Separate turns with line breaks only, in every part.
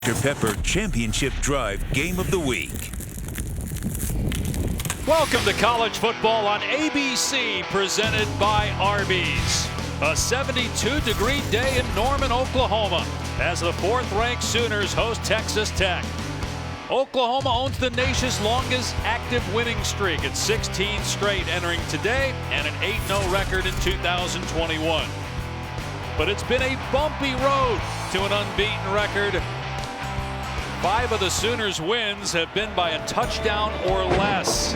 Dr. Pepper Championship Drive Game of the Week.
Welcome to college football on ABC, presented by Arby's. A 72-degree day in Norman, Oklahoma, as the fourth-ranked Sooners host Texas Tech. Oklahoma owns the nation's longest active winning streak at 16 straight entering today, and an 8-0 record in 2021. But it's been a bumpy road to an unbeaten record. 5 of the Sooners' wins have been by a touchdown or less.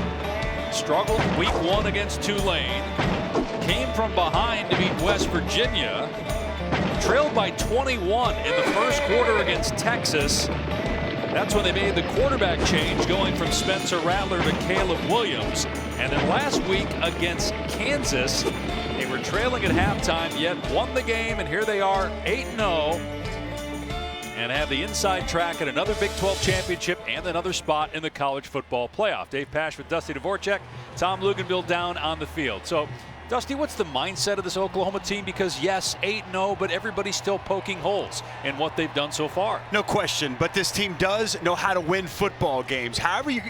Struggled week 1 against Tulane. Came from behind to beat West Virginia. Trailed by 21 in the first quarter against Texas. That's when they made the quarterback change, going from Spencer Rattler to Caleb Williams. And then last week against Kansas, they were trailing at halftime, yet won the game, and here they are 8-0. And have the inside track at another Big 12 championship and another spot in the college football playoff. Dave Pasch with Dusty Dvorak, Tom Luginbill down on the field. So, Dusty, what's the mindset of this Oklahoma team? Because yes, 8-0, but everybody's still poking holes in what they've done so far.
No question, but this team does know how to win football games. However you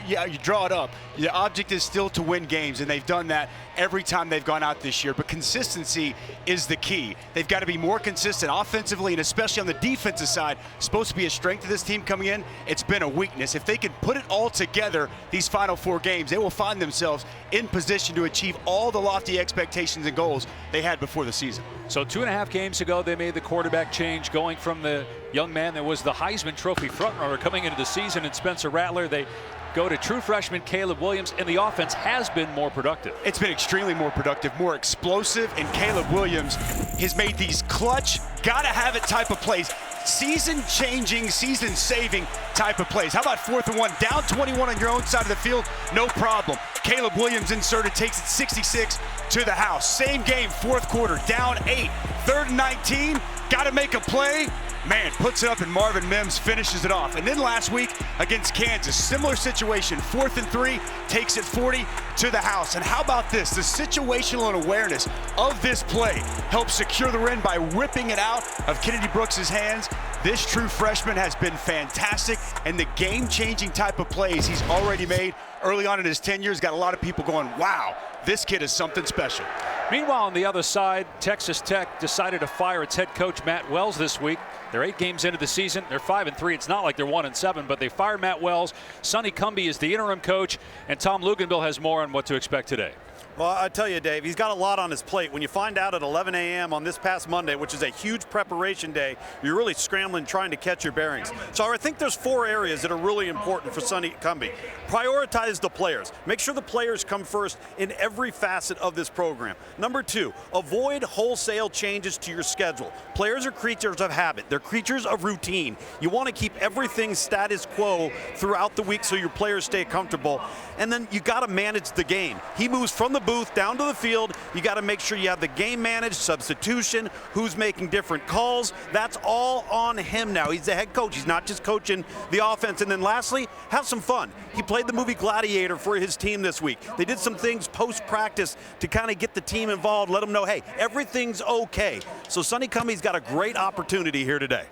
draw it up, the object is still to win games, and they've done that every time they've gone out this year. But consistency is the key. They've got to be more consistent offensively, and especially on the defensive side. Supposed to be a strength of this team coming in. It's been a weakness. If they can put it all together these final 4 games, they will find themselves in position to achieve all the lofty expectations and goals they had before the season.
So 2.5 games ago, they made the quarterback change, going from the young man that was the Heisman Trophy frontrunner coming into the season in Spencer Rattler. They go to true freshman Caleb Williams, and the offense has been more productive.
It's been extremely more productive, more explosive, and Caleb Williams has made these clutch, gotta have it type of plays. Season-changing, season-saving type of plays. How about 4th and 1, down 21 on your own side of the field? No problem. Caleb Williams inserted, takes it 66 to the house. Same game, 4th quarter, down 8. 3rd and 19, got to make a play. Man, puts it up, and Marvin Mims finishes it off. And then last week against Kansas, similar situation, 4th and 3, takes it 40 to the house. And how about this? The situational awareness of this play helps secure the win by ripping it out of Kennedy Brooks' hands. This true freshman has been fantastic, and the game-changing type of plays he's already made early on in his tenure has got a lot of people going, wow, this kid is something special.
Meanwhile, on the other side, Texas Tech decided to fire its head coach Matt Wells this week. They're 8 games into the season. They're 5-3. It's not like they're 1-7, but they fired Matt Wells. Sonny Cumbie is the interim coach, and Tom Luginbill has more on what to expect today.
Well, I tell you, Dave, he's got a lot on his plate. When you find out at 11 a.m. on this past Monday, which is a huge preparation day, you're really scrambling trying to catch your bearings. So I think there's 4 areas that are really important for Sonny Cumbie. Prioritize the players. Make sure the players come first in every facet of this program. Number 2, avoid wholesale changes to your schedule. Players are creatures of habit. They're creatures of routine. You want to keep everything status quo throughout the week so your players stay comfortable. And then you got to manage the game. He moves from the booth down to the field. You got to make sure you have the game managed, substitution, who's making different calls. That's all on him now. He's the head coach. He's not just coaching the offense. And then lastly, have some fun. He played the movie Gladiator for his team this week. They did some things post-practice to kind of get the team involved, let them know, hey, everything's okay. So Sonny Cumbie's got a great opportunity here today.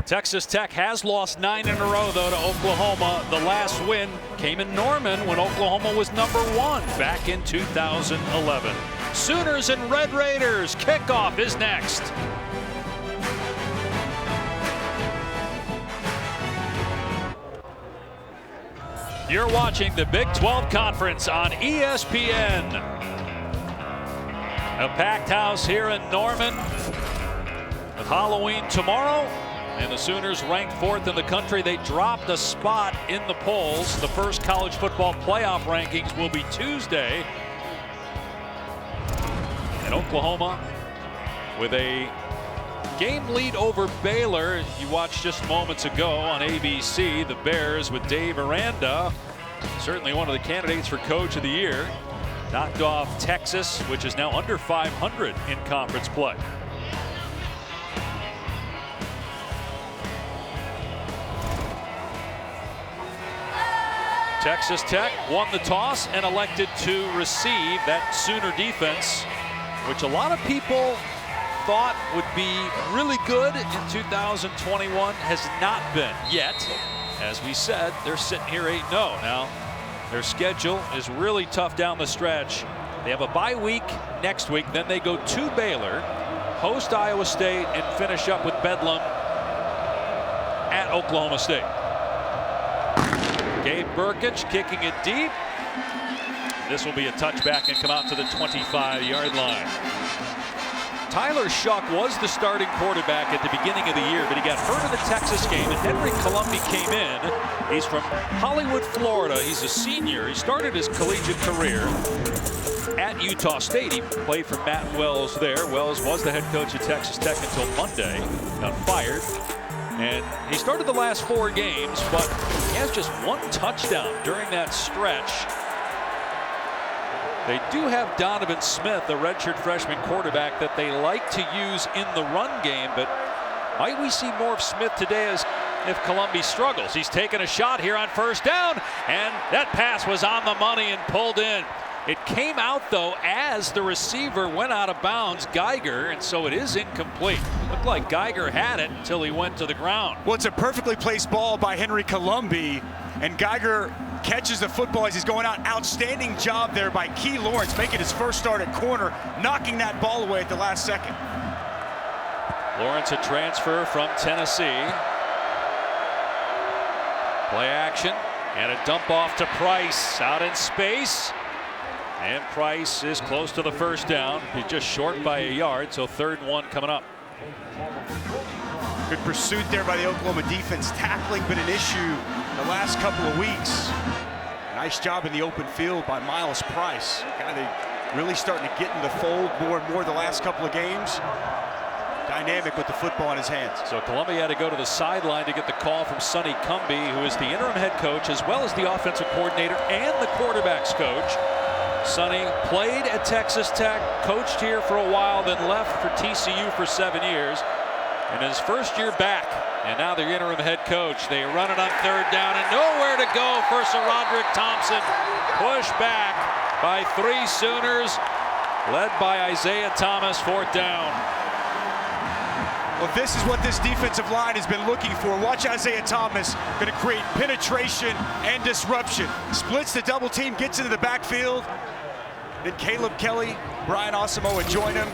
Texas Tech has lost 9 in a row, though, to Oklahoma. The last win came in Norman when Oklahoma was number 1 back in 2011. Sooners and Red Raiders. Kickoff is next. You're watching the Big 12 Conference on ESPN. A packed house here in Norman with Halloween tomorrow. And the Sooners ranked 4th in the country. They dropped a spot in the polls. The first college football playoff rankings will be Tuesday. And Oklahoma with a game lead over Baylor. You watched just moments ago on ABC, the Bears with Dave Aranda. Certainly one of the candidates for Coach of the Year. Knocked off Texas, which is now under 500 in conference play. Texas Tech won the toss and elected to receive that Sooner defense, which a lot of people thought would be really good in 2021 has not been yet. As we said, they're sitting here 8-0 now. Their schedule is really tough down the stretch. They have a bye week next week, then they go to Baylor, host Iowa State, and finish up with Bedlam at Oklahoma State. Gabe Burkich kicking it deep. This will be a touchback and come out to the 25-yard line. Tyler Shuck was the starting quarterback at the beginning of the year, but he got hurt in the Texas game, and Henry Colombi came in. He's from Hollywood, Florida. He's a senior. He started his collegiate career at Utah State. He played for Matt Wells there. Wells was the head coach at Texas Tech until Monday. Got fired. And he started the last 4 games, but he has just 1 touchdown during that stretch. They do have Donovan Smith, the redshirt freshman quarterback, that they like to use in the run game, but might we see more of Smith today as if Colombi struggles? He's taking a shot here on first down, and that pass was on the money and pulled in. It came out, though, as the receiver went out of bounds, Geiger, and so it is incomplete. Looked like Geiger had it until he went to the ground.
Well, it's a perfectly placed ball by Henry Colombi, and Geiger catches the football as he's going out. Outstanding job there by Key Lawrence, making his first start at corner, knocking that ball away at the last second.
Lawrence, a transfer from Tennessee. Play action, and a dump off to Price out in space. And Price is close to the first down. He's just short by a yard, so 3rd and 1 coming up.
Good pursuit there by the Oklahoma defense. Tackling been an issue the last couple of weeks. Nice job in the open field by Miles Price. Guy they really starting to get in the fold more and more the last couple of games. Dynamic with the football in his hands.
So Columbia had to go to the sideline to get the call from Sonny Cumbie, who is the interim head coach as well as the offensive coordinator and the quarterback's coach. Sonny played at Texas Tech, coached here for a while, then left for TCU for 7 years. In his first year back, and now the interim head coach. They run it on 3rd down and nowhere to go for SaRodorick Thompson. Pushed back by 3 Sooners, led by Isaiah Thomas, 4th down.
Well, this is what this defensive line has been looking for. Watch Isaiah Thomas, going to create penetration and disruption. Splits the double team, gets into the backfield. Then Caleb Kelly, Brian Asamoah join him.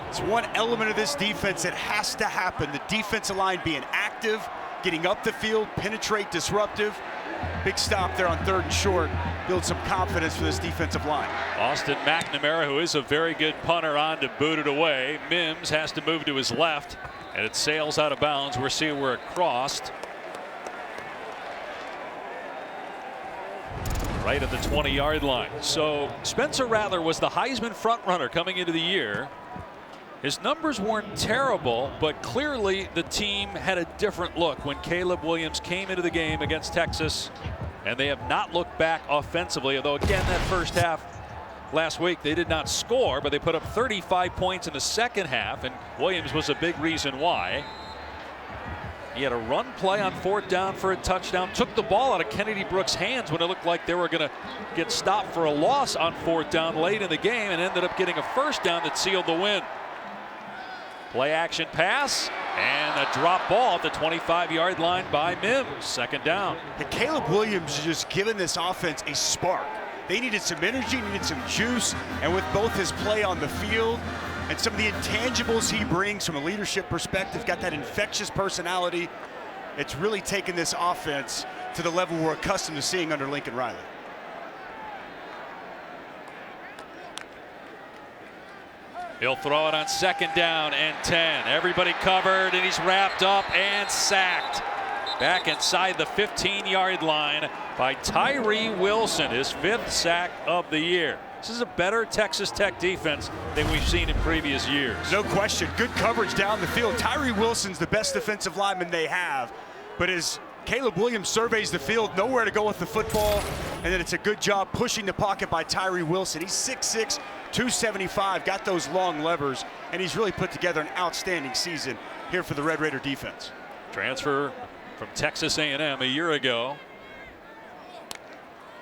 It's one element of this defense that has to happen. The defensive line being active, getting up the field, penetrate, disruptive. Big stop there on 3rd and short. Build some confidence for this defensive line.
Austin McNamara, who is a very good punter, on to boot it away. Mims has to move to his left, and it sails out of bounds. We're seeing where it crossed. Right at the 20-yard line. So Spencer Rattler was the Heisman frontrunner coming into the year. His numbers weren't terrible, but clearly the team had a different look when Caleb Williams came into the game against Texas, and they have not looked back offensively, although again that first half last week they did not score, but they put up 35 points in the second half, and Williams was a big reason why. He had a run play on 4th down for a touchdown, took the ball out of Kennedy Brooks' hands when it looked like they were going to get stopped for a loss on 4th down late in the game, and ended up getting a first down that sealed the win. Play action pass and a drop ball at the 25-yard line by Mims. 2nd down.
And Caleb Williams is just giving this offense a spark. They needed some energy, needed some juice, and with both his play on the field and some of the intangibles he brings from a leadership perspective, got that infectious personality, it's really taken this offense to the level we're accustomed to seeing under Lincoln Riley.
He'll throw it on 2nd down and 10. Everybody covered, and he's wrapped up and sacked. Back inside the 15-yard line by Tyree Wilson, his 5th sack of the year. This is a better Texas Tech defense than we've seen in previous years.
No question. Good coverage down the field. Tyree Wilson's the best defensive lineman they have, but as Caleb Williams surveys the field, nowhere to go with the football, and then it's a good job pushing the pocket by Tyree Wilson. He's 6'6", 275, got those long levers, and he's really put together an outstanding season here for the Red Raider defense.
Transfer from Texas A&M a year ago.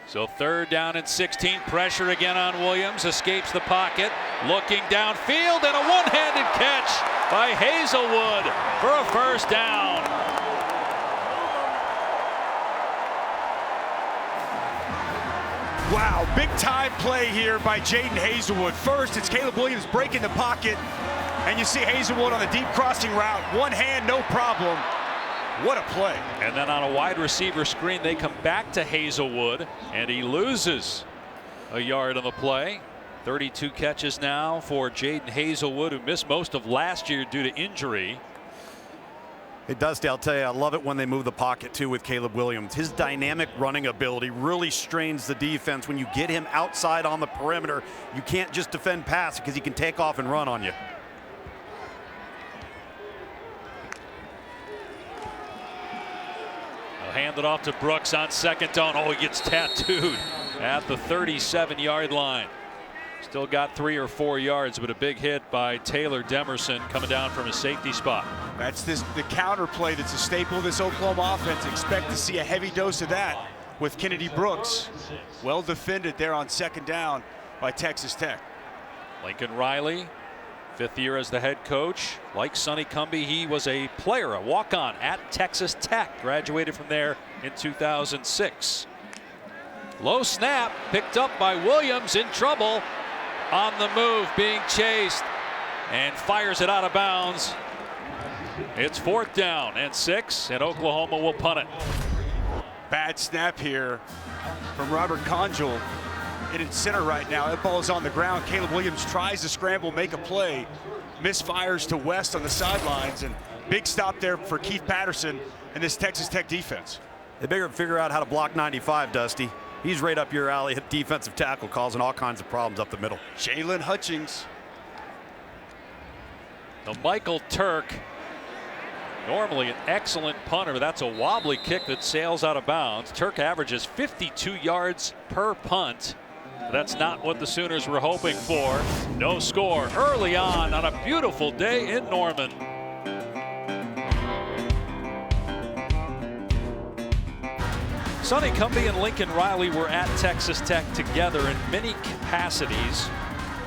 So 3rd down and 16, pressure again on Williams, escapes the pocket, looking downfield, and a one-handed catch by Hazelwood for a first down.
Wow, big time play here by Jadon Haselwood. First, it's Caleb Williams breaking the pocket, and you see Haselwood on the deep crossing route. One hand, no problem. What a play.
And then on a wide receiver screen, they come back to Haselwood, and he loses a yard on the play. 32 catches now for Jadon Haselwood, who missed most of last year due to injury.
Hey, Dusty, I'll tell you, I love it when they move the pocket, too, with Caleb Williams. His dynamic running ability really strains the defense. When you get him outside on the perimeter, you can't just defend pass because he can take off and run on you.
They'll hand it off to Brooks on second down. Oh, he gets tattooed at the 37-yard line. Still got 3 or 4 yards, but a big hit by Taylor Demerson coming down from a safety spot.
That's the counter play that's a staple of this Oklahoma offense. Expect to see a heavy dose of that with Kennedy Brooks. Well defended there on second down by Texas Tech.
Lincoln Riley, 5th year as the head coach. Like Sonny Cumbie, he was a player, a walk-on at Texas Tech. Graduated from there in 2006. Low snap, picked up by Williams, in trouble. On the move, being chased, and fires it out of bounds. It's 4th down and 6, and Oklahoma will punt it.
Bad snap here from Robert Conjul. In center right now. That ball is on the ground. Caleb Williams tries to scramble, make a play. Misfires to West on the sidelines, and big stop there for Keith Patterson and this Texas Tech defense.
They better figure out how to block 95, Dusty. He's right up your alley at defensive tackle, causing all kinds of problems up the middle.
Jalen Hutchings.
The Michael Turk, normally an excellent punter. That's a wobbly kick that sails out of bounds. Turk averages 52 yards per punt. That's not what the Sooners were hoping for. No score early on a beautiful day in Norman. Sonny Cumbie and Lincoln Riley were at Texas Tech together in many capacities.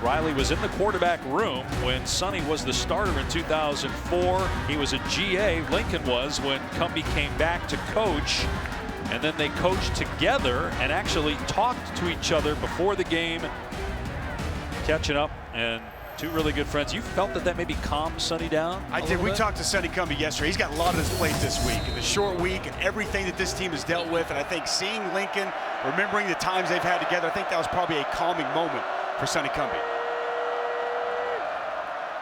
Riley was in the quarterback room when Sonny was the starter in 2004. He was a GA. Lincoln was when Cumbie came back to coach. And then they coached together and actually talked to each other before the game, catching up, and 2 really good friends. You felt that maybe calmed Sonny down?
I did. We talked to Sonny Cumbie yesterday. He's got a lot on his plate this week. The short week and everything that this team has dealt with. And I think seeing Lincoln, remembering the times they've had together, I think that was probably a calming moment for Sonny Cumbie.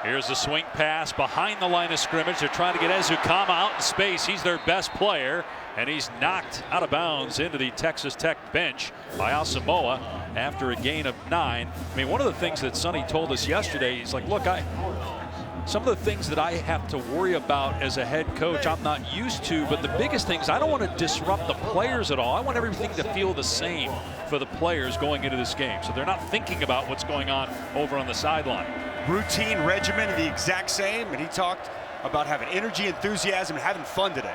Here's a swing pass behind the line of scrimmage. They're trying to get Ezukanma out in space. He's their best player, and he's knocked out of bounds into the Texas Tech bench by Asamoah after a gain of 9. I mean, one of the things that Sonny told us yesterday, he's like, look, some of the things that I have to worry about as a head coach, I'm not used to, but the biggest thing is I don't want to disrupt the players at all. I want everything to feel the same for the players going into this game, so they're not thinking about what's going on over on the sideline.
Routine regimen, the exact same, and he talked about having energy, enthusiasm, and having fun today.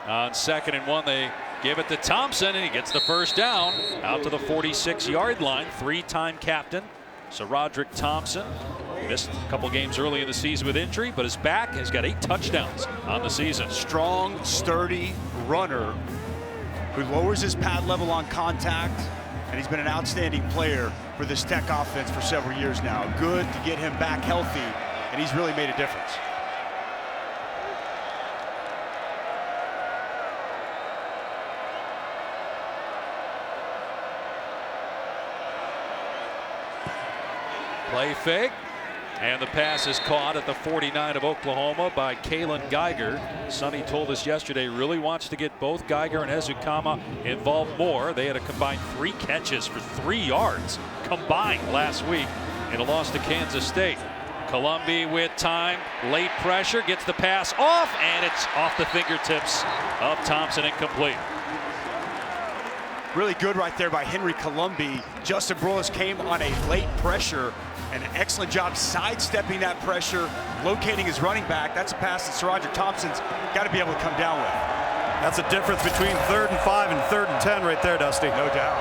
On 2nd and 1, they give it to Thompson, and he gets the first down out to the 46-yard line. 3-time captain, so Roderick Thompson missed a couple games early in the season with injury, but is back. He's got 8 touchdowns on the season.
Strong, sturdy runner who lowers his pad level on contact, and he's been an outstanding player for this Tech offense for several years now. Good to get him back healthy, and he's really made a difference.
Play fake, and the pass is caught at the 49 of Oklahoma by Kalen Geiger. Sonny told us yesterday really wants to get both Geiger and Ezukanma involved more. They had a combined 3 catches for 3 yards combined last week in a loss to Kansas State. Columbi with time, late pressure, gets the pass off, and it's off the fingertips of Thompson, incomplete.
Really good right there by Henry Columbi. Justin Broiles came on a late pressure. An excellent job sidestepping that pressure, locating his running back. That's a pass that SaRodorick Thompson's got to be able to come down with.
That's the difference between 3rd and 5 and 3rd and 10 right there, Dusty.
No doubt.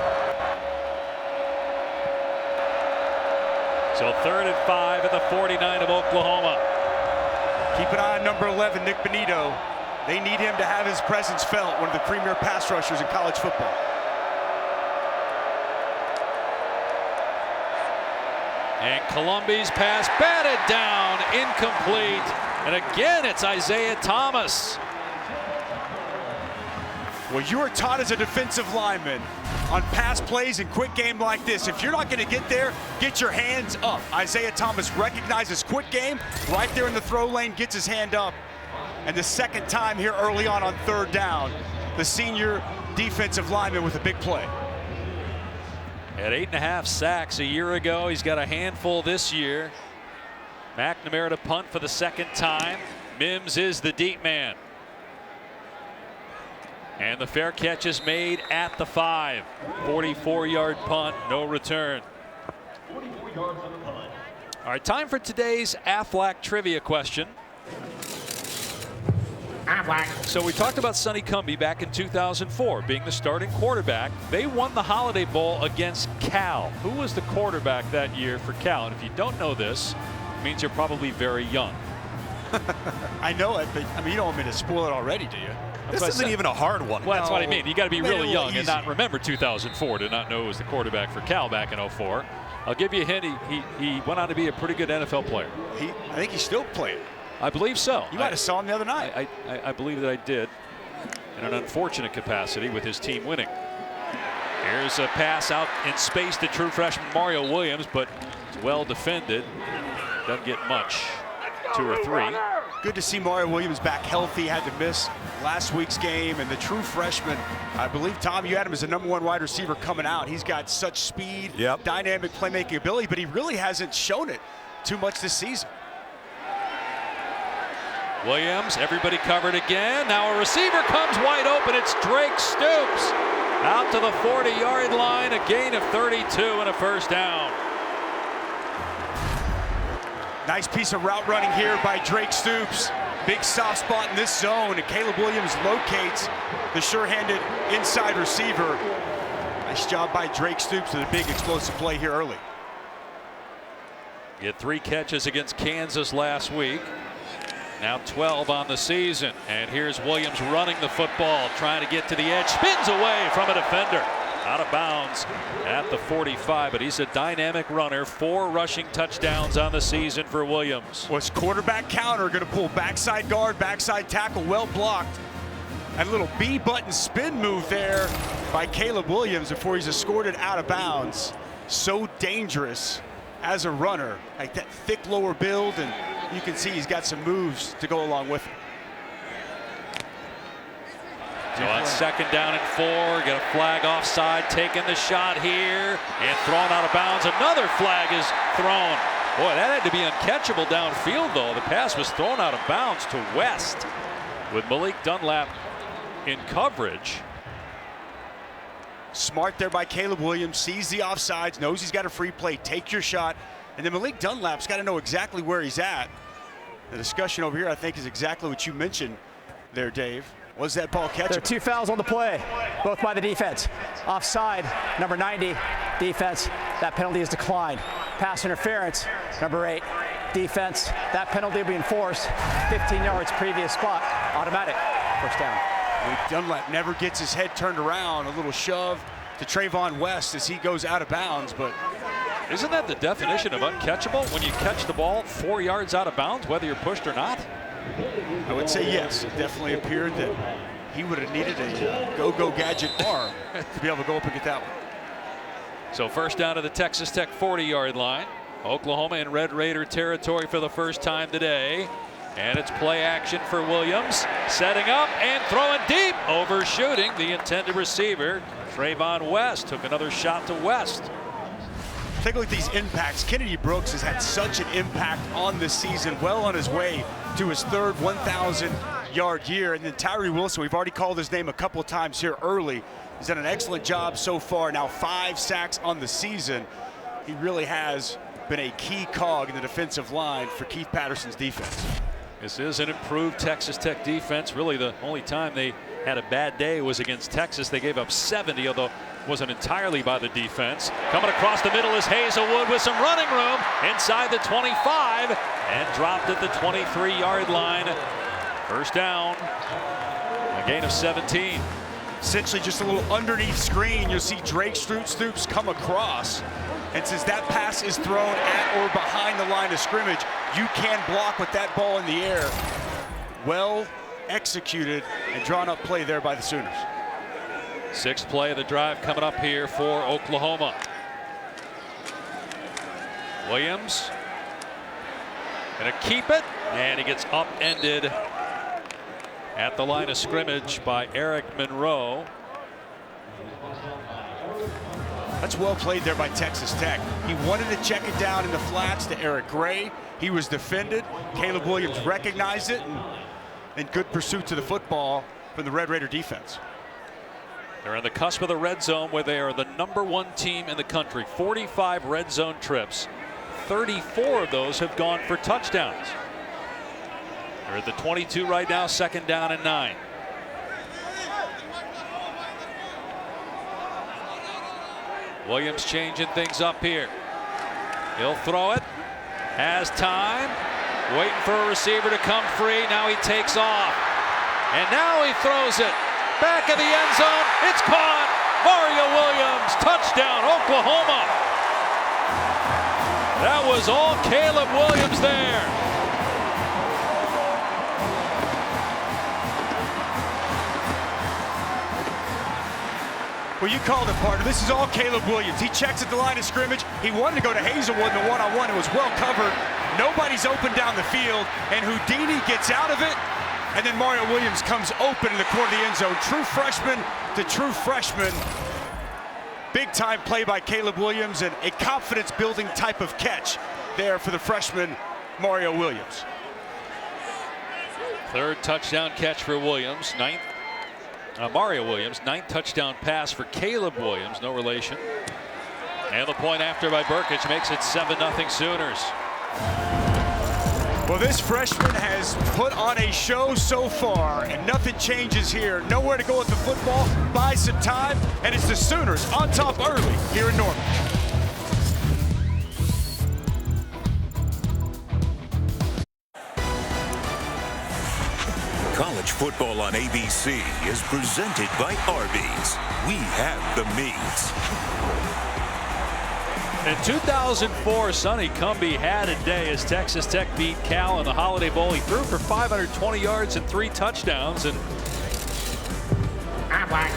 So 3rd and 5 at the 49 of Oklahoma.
Keep an eye on number 11, Nick Benito. They need him to have his presence felt, one of the premier pass rushers in college football.
And Columbi's pass batted down, incomplete. And again, it's Isaiah Thomas.
Well, you are taught as a defensive lineman on pass plays and quick game like this. If you're not going to get there, get your hands up. Isaiah Thomas recognizes quick game right there in the throw lane, gets his hand up. And the second time here early on third down, the senior defensive lineman with a big play.
At 8.5 sacks a year ago. He's got a handful this year. McNamara to punt for the second time. Mims is the deep man. And the fair catch is made at the 5. 44-yard punt, no return. All right, time for today's Aflac trivia question. So we talked about Sonny Cumbie back in 2004 being the starting quarterback. They won the Holiday Bowl against Cal. Who was the quarterback that year for Cal? And if you don't know this, it means you're probably very young.
I know it, but I mean, you don't want me to spoil it already, do you?
This isn't even a hard one.
Well, that's what I mean. You got to be really young
easy
and not remember 2004 to not know who was the quarterback for Cal back in 04. I'll give you a hint. He went on to be a pretty good NFL player.
I think he's still playing.
I believe so.
You might have saw him the other night.
I believe that I did in an unfortunate capacity with his team winning. Here's a pass out in space to true freshman Mario Williams, but it's well defended. Doesn't get much. 2 or 3.
Good to see Mario Williams back healthy. Had to miss last week's game. And the true freshman, I believe, Tom, you had him as the #1 wide receiver coming out. He's got such speed, dynamic playmaking ability, but he really hasn't shown it too much this season.
Williams, everybody covered again. Now a receiver comes wide open. It's Drake Stoops. Out to the 40-yard line. A gain of 32 and a first down.
Nice piece of route running here by Drake Stoops. Big soft spot in this zone, and Caleb Williams locates the sure-handed inside receiver. Nice job by Drake Stoops with a big explosive play here early.
He had 3 catches against Kansas last week. Now 12 on the season. And here's Williams running the football, trying to get to the edge. Spins away from a defender. Out of bounds at the 45, but he's a dynamic runner. 4 rushing touchdowns on the season for Williams.
Was quarterback counter going to pull backside guard, backside tackle, well blocked. And a little B button spin move there by Caleb Williams before he's escorted out of bounds. So dangerous as a runner, like that thick lower build, and you can see he's got some moves to go along with it.
So on 2nd down and 4, get a flag offside, taking the shot here, and thrown out of bounds. Another flag is thrown. Boy, that had to be uncatchable downfield, though. The pass was thrown out of bounds to West with Malik Dunlap in coverage.
Smart there by Caleb Williams, sees the offsides, knows he's got a free play, take your shot. And then Malik Dunlap's got to know exactly where he's at. The discussion over here, I think, is exactly what you mentioned there, Dave. Was that ball catchable?
There are 2 fouls on the play, both by the defense. Offside, number 90, defense. That penalty is declined. Pass interference, number 8, defense. That penalty will be enforced. 15 yards previous spot, automatic. First down.
Malik Dunlap never gets his head turned around. A little shove to Trayvon West as he goes out of bounds, but
isn't that the definition of uncatchable? When you catch the ball 4 yards out of bounds, whether you're pushed or not?
I would say yes. It definitely appeared that he would have needed a go-go gadget arm to be able to go up and get that one.
So first down to the Texas Tech 40-yard line. Oklahoma in Red Raider territory for the first time today. And it's play action for Williams. Setting up and throwing deep. Overshooting the intended receiver. Trayvon West took another shot to West.
Take a look at these impacts. Kennedy Brooks has had such an impact on this season, well on his way to his 3rd 1,000-yard year. And then Tyree Wilson, we've already called his name a couple of times here early. He's done an excellent job so far. Now 5 sacks on the season. He really has been a key cog in the defensive line for Keith Patterson's defense.
This is an improved Texas Tech defense. Really the only time they had a bad day was against Texas. They gave up 70, although wasn't entirely by the defense. Coming across the middle is Hazelwood with some running room inside the 25 and dropped at the 23-yard line. First down, a gain of 17.
Essentially just a little underneath screen. You'll see Drake Stoops come across. And since that pass is thrown at or behind the line of scrimmage, you can block with that ball in the air. Well executed and drawn up play there by the Sooners.
Sixth play of the drive coming up here for Oklahoma. Williams gonna keep it, and he gets upended at the line of scrimmage by Eric Monroe.
That's well played there by Texas Tech. He wanted to check it down in the flats to Eric Gray. He was defended. Caleb Williams recognized it, and good pursuit to the football from the Red Raider defense.
They're on the cusp of the red zone where they are the #1 team in the country. 45 red zone trips. 34 of those have gone for touchdowns. They're at the 22 right now, second down and 9. Williams changing things up here. He'll throw it. Has time. Waiting for a receiver to come free. Now he takes off. And now he throws it. Back of the end zone. It's caught. Mario Williams. Touchdown, Oklahoma. That was all Caleb Williams there.
Well, you called it, partner. This is all Caleb Williams. He checks at the line of scrimmage. He wanted to go to Hazelwood in the one-on-one. It was well covered. Nobody's open down the field, and Houdini gets out of it, and then Mario Williams comes open in the corner of the end zone. True freshman to true freshman. Big-time play by Caleb Williams, and a confidence-building type of catch there for the freshman, Mario Williams.
Third touchdown catch for Williams. Mario Williams, 9th touchdown pass for Caleb Williams, no relation. And the point after by Burkich makes it 7-0 Sooners.
Well, this freshman has put on a show so far, and nothing changes here. Nowhere to go with the football, buy some time, and it's the Sooners on top early here in Norman.
College football on ABC is presented by Arby's. We have the meats.
In 2004, Sonny Cumbie had a day as Texas Tech beat Cal in the Holiday Bowl. He threw for 520 yards and 3 touchdowns. And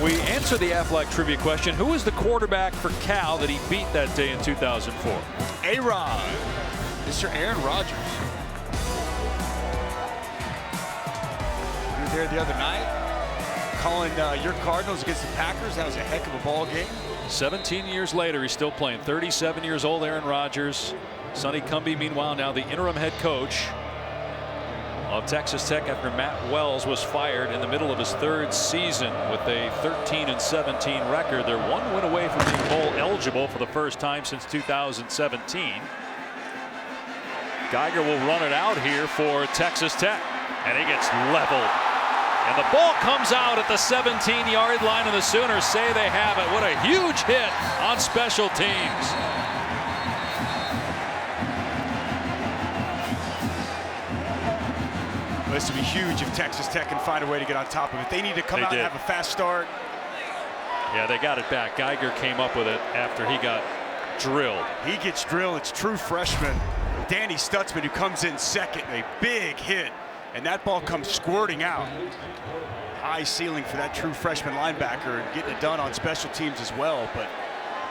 we answer the Aflac trivia question: who was the quarterback for Cal that he beat that day in 2004?
A-Rod, Mr. Aaron Rodgers. You were there the other night, calling your Cardinals against the Packers. That was a heck of a ball game.
17 years later, he's still playing. 37 years old, Aaron Rodgers. Sonny Cumbie, meanwhile, now the interim head coach of Texas Tech after Matt Wells was fired in the middle of his 3rd season with a 13-17 record. They're 1 win away from being bowl eligible for the first time since 2017. Geiger will run it out here for Texas Tech, and he gets leveled. And the ball comes out at the 17-yard line, and the Sooners say they have it. What a huge hit on special teams.
Well, this would be huge if Texas Tech can find a way to get on top of it. They need to come out and have a fast start.
Yeah, they got it back. Geiger came up with it after he got drilled.
He gets drilled. It's true freshman Danny Stutzman who comes in second. A big hit. And that ball comes squirting out. High ceiling for that true freshman linebacker, and getting it done on special teams as well. But,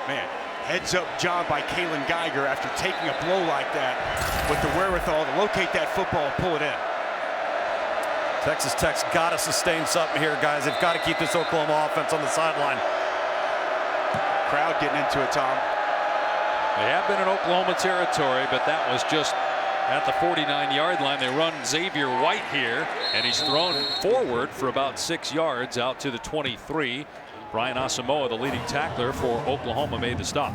man, heads up job by Kalen Geiger after taking a blow like that with the wherewithal to locate that football and pull it in.
Texas Tech's got to sustain something here, guys. They've got to keep this Oklahoma offense on the sideline.
Crowd getting into it, Tom.
They have been in Oklahoma territory, but that was just at the 49-yard line. They run Xavier White here, and he's thrown forward for about 6 yards out to the 23. Brian Asamoah, the leading tackler for Oklahoma, made the stop.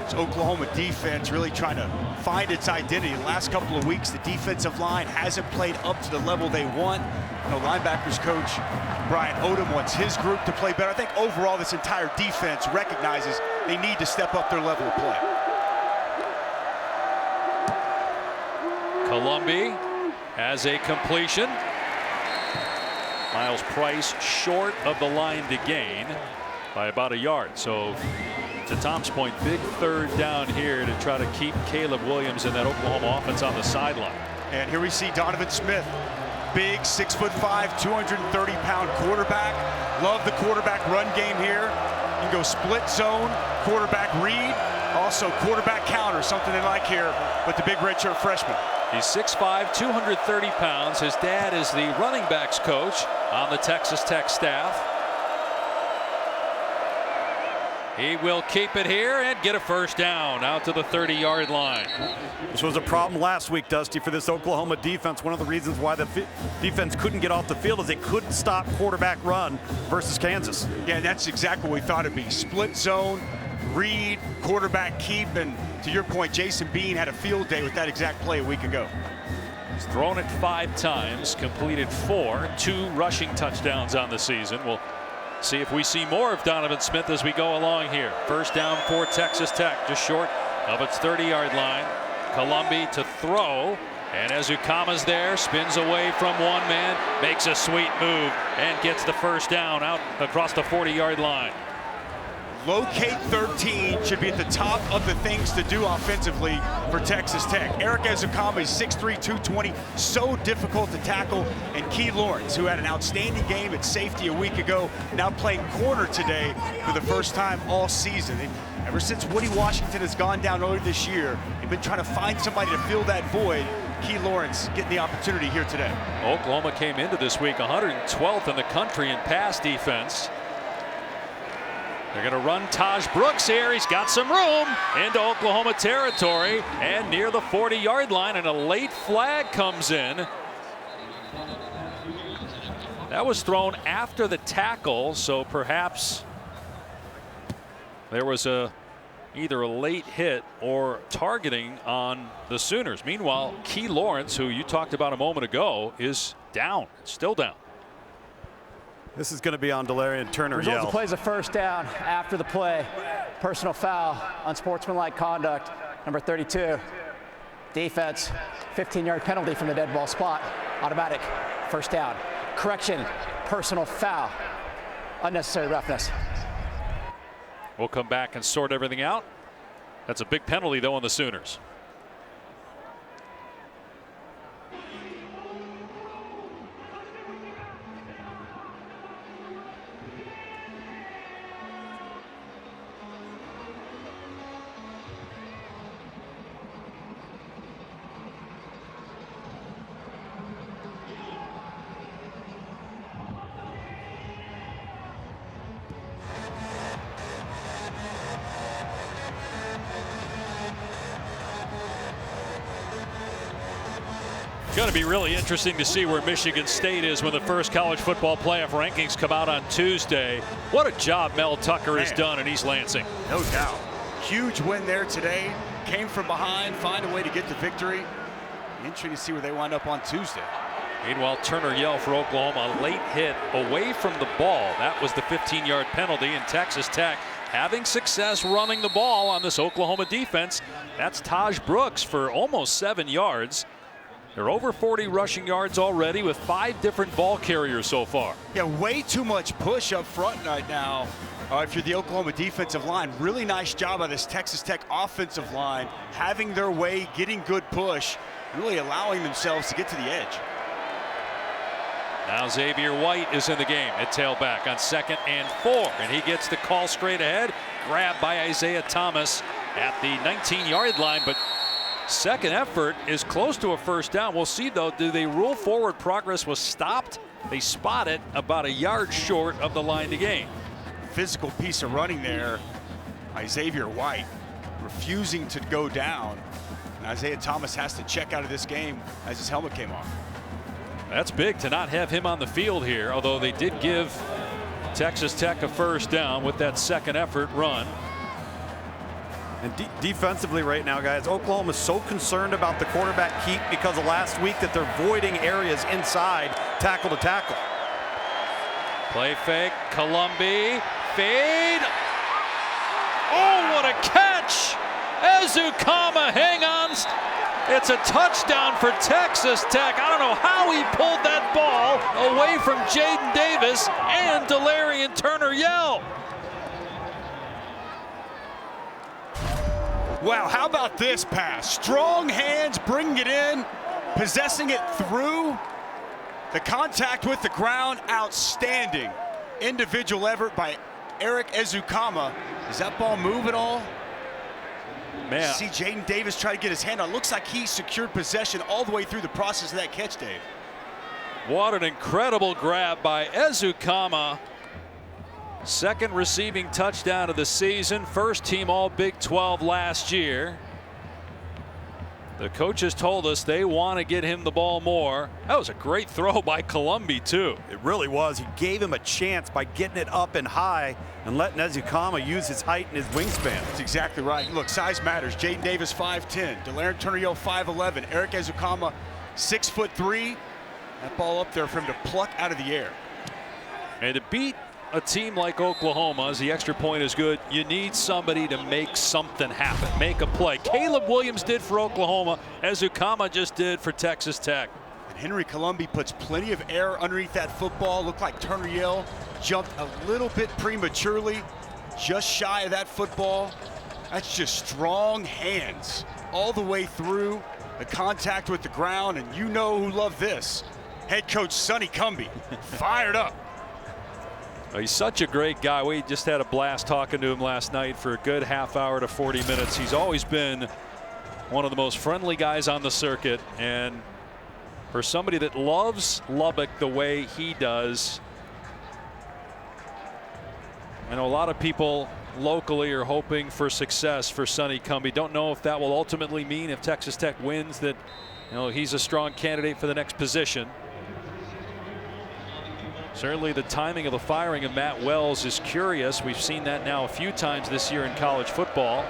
This Oklahoma defense really trying to find its identity. The last couple of weeks, the defensive line hasn't played up to the level they want. You know, linebackers coach Brian Odom wants his group to play better. I think overall this entire defense recognizes they need to step up their level of play.
Colombi has a completion. Miles Price short of the line to gain by about a yard. So to Tom's point, big third down here to try to keep Caleb Williams and that Oklahoma offense on the sideline.
And here we see Donovan Smith, big 6'5", 230-pound quarterback. Love the quarterback run game here. You can go split zone, quarterback read, also quarterback counter, something they like here with the big redshirt freshman.
He's 6'5", 230 pounds. His dad is the running backs coach on the Texas Tech staff. He will keep it here and get a first down out to the 30-yard line.
This was a problem last week, Dusty, for this Oklahoma defense. One of the reasons why the defense couldn't get off the field is they couldn't stop quarterback run versus Kansas.
Yeah, that's exactly what we thought it'd be. Split zone, read, quarterback keep, and to your point, Jason Bean had a field day with that exact play a week ago.
He's thrown it 5 times, completed 4, 2 rushing touchdowns on the season. We'll see if we see more of Donovan Smith as we go along here. First down for Texas Tech, just short of its 30-yard line. Colombi to throw, and Ezukama's there, spins away from one man, makes a sweet move, and gets the first down out across the 40-yard line.
Locate 13 should be at the top of the things to do offensively for Texas Tech. Eric Ezukama is 6'3", 220, so difficult to tackle. And Key Lawrence, who had an outstanding game at safety a week ago, now playing corner today for the first time all season. Ever since Woody Washington has gone down earlier this year, they've been trying to find somebody to fill that void. Key Lawrence getting the opportunity here today.
Oklahoma came into this week 112th in the country in pass defense. They're going to run Taj Brooks here. He's got some room into Oklahoma territory and near the 40-yard line, and a late flag comes in. That was thrown after the tackle, so perhaps there was either a late hit or targeting on the Sooners. Meanwhile, Key Lawrence, who you talked about a moment ago, is down, still down.
This is going to be on Delarian Turner.
Result of the play is a first down. After the play, personal foul, unsportsmanlike conduct, number 32. Defense, 15-yard penalty from the dead ball spot. Automatic first down. Correction, personal foul, unnecessary roughness.
We'll come back and sort everything out. That's a big penalty, though, on the Sooners. Going to be really interesting to see where Michigan State is when the first college football playoff rankings come out on Tuesday. What a job Mel Tucker has done in East Lansing.
No doubt. Huge win there today. Came from behind, find a way to get the victory. Interesting to see where they wind up on Tuesday.
Meanwhile, Turner Yell for Oklahoma, a late hit away from the ball. That was the 15-yard penalty, and Texas Tech having success running the ball on this Oklahoma defense. That's Taj Brooks for almost 7 yards. They're over 40 rushing yards already with 5 different ball carriers so far.
Yeah, way too much push up front right now. If you're the Oklahoma defensive line, really nice job by this Texas Tech offensive line, having their way, getting good push, really allowing themselves to get to the edge.
Now Xavier White is in the game at tailback on 2nd and 4, and he gets the call straight ahead, grabbed by Isaiah Thomas at the 19-yard line, but second effort is close to a first down. We'll see, though, do they rule forward progress was stopped? They spot it about a yard short of the line to gain.
Physical piece of running there by Xavier White, refusing to go down. And Isaiah Thomas has to check out of this game as his helmet came off.
That's big to not have him on the field here, although they did give Texas Tech a first down with that second effort run.
And defensively right now, guys, Oklahoma is so concerned about the quarterback keep because of last week that they're voiding areas inside tackle to tackle.
Play fake, Colombi, fade. Oh, what a catch! Ezukama, hang on. It's a touchdown for Texas Tech. I don't know how he pulled that ball away from Jaden Davis and Delarian Turner-Yell.
Wow, how about this pass? Strong hands bringing it in, possessing it through. The contact with the ground, outstanding. Individual effort by Eric Ezukama. Does that ball move at all?
Man.
See Jaden Davis try to get his hand on. Looks like he secured possession all the way through the process of that catch, Dave.
What an incredible grab by Ezukama. Second receiving touchdown of the season. First team all Big 12 last year. The coaches told us they want to get him the ball more. That was a great throw by Colombi, too.
It really was. He gave him a chance by getting it up and high and letting Ezukama use his height and his wingspan.
That's exactly right. Look, size matters. Jaden Davis, 5'10". Delarian Turner-Yell, 5'11". Eric Ezukama, 6'3". That ball up there for him to pluck out of the air.
And to beat a team like Oklahoma, as the extra point is good, you need somebody to make something happen, make a play. Caleb Williams did for Oklahoma, Ezukama just did for Texas Tech.
And Henry Colombi puts plenty of air underneath that football. Looked like Turner-Yell jumped a little bit prematurely, just shy of that football. That's just strong hands all the way through, the contact with the ground, and you know who loved this. Head coach Sonny Cumbie, fired up.
He's such a great guy. We just had a blast talking to him last night for a good half hour to 40 minutes. He's always been one of the most friendly guys on the circuit, and for somebody that loves Lubbock the way he does, I know a lot of people locally are hoping for success for Sonny Cumbie. Don't know if that will ultimately mean, if Texas Tech wins, that he's a strong candidate for the next position. Certainly the timing of the firing of Matt Wells is curious. We've seen that now a few times this year in college football.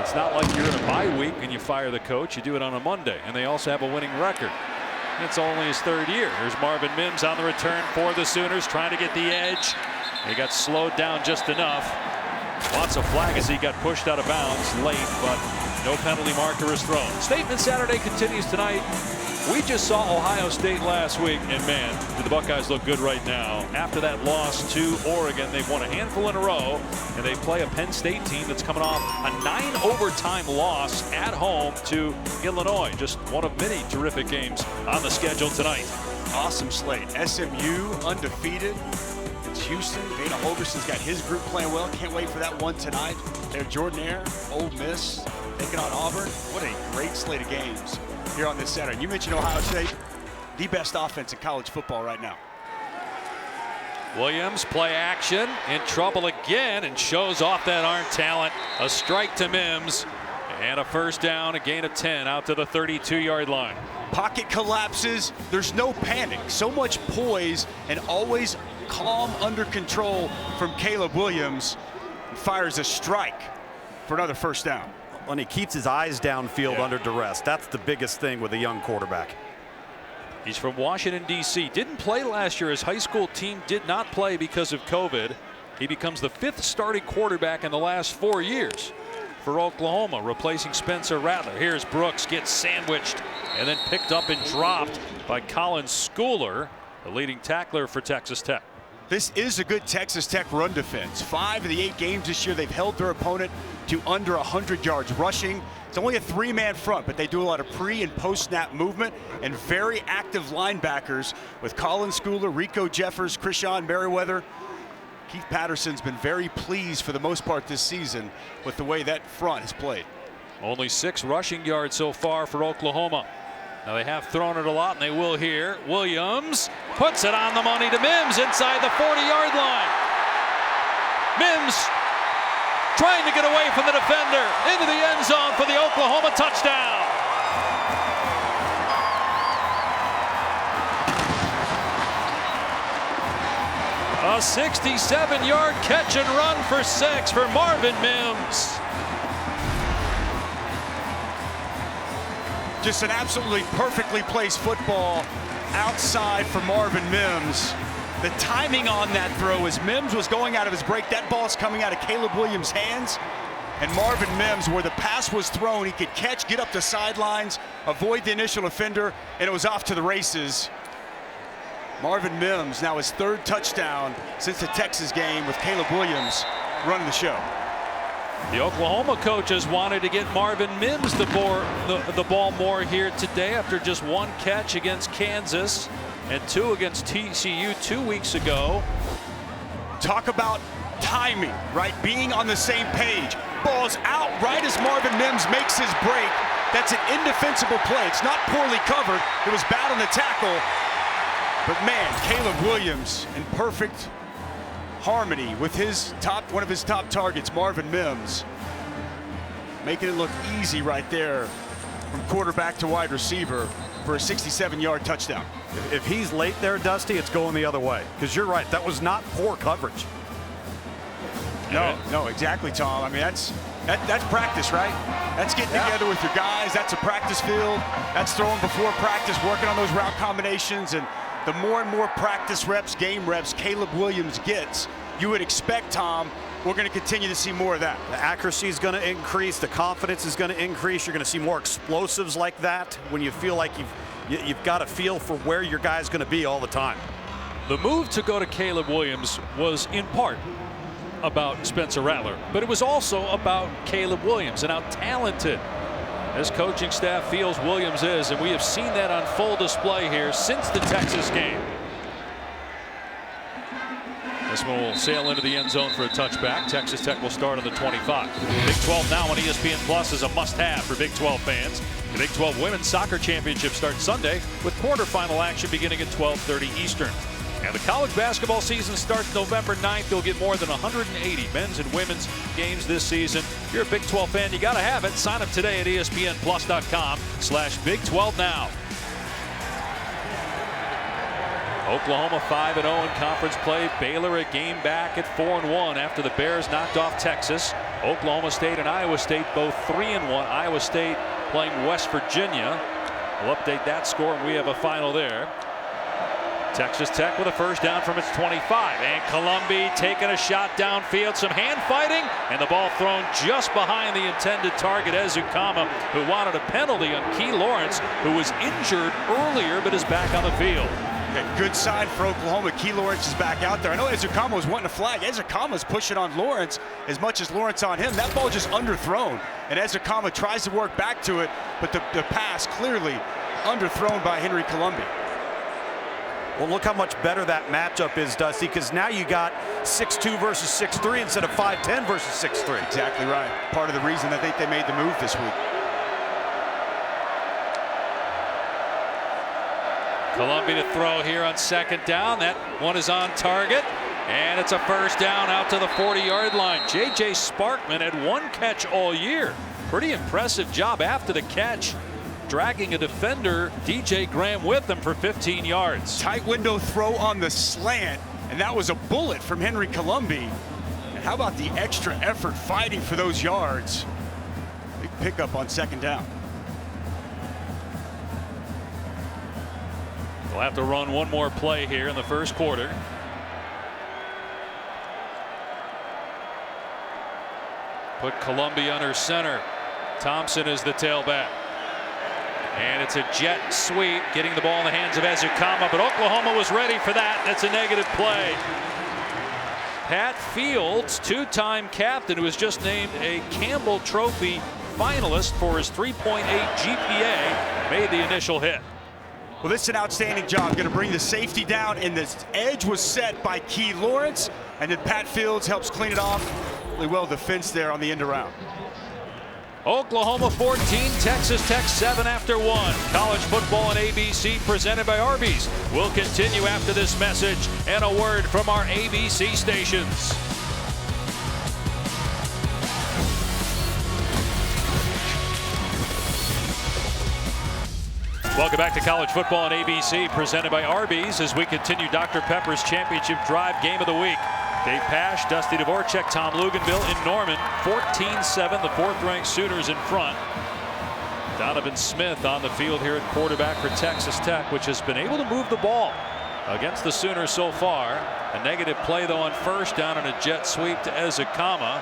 It's not like you're in a bye week and you fire the coach. You do it on a Monday, and they also have a winning record. It's only his third year. Here's Marvin Mims on the return for the Sooners, trying to get the edge. He got slowed down just enough. Wants a flag as he got pushed out of bounds late, but no penalty marker is thrown. Statement Saturday continues tonight. We just saw Ohio State last week, and man, the Buckeyes look good right now. After that loss to Oregon, they've won a handful in a row, and they play a Penn State team that's coming off a 9 overtime loss at home to Illinois. Just one of many terrific games on the schedule tonight.
Awesome slate. SMU undefeated. It's Houston. Dana Holgerson's got his group playing well. Can't wait for that one tonight. They're Jordan-Hare, Ole Miss, taking on Auburn. What a great slate of games here on this Saturday. You mentioned Ohio State, the best offense in college football right now.
Williams, play action, in trouble again, and shows off that arm talent. A strike to Mims, and a first down, a gain of 10 out to the 32-yard line.
Pocket collapses. There's no panic. So much poise and always calm, under control from Caleb Williams. Fires a strike for another first down.
When he keeps his eyes downfield under duress. That's the biggest thing with a young quarterback.
He's from Washington, D.C. Didn't play last year. His high school team did not play because of COVID. He becomes the 5th starting quarterback in the last 4 years for Oklahoma, replacing Spencer Rattler. Here's Brooks, gets sandwiched and then picked up and dropped by Colin Schooler, the leading tackler for Texas Tech.
This is a good Texas Tech run defense. 5 of the 8 games this year, they've held their opponent to under 100 yards rushing. It's only a 3-man front, but they do a lot of pre and post snap movement and very active linebackers with Colin Schooler, Rico Jeffers, Krishan Merriweather. Keith Patterson's been very pleased for the most part this season with the way that front has played.
Only 6 rushing yards so far for Oklahoma. Now they have thrown it a lot, and they will here. Williams puts it on the money to Mims inside the 40-yard line. Mims trying to get away from the defender into the end zone for the Oklahoma touchdown. A 67-yard catch and run for 6 for Marvin Mims.
Just an absolutely perfectly placed football outside for Marvin Mims. The timing on that throw as Mims was going out of his break, that ball's coming out of Caleb Williams' hands. And Marvin Mims, where the pass was thrown, he could catch, get up the sidelines, avoid the initial offender, and it was off to the races. Marvin Mims, now his 3rd touchdown since the Texas game, with Caleb Williams running the show.
The Oklahoma coaches wanted to get Marvin Mims the ball more here today after just 1 catch against Kansas and 2 against TCU 2 weeks ago.
Talk about timing, right? Being on the same page. Ball's out right as Marvin Mims makes his break. That's an indefensible play. It's not poorly covered. It was bad on the tackle. But man, Caleb Williams in perfect harmony with one of his top targets, Marvin Mims. Making it look easy right there from quarterback to wide receiver for a 67-yard touchdown.
If he's late there, Dusty, it's going the other way. Because you're right, that was not poor coverage.
No, exactly, Tom. I mean, that's practice, right? That's getting together with your guys. That's a practice field. That's throwing before practice, working on those route combinations. And the more and more practice reps, game reps Caleb Williams gets, you would expect, Tom, we're going to continue to see more of that.
The accuracy is going to increase. The confidence is going to increase. You're going to see more explosives like that when you feel like you've got a feel for where your guy's going to be all the time.
The move to go to Caleb Williams was in part about Spencer Rattler, but it was also about Caleb Williams and how talented this coaching staff feels Williams is, and we have seen that on full display here since the Texas game. This one will sail into the end zone for a touchback. Texas Tech will start on the 25. Big 12 now on ESPN Plus is a must-have for Big 12 fans. The Big 12 Women's Soccer Championship starts Sunday with quarterfinal action beginning at 12:30 Eastern. And the college basketball season starts November 9th. You'll get more than 180 men's and women's games this season. If you're a Big 12 fan, you got to have it. Sign up today at ESPNplus.com/Big12Now. Oklahoma 5-0 in conference play. Baylor a game back at 4-1 after the Bears knocked off Texas. Oklahoma State and Iowa State both 3-1. Iowa State playing West Virginia. We'll update that score and we have a final there. Texas Tech with a first down from its 25, and Colombi taking a shot downfield, some hand fighting, and the ball thrown just behind the intended target, Ezukanma, who wanted a penalty on Key Lawrence, who was injured earlier but is back on the field.
Okay, good sign for Oklahoma. Key Lawrence is back out there. I know Ezukanma was wanting a flag. Ezukanma's pushing on Lawrence as much as Lawrence on him. That ball just underthrown, and Ezukanma tries to work back to it, but the pass clearly underthrown by Henry Colombi.
Well, look how much better that matchup is, Dusty, because now you got 6'2 versus 6'3 instead of 5'10 versus 6'3.
Exactly right. Part of the reason I think they made the move this week.
Colombi to throw here on second down. That one is on target, and it's a first down out to the 40-yard line. J.J. Sparkman had 1 catch all year. Pretty impressive job after the catch, dragging a defender, DJ Graham, with him for 15 yards.
Tight window throw on the slant, and that was a bullet from Henry Colombi. And how about the extra effort fighting for those yards? Big pickup on second down.
We'll have to run one more play here in the first quarter. Put Colombi under center. Thompson is the tailback. And it's a jet sweep, getting the ball in the hands of Ezukanma, but Oklahoma was ready for that. That's a negative play. Pat Fields, 2-time captain, who was just named a Campbell Trophy finalist for his 3.8 GPA, made the initial hit.
Well, this is an outstanding job. Going to bring the safety down, and the edge was set by Key Lawrence, and then Pat Fields helps clean it off. Really well defense there on the end around.
Oklahoma 14, Texas Tech 7 after 1. College football on ABC presented by Arby's. We'll continue after this message and a word from our ABC stations. Welcome back to College Football on ABC, presented by Arby's, as we continue Dr. Pepper's Championship Drive Game of the Week. Dave Pasch, Dusty Dvorak, Tom Luginbill in Norman. 14-7, the fourth-ranked Sooners in front. Donovan Smith on the field here at quarterback for Texas Tech, which has been able to move the ball against the Sooners so far. A negative play, though, on first down on a jet sweep to Ezekama.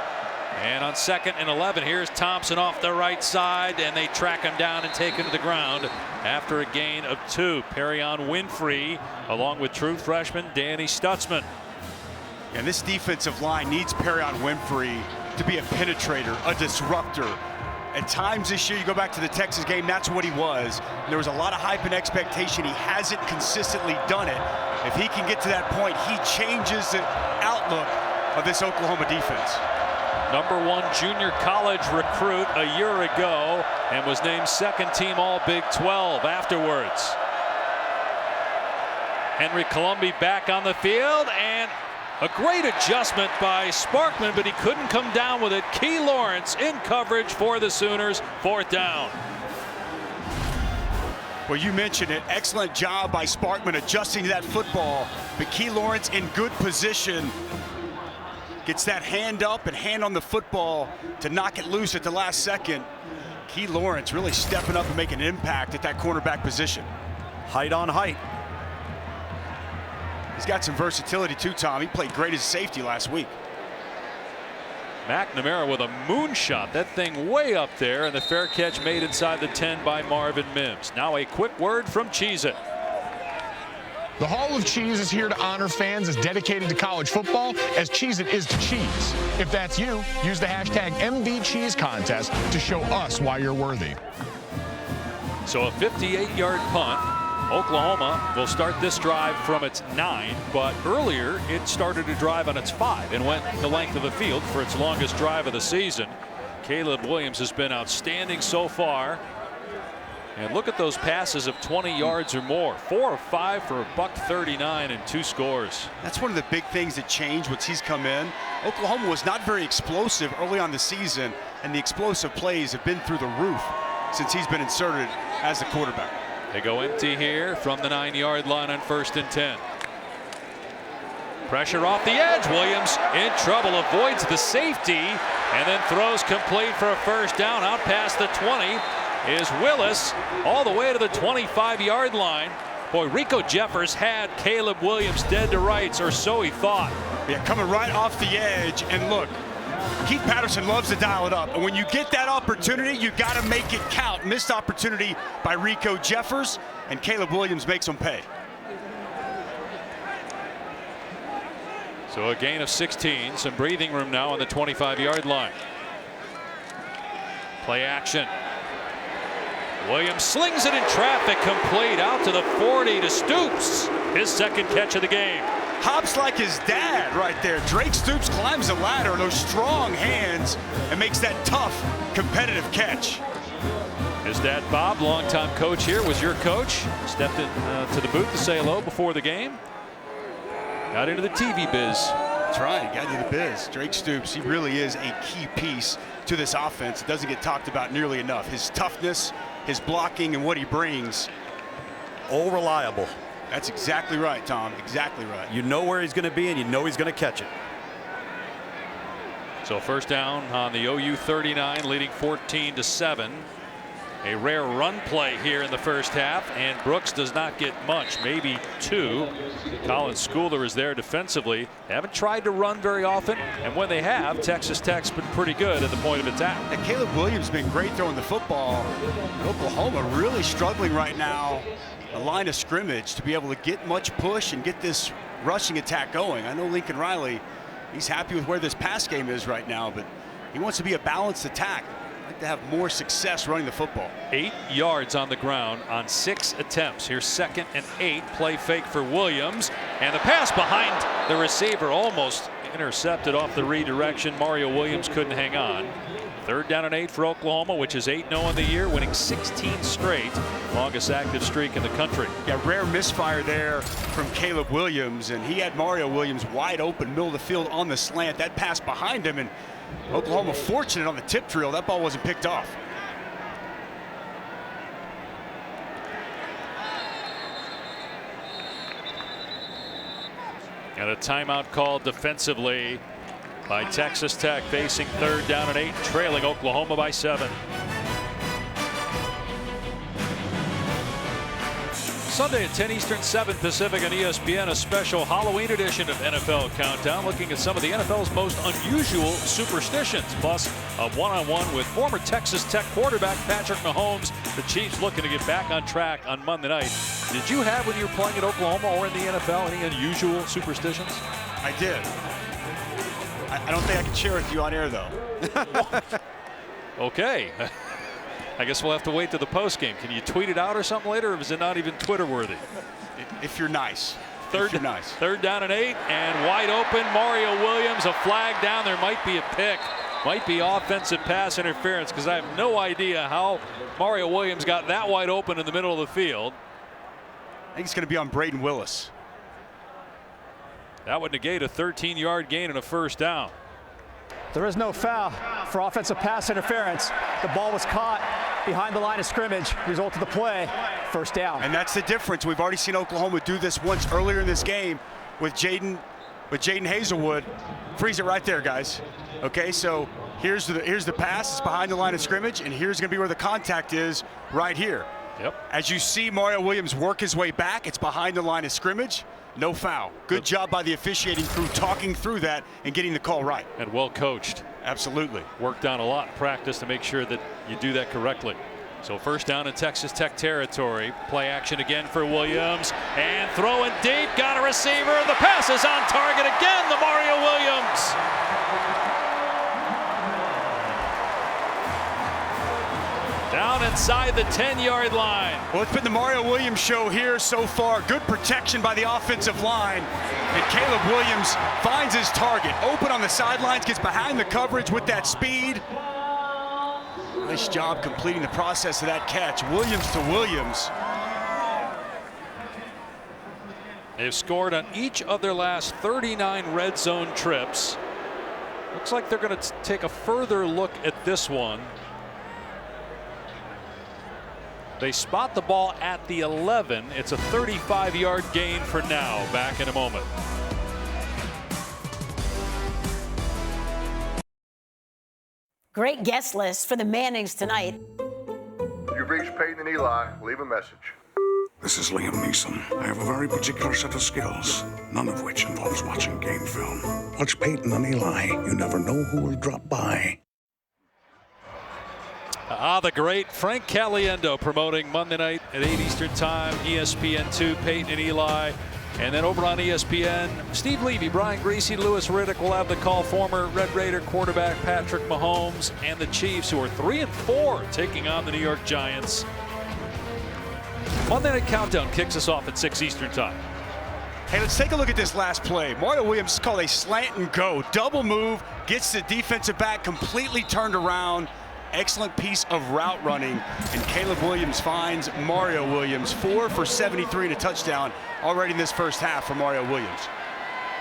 And on 2nd and 11, here's Thompson off the right side, and they track him down and take him to the ground after a gain of 2. Perrion Winfrey, along with true freshman Danny Stutzman.
And this defensive line needs Perrion Winfrey to be a penetrator, a disruptor. At times this year, you go back to the Texas game, that's what he was. There was a lot of hype and expectation. He hasn't consistently done it. If he can get to that point, he changes the outlook of this Oklahoma defense.
#1 junior college recruit a year ago, and was named second team All Big 12 afterwards. Henry Colombi back on the field, and a great adjustment by Sparkman, but he couldn't come down with it. Key Lawrence in coverage for the Sooners, 4th down.
Well, you mentioned it. Excellent job by Sparkman adjusting to that football. But Key Lawrence in good position. Gets that hand up and hand on the football to knock it loose at the last second. Key Lawrence really stepping up and making an impact at that cornerback position.
Height on height.
He's got some versatility too, Tom. He played great as a safety last week.
McNamara with a moonshot. That thing way up there, and the fair catch made inside the 10 by Marvin Mims. Now a quick word from Cheez-It.
The Hall of Cheese is here to honor fans as dedicated to college football as Cheez-It is to cheese. If that's you, use the hashtag MVCheese contest to show us why you're worthy.
So a 58-yard punt. Oklahoma will start this drive from its 9, but earlier it started a drive on its 5 and went the length of the field for its longest drive of the season. Caleb Williams has been outstanding so far. And look at those passes of 20 yards or more. 4 of 5 for $139 and 2 scores.
That's one of the big things that changed once he's come in. Oklahoma was not very explosive early on the season, and the explosive plays have been through the roof since he's been inserted as the quarterback.
They go empty here from the 9-yard line on 1st and 10. Pressure off the edge. Williams in trouble, avoids the safety, and then throws complete for a 1st down. Out past the 20 is Willis, all the way to the 25-yard line. Boy, Rico Jeffers had Caleb Williams dead to rights, or so he thought.
Yeah, coming right off the edge, and look, Keith Patterson loves to dial it up, and when you get that opportunity, you got to make it count. Missed opportunity by Rico Jeffers, and Caleb Williams makes them pay.
So a gain of 16, some breathing room now on the 25-yard line. Play action. Williams slings it in traffic, complete out to the 40 to Stoops. His 2nd catch of the game.
Hops like his dad right there. Drake Stoops climbs the ladder, those strong hands, and makes that tough, competitive catch.
His dad, Bob, longtime coach here, was your coach. Stepped in to the booth to say hello before the game. Got into the TV biz.
That's right, got into the biz. Drake Stoops, he really is a key piece to this offense. It doesn't get talked about nearly enough. His toughness, his blocking, and what he brings.
All reliable.
That's exactly right, Tom. Exactly right.
You know where he's going to be, and you know he's going to catch it.
So 1st down on the OU 39, leading 14-7. A rare run play here in the 1st half, and Brooks does not get much, maybe 2. Colin Schooler is there defensively. They haven't tried to run very often, and when they have, Texas Tech's been pretty good at the point of attack.
And Caleb Williams has been great throwing the football. Oklahoma really struggling right now, a line of scrimmage, to be able to get much push and get this rushing attack going. I know Lincoln Riley, he's happy with where this pass game is right now, but he wants to be a balanced attack. Like to have more success running the football.
8 yards on the ground on 6 attempts. Here's 2nd and 8. Play fake for Williams, and the pass behind the receiver almost intercepted off the redirection. Mario Williams couldn't hang on. 3rd down and 8 for Oklahoma, which is 8-0 on the year, winning 16 straight. Longest active streak in the country.
Yeah, rare misfire there from Caleb Williams, and he had Mario Williams wide open, middle of the field on the slant. That pass behind him, and Oklahoma fortunate on the tip drill. That ball wasn't picked off.
And a timeout called defensively by Texas Tech, facing 3rd down and 8, trailing Oklahoma by 7. Sunday at 10 Eastern, 7 Pacific on ESPN, a special Halloween edition of NFL Countdown, looking at some of the NFL's most unusual superstitions, plus a one-on-one with former Texas Tech quarterback Patrick Mahomes. The Chiefs looking to get back on track on Monday night. Did you have, when you were playing at Oklahoma or in the NFL, any unusual superstitions?
I did. I don't think I can share with you on air, though.
Okay. I guess we'll have to wait to the post game. Can you tweet it out or something later, or is it not even Twitter worthy?
If you're nice.
Third down and 8, and wide open. Mario Williams, a flag down. There might be a pick. Might be offensive pass interference, because I have no idea how Mario Williams got that wide open in the middle of the field.
I think it's going to be on Braden Willis.
That would negate a 13-yard gain and a 1st down.
There is no foul for offensive pass interference. The ball was caught behind the line of scrimmage. Result of the play, 1st down.
And that's the difference. We've already seen Oklahoma do this once earlier in this game with Jaden Hazelwood. Freeze it right there, guys. Okay, so here's the pass. It's behind the line of scrimmage, and here's going to be where the contact is, right here.
Yep.
As you see Mario Williams work his way back, it's behind the line of scrimmage. No foul. Good job by the officiating crew talking through that and getting the call right.
And well coached.
Absolutely.
Worked on a lot in practice to make sure that you do that correctly. So 1st down in Texas Tech territory. Play action again for Williams. And throwing deep. Got a receiver. The pass is on target again to Mario Williams. Down inside the 10-yard line.
Well, it's been the Mario Williams show here so far. Good protection by the offensive line. And Caleb Williams finds his target. Open on the sidelines, gets behind the coverage with that speed. Nice job completing the process of that catch. Williams to Williams.
They've scored on each of their last 39 red zone trips. Looks like they're going to take a further look at this one. They spot the ball at the 11. It's a 35-yard gain for now. Back in a moment.
Great guest list for the Mannings tonight.
You've reached Peyton and Eli. Leave a message.
This is Liam Neeson. I have a very particular set of skills, none of which involves watching game film. Watch Peyton and Eli. You never know who will drop by.
The great Frank Caliendo promoting Monday night at 8 Eastern Time, ESPN2, Peyton and Eli. And then over on ESPN, Steve Levy, Brian Griese, Louis Riddick will have the call. Former Red Raider quarterback Patrick Mahomes and the Chiefs, who are 3-4, taking on the New York Giants. Monday Night Countdown kicks us off at 6 Eastern Time.
Hey, let's take a look at this last play. Mario Williams is called a slant and go. Double move, gets the defensive back completely turned around. Excellent piece of route running, and Caleb Williams finds Mario Williams. 4 for 73 and a touchdown already in this 1st half for Mario Williams.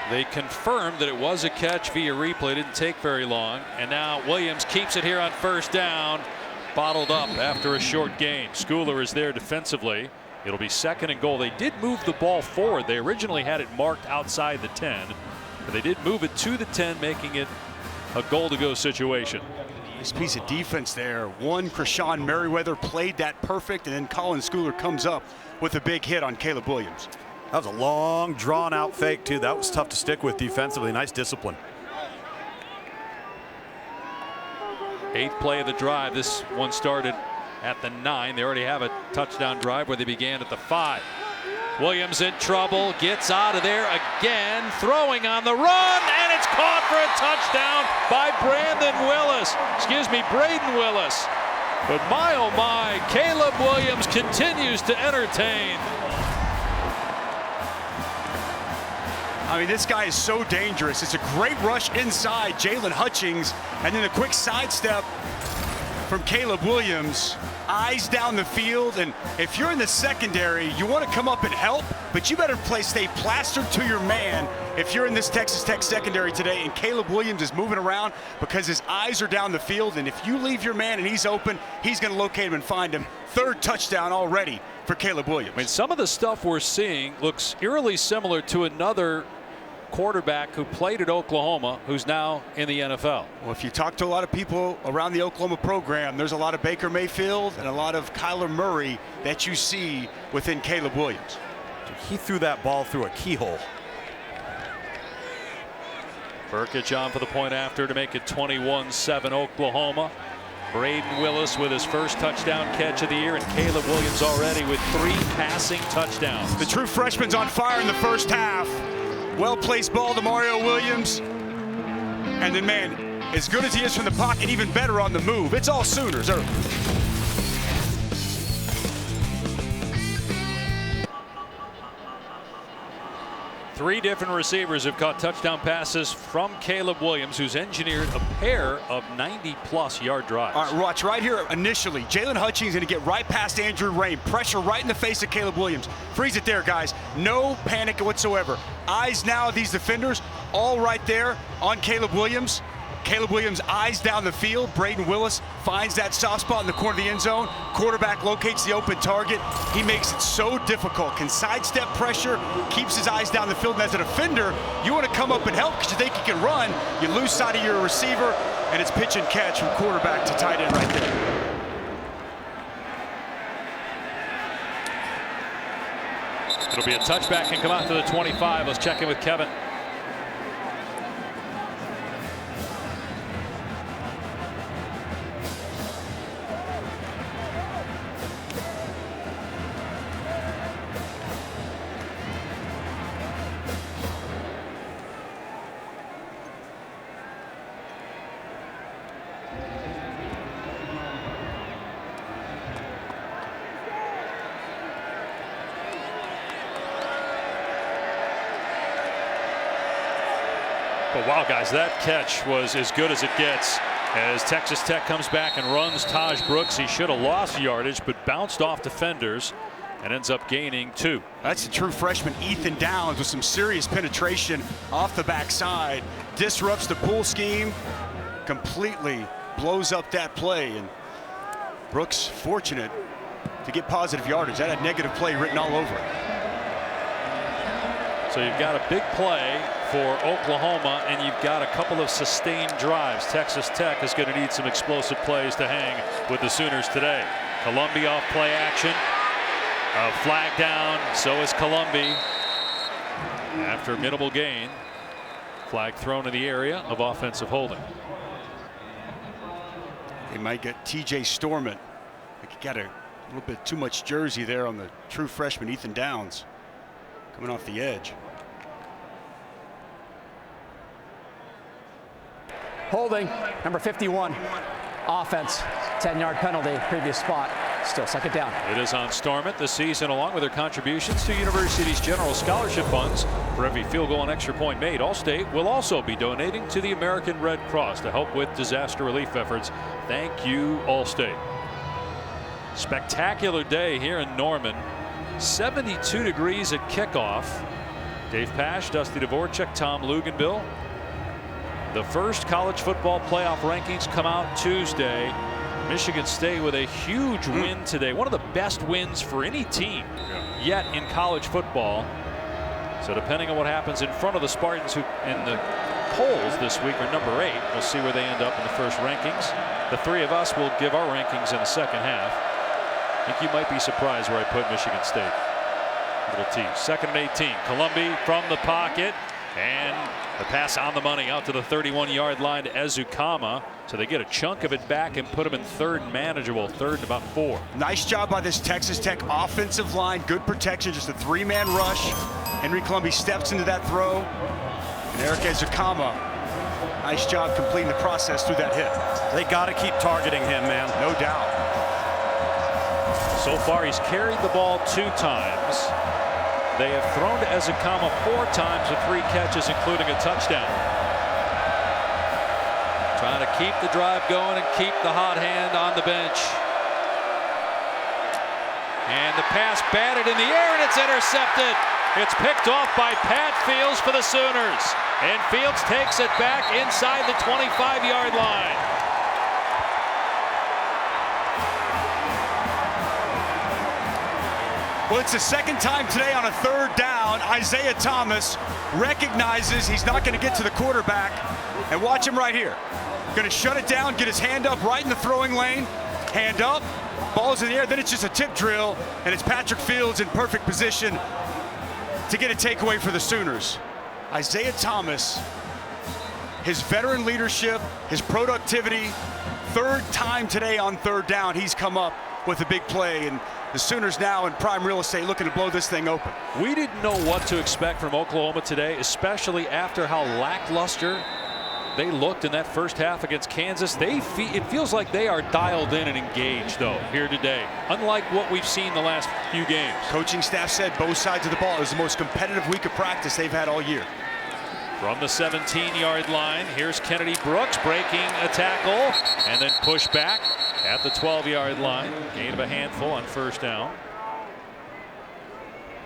They confirmed that it was a catch via replay. It didn't take very long, and now Williams keeps it here on 1st down, bottled up after a short gain. Schooler is there defensively. It'll be 2nd and goal. They did move the ball forward. They originally had it marked outside the 10, but they did move it to the 10, making it a goal-to-go situation.
Nice piece of defense there. Krishan Merriweather played that perfect, and then Colin Schooler comes up with a big hit on Caleb Williams.
That was a long, drawn-out fake, too. That was tough to stick with defensively. Nice discipline.
8th play of the drive. This one started at the 9. They already have a touchdown drive where they began at the 5. Williams in trouble, gets out of there again, throwing on the run, and it's caught for a touchdown by Braden Willis. But my, oh my, Caleb Williams continues to entertain.
I mean, this guy is so dangerous. It's a great rush inside, Jalen Hutchings, and then a quick sidestep from Caleb Williams. Eyes down the field, and if you're in the secondary, you want to come up and help, but you better stay plastered to your man if you're in this Texas Tech secondary today. And Caleb Williams is moving around because his eyes are down the field, and if you leave your man and he's open, he's going to locate him and find him. 3rd touchdown already for Caleb Williams.
I mean, some of the stuff we're seeing looks eerily similar to another quarterback who played at Oklahoma who's now in the NFL.
Well, if you talk to a lot of people around the Oklahoma program, there's a lot of Baker Mayfield and a lot of Kyler Murray that you see within Caleb Williams.
He threw that ball through a keyhole.
Burkett on for the point after to make it 21-7 Oklahoma. Braden Willis with his first touchdown catch of the year, and Caleb Williams already with 3 passing touchdowns.
The true freshman's on fire in the first half. Well-placed ball to Mario Williams. And then, man, as good as he is from the pocket, even better on the move. It's all Sooners early.
Three different receivers have caught touchdown passes from Caleb Williams, who's engineered a pair of 90-plus yard drives.
All right, watch right here initially. Jalen Hutchings going to get right past Andrew Rain. Pressure right in the face of Caleb Williams. Freeze it there, guys. No panic whatsoever. Eyes now of these defenders, all right there on Caleb Williams. Caleb Williams eyes down the field. Braden Willis finds that soft spot in the corner of the end zone. Quarterback locates the open target. He makes it so difficult. Can sidestep pressure, keeps his eyes down the field. And as a defender, you want to come up and help because you think you can run. You lose sight of your receiver, and it's pitch and catch from quarterback to tight end right there.
It'll be a touchback and come out to the 25. Let's check in with Kevin. But wow, guys, that catch was as good as it gets as Texas Tech comes back and runs Taj Brooks. He should have lost yardage, but bounced off defenders and ends up gaining 2.
That's the true freshman Ethan Downs with some serious penetration off the backside. Disrupts the pool scheme, completely blows up that play. And Brooks fortunate to get positive yardage. That had negative play written all over it.
So you've got a big play for Oklahoma, and you've got a couple of sustained drives. Texas Tech is going to need some explosive plays to hang with the Sooners today. Columbia off play action. Flag down, so is Columbia. After minimal gain, flag thrown in the area of offensive holding.
They might get TJ Storment. He got a little bit too much jersey there on the true freshman Ethan Downs coming off the edge.
Holding, number 51, offense, 10-yard penalty, previous spot, still second down.
It is on Storment this season, along with their contributions to university's general scholarship funds. For every field goal and extra point made, Allstate will also be donating to the American Red Cross to help with disaster relief efforts. Thank you, Allstate. Spectacular day here in Norman. 72 degrees at kickoff. Dave Pasch, Dusty Dvorak, Tom Luginbill. The first college football playoff rankings come out Tuesday. Michigan State with a huge win today. One of the best wins for any team yet in college football. So depending on what happens in front of the Spartans, who in the polls this week are number 8, we'll see where they end up in the first rankings. The three of us will give our rankings in the second half. I think you might be surprised where I put Michigan State. Little T. 2nd and 18. Columbia from the pocket. And the pass on the money out to the 31-yard line to Ezukama. So they get a chunk of it back and put them in third and manageable. Third and about 4.
Nice job by this Texas Tech offensive line. Good protection. Just a 3-man rush. Henry Columbia steps into that throw. And Eric Ezukama, nice job completing the process through that hit.
They got to keep targeting him, man.
No doubt.
So far, he's carried the ball 2 times. They have thrown to Ezukama 4 times with 3 catches, including a touchdown. Trying to keep the drive going and keep the hot hand on the bench. And the pass batted in the air, and it's intercepted. It's picked off by Pat Fields for the Sooners. And Fields takes it back inside the 25-yard line.
Well, it's the second time today on a 3rd down. Isaiah Thomas recognizes he's not going to get to the quarterback, and watch him right here. Going to shut it down, get his hand up right in the throwing lane, hand up, ball's in the air, then it's just a tip drill, and it's Patrick Fields in perfect position to get a takeaway for the Sooners. Isaiah Thomas, his veteran leadership, his productivity, third time today on third down, he's come up with a big play, and the Sooners now in prime real estate looking to blow this thing open.
We didn't know what to expect from Oklahoma today, especially after how lackluster they looked in that first half against Kansas. It feels like they are dialed in and engaged, though, here today, unlike what we've seen the last few games.
Coaching staff said both sides of the ball. It was the most competitive week of practice they've had all year.
From the 17-yard line, here's Kennedy Brooks breaking a tackle and then push back at the 12-yard line. Gain of a handful on first down.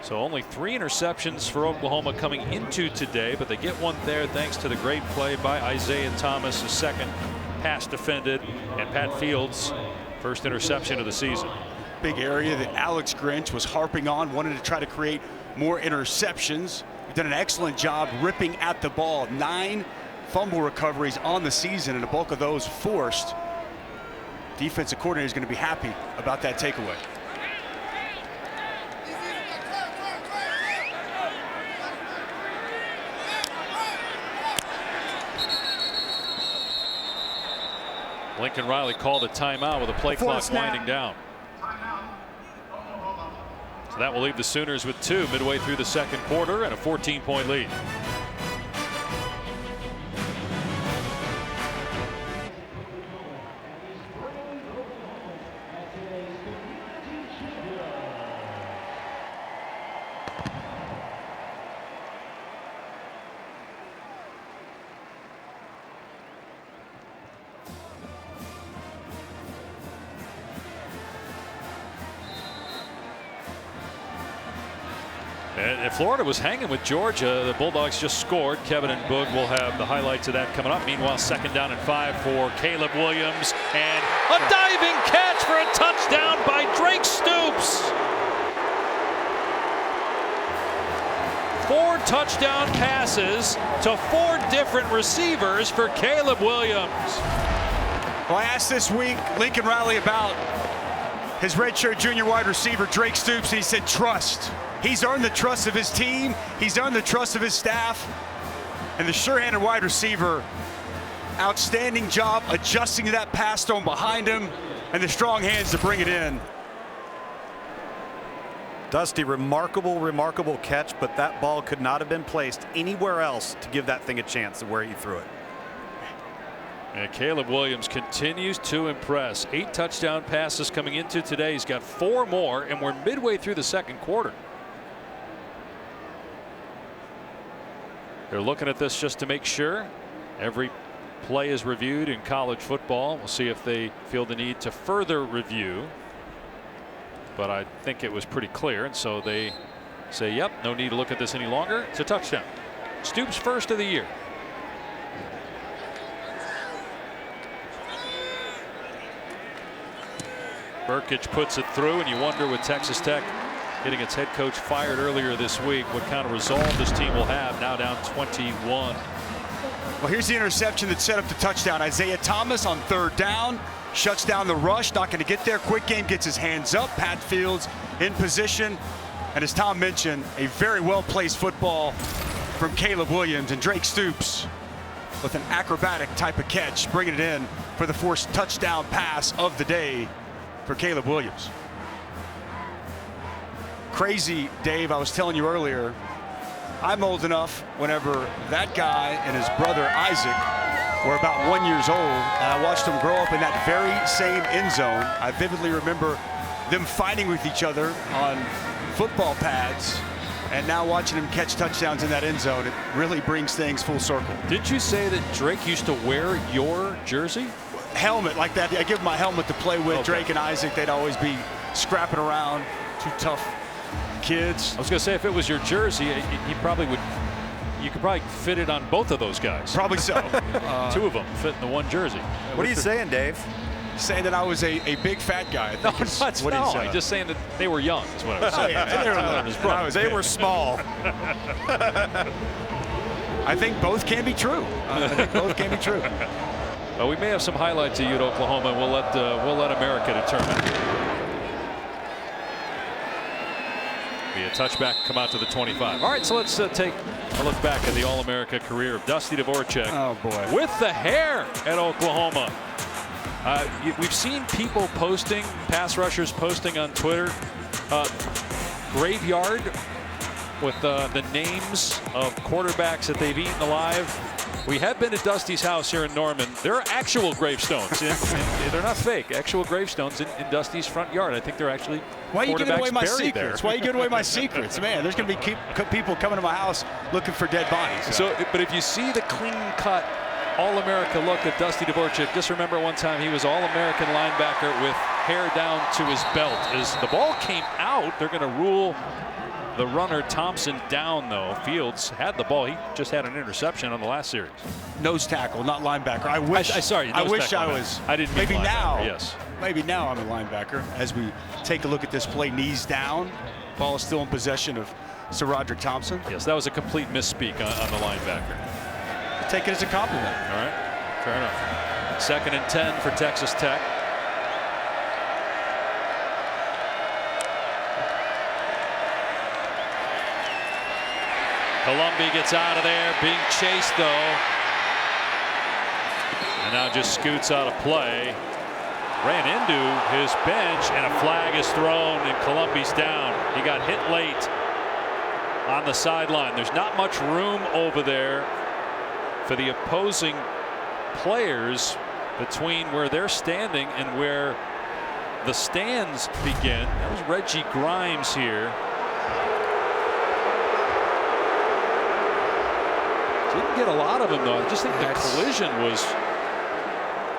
So only 3 interceptions for Oklahoma coming into today, but they get one there thanks to the great play by Isaiah Thomas, his second pass defended, and Pat Fields' first interception of the season.
Big area that Alex Grinch was harping on, wanted to try to create more interceptions. Done an excellent job ripping at the ball. 9 fumble recoveries on the season, and a bulk of those forced. Defensive coordinator is going to be happy about that takeaway.
Lincoln Riley called a timeout with a play clock winding down. So that will leave the Sooners with 2 midway through the second quarter and a 14-point lead. And Florida was hanging with Georgia. The Bulldogs just scored. Kevin and Boog will have the highlights of that coming up. Meanwhile, second down and 5 for Caleb Williams. And a diving catch for a touchdown by Drake Stoops. 4 touchdown passes to 4 different receivers for Caleb Williams.
Well, I asked this week Lincoln Riley about his redshirt junior wide receiver, Drake Stoops, and he said trust. He's earned the trust of his team. He's earned the trust of his staff. And the sure-handed wide receiver, outstanding job adjusting to that pass thrown behind him and the strong hands to bring it in.
Dusty, remarkable catch, but that ball could not have been placed anywhere else to give that thing a chance of where he threw it.
And Caleb Williams continues to impress. 8 touchdown passes coming into today. He's got 4 more, and we're midway through the second quarter. They're looking at this just to make sure every play is reviewed in college football. We'll see if they feel the need to further review. But I think it was pretty clear, and so they say, yep, no need to look at this any longer. It's a touchdown. Stoops' first of the year. Burkich puts it through, and you wonder with Texas Tech getting its head coach fired earlier this week what kind of resolve this team will have now down 21.
Well, here's the interception that set up the touchdown. Isaiah Thomas on third down shuts down the rush, not going to get there. Quick game gets his hands up. Pat Fields in position, and as Tom mentioned, a very well placed football from Caleb Williams, and Drake Stoops with an acrobatic type of catch bringing it in for the first touchdown pass of the day for Caleb Williams. Crazy, Dave, I was telling you earlier, I'm old enough whenever that guy and his brother Isaac were about 1 year old, and I watched them grow up in that very same end zone. I vividly remember them fighting with each other on football pads, and now watching them catch touchdowns in that end zone, it really brings things full circle.
Didn't you say that Drake used to wear your jersey?
Helmet like that. I give him my helmet to play with. Okay. Drake and Isaac, they'd always be scrapping around. 2 tough kids.
I was going to say, if it was your jersey, you probably would. You could probably fit it on both of those guys.
Probably so.
2 of them fit in the one jersey.
What are you saying, Dave?
Saying that I was a big fat guy. I think
I'm just saying that they were young is what I was saying.
They were small. I think both can be true. I think both can be true.
Well, we may have some highlights of you at Oklahoma, and we'll let America determine. Be a touchback, come out to the 25. All right, so let's take a look back at the All-America career of Dusty Dvorak.
Oh boy,
with the hair at Oklahoma. We've seen people posting, pass rushers posting on Twitter, graveyard with the names of quarterbacks that they've eaten alive. We have been at Dusty's house here in Norman. There are actual gravestones. They're not fake. Actual gravestones in Dusty's front yard. I think they're actually
Why are you giving away my secrets?
There.
Why are you giving away my secrets? Man, there's going to be people coming to my house looking for dead bodies.
So, but if you see the clean-cut All-America look at Dusty Dvorak, just remember one time he was All-American linebacker with hair down to his belt. As the ball came out, they're going to rule the runner Thompson down, though. Fields had the ball. He just had an interception on the last series.
Nose tackle, not linebacker. I wish. I wish I was.
I didn't.
Maybe now.
Yes.
Maybe now I'm a linebacker. As we take a look at this play, knees down. Ball is still in possession of Sir Roderick Thompson.
Yes, that was a complete misspeak on the linebacker.
Take it as a compliment.
All right. Fair enough. 2nd and 10 for Texas Tech. Colombi gets out of there, being chased though. And now just scoots out of play. Ran into his bench and a flag is thrown and Colombi's down. He got hit late on the sideline. There's not much room over there for the opposing players between where they're standing and where the stands begin. That was Reggie Grimes here. Didn't get a lot of them though. I just think the collision was.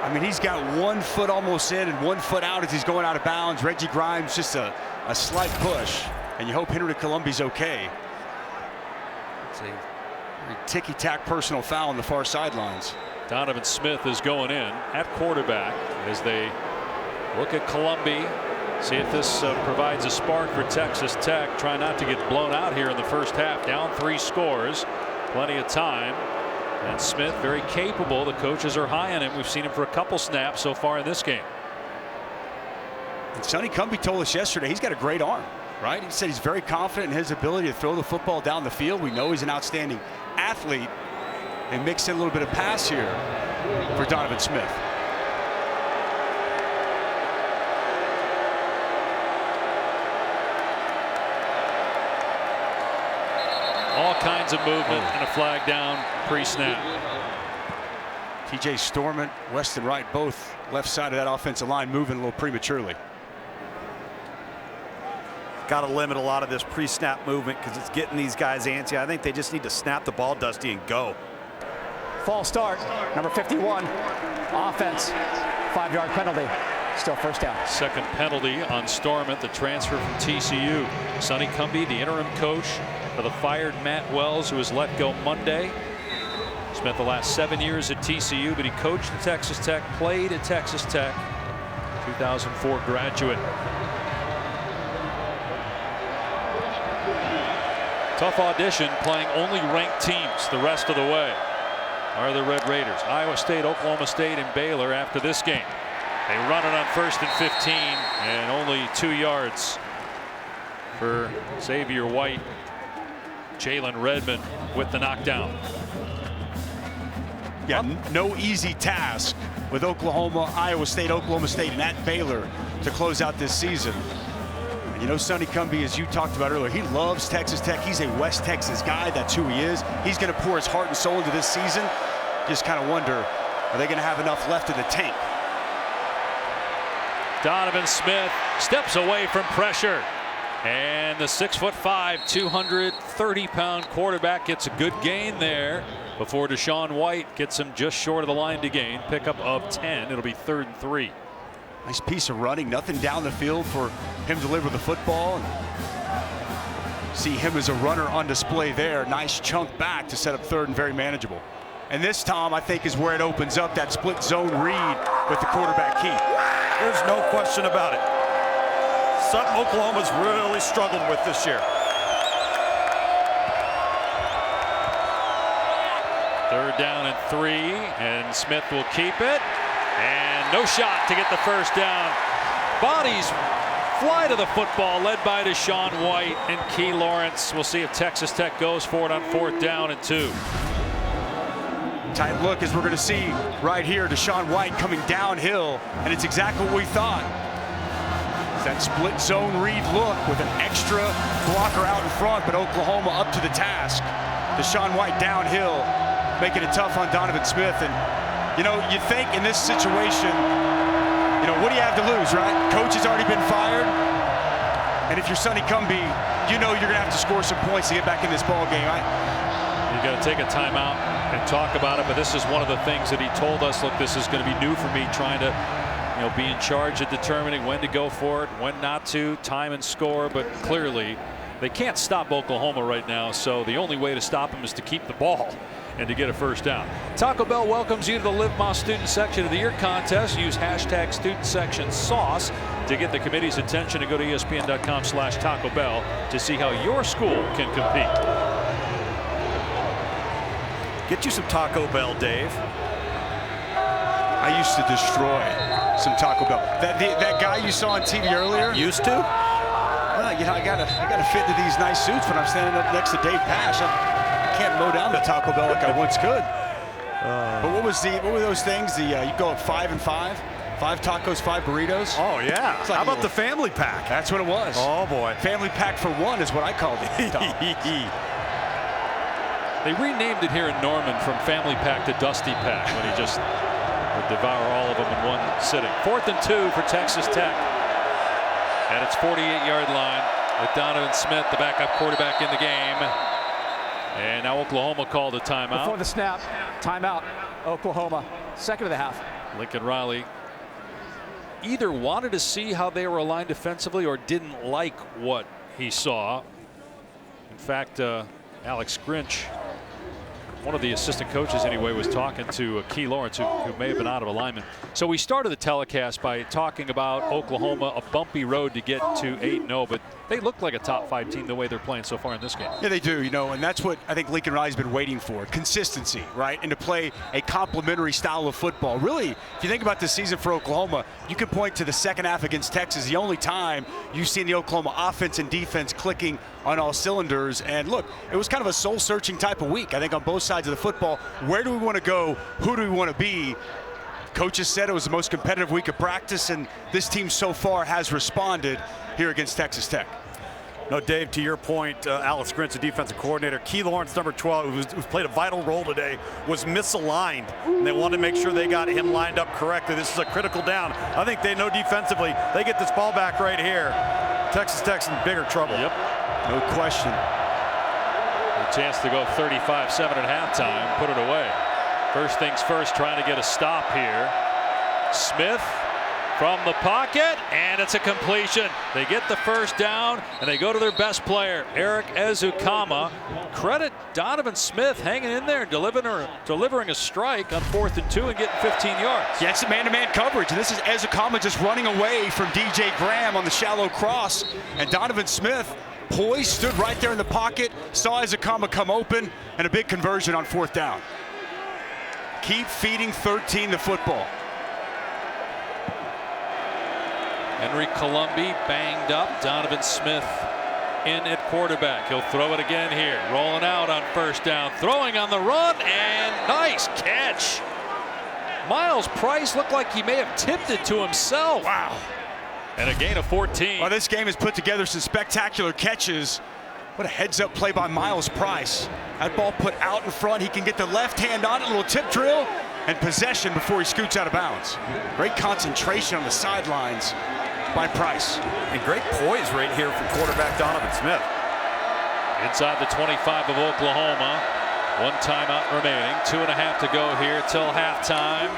I mean, he's got 1 foot almost in and 1 foot out as he's going out of bounds. Reggie Grimes just a slight push, and you hope Henry Colombi's okay. It's a ticky-tack personal foul on the far sidelines.
Donovan Smith is going in at quarterback as they look at Colombi. See if this provides a spark for Texas Tech. Try not to get blown out here in the first half. Down 3 scores. Plenty of time. And Smith very capable. The coaches are high on him. We've seen him for a couple snaps so far in this game.
And Sonny Cumbie told us yesterday he's got a great arm, right? He said he's very confident in his ability to throw the football down the field. We know he's an outstanding athlete. And mix in a little bit of pass here for Donovan Smith.
All kinds of movement and a flag down pre-snap.
TJ Storment, Weston Wright, both left side of that offensive line moving a little prematurely.
Got to limit a lot of this pre-snap movement because it's getting these guys antsy. I think they just need to snap the ball, Dusty, and go.
False start, number 51, offense, 5-yard penalty, still first down.
Second penalty on Storment, the transfer from TCU. Sonny Cumbie, the interim coach of the fired Matt Wells, who was let go Monday. Spent the last 7 years at TCU, but he coached at Texas Tech, played at Texas Tech, 2004 graduate. Tough audition, playing only ranked teams the rest of the way are the Red Raiders. Iowa State, Oklahoma State, and Baylor after this game. They run it on 1st and 15 and only 2 yards for Xavier White. Jalen Redmond with the knockdown.
Yeah, no easy task with Oklahoma, Iowa State, Oklahoma State, and at Baylor to close out this season. And you know, Sonny Cumbie, as you talked about earlier, he loves Texas Tech. He's a West Texas guy. That's who he is. He's going to pour his heart and soul into this season. Just kind of wonder, are they going to have enough left in the tank?
Donovan Smith steps away from pressure. And the 6'5", 230-pound quarterback gets a good gain there before Deshaun White gets him just short of the line to gain. Pickup of 10. It'll be 3rd and 3.
Nice piece of running. Nothing down the field for him to deliver the football. See him as a runner on display there. Nice chunk back to set up 3rd and very manageable. And this, Tom, I think is where it opens up, that split zone read with the quarterback keep.
There's no question about it. Something Oklahoma's really struggled with this year.
3rd down and 3, and Smith will keep it. And no shot to get the first down. Bodies fly to the football, led by Deshaun White and Key Lawrence. We'll see if Texas Tech goes for it on 4th down and 2.
Tight look as we're going to see right here. Deshaun White coming downhill, and it's exactly what we thought. That split zone read look with an extra blocker out in front, but Oklahoma up to the task. Deshaun White downhill, making it tough on Donovan Smith. And, you know, you think in this situation, you know, what do you have to lose, right? Coach has already been fired. And if you're Sonny Cumbie, you know you're going to have to score some points to get back in this ball game.
You got to take a timeout and talk about it, but this is one of the things that he told us, look, this is going to be new for me, trying to, you know, be in charge of determining when to go for it, when not to, time and score. But clearly they can't stop Oklahoma right now, so the only way to stop them is to keep the ball and to get a first down. Taco Bell welcomes you to the Live Más Student Section of the Year contest. Use hashtag Student Section Sauce to get the committee's attention, and go to ESPN.com/Taco Bell to see how your school can compete.
Get you some Taco Bell, Dave.
I used to destroy some Taco Bell. That guy you saw on TV earlier?
Used to?
Well, you know, I gotta fit into these nice suits when I'm standing up next to Dave Pasch. I can't mow down the Taco Bell like I once could. But what were those things? You go up 5 and 5? 5 tacos, 5 burritos?
Oh, yeah.
Like
how about the family pack?
That's what it was.
Oh, boy.
Family pack for one is what I called it.
They renamed it here in Norman from Family Pack to Dusty Pack when he just would devour all of them in one sitting. 4th and 2 for Texas Tech at its 48-yard line with Donovan Smith, the backup quarterback, in the game. And now Oklahoma called a timeout.
Before the snap, timeout, Oklahoma, 2nd of the half.
Lincoln Riley either wanted to see how they were aligned defensively or didn't like what he saw. In fact, Alex Grinch, one of the assistant coaches anyway, was talking to Key Lawrence, who may have been out of alignment. So we started the telecast by talking about Oklahoma, a bumpy road to get to 8-0, but they look like a top 5 team the way they're playing so far in this game.
Yeah, they do, you know, and that's what I think Lincoln Riley's been waiting for. Consistency, right? And to play a complementary style of football. Really, if you think about this season for Oklahoma, you can point to the second half against Texas, the only time you've seen the Oklahoma offense and defense clicking on all cylinders. And look, it was kind of a soul-searching type of week, I think, on both sides of the football. Where do we want to go? Who do we want to be? Coaches said it was the most competitive week of practice, and this team so far has responded here against Texas Tech.
No, Dave, to your point, Alex Grinch, the defensive coordinator, Key Lawrence, number 12, who's played a vital role today, was misaligned. And they wanted to make sure they got him lined up correctly. This is a critical down. I think they know defensively, they get this ball back right here. Texas Tech's in bigger trouble.
Yep.
No question.
A chance to go 35-7 at halftime, put it away. First things first, trying to get a stop here. Smith from the pocket, and it's a completion. They get the first down, and they go to their best player, Eric Ezukanma. Credit Donovan Smith hanging in there, delivering a strike on 4th and 2 and getting 15 yards.
Yeah, it's man-to-man coverage, and this is Ezukanma just running away from DJ Graham on the shallow cross, and Donovan Smith poised, stood right there in the pocket, saw Ezukanma come open, and a big conversion on 4th down. Keep feeding 13 the football.
Henry Colombi banged up. Donovan Smith in at quarterback. He'll throw it again here. Rolling out on 1st down. Throwing on the run, and nice catch. Miles Price looked like he may have tipped it to himself.
Wow.
And a gain of 14.
Well, this game has put together some spectacular catches. What a heads-up play by Miles Price. That ball put out in front. He can get the left hand on it, a little tip drill, and possession before he scoots out of bounds. Great concentration on the sidelines by Price.
And great poise right here from quarterback Donovan Smith.
Inside the 25 of Oklahoma. 1 timeout remaining. 2.5 to go here till halftime.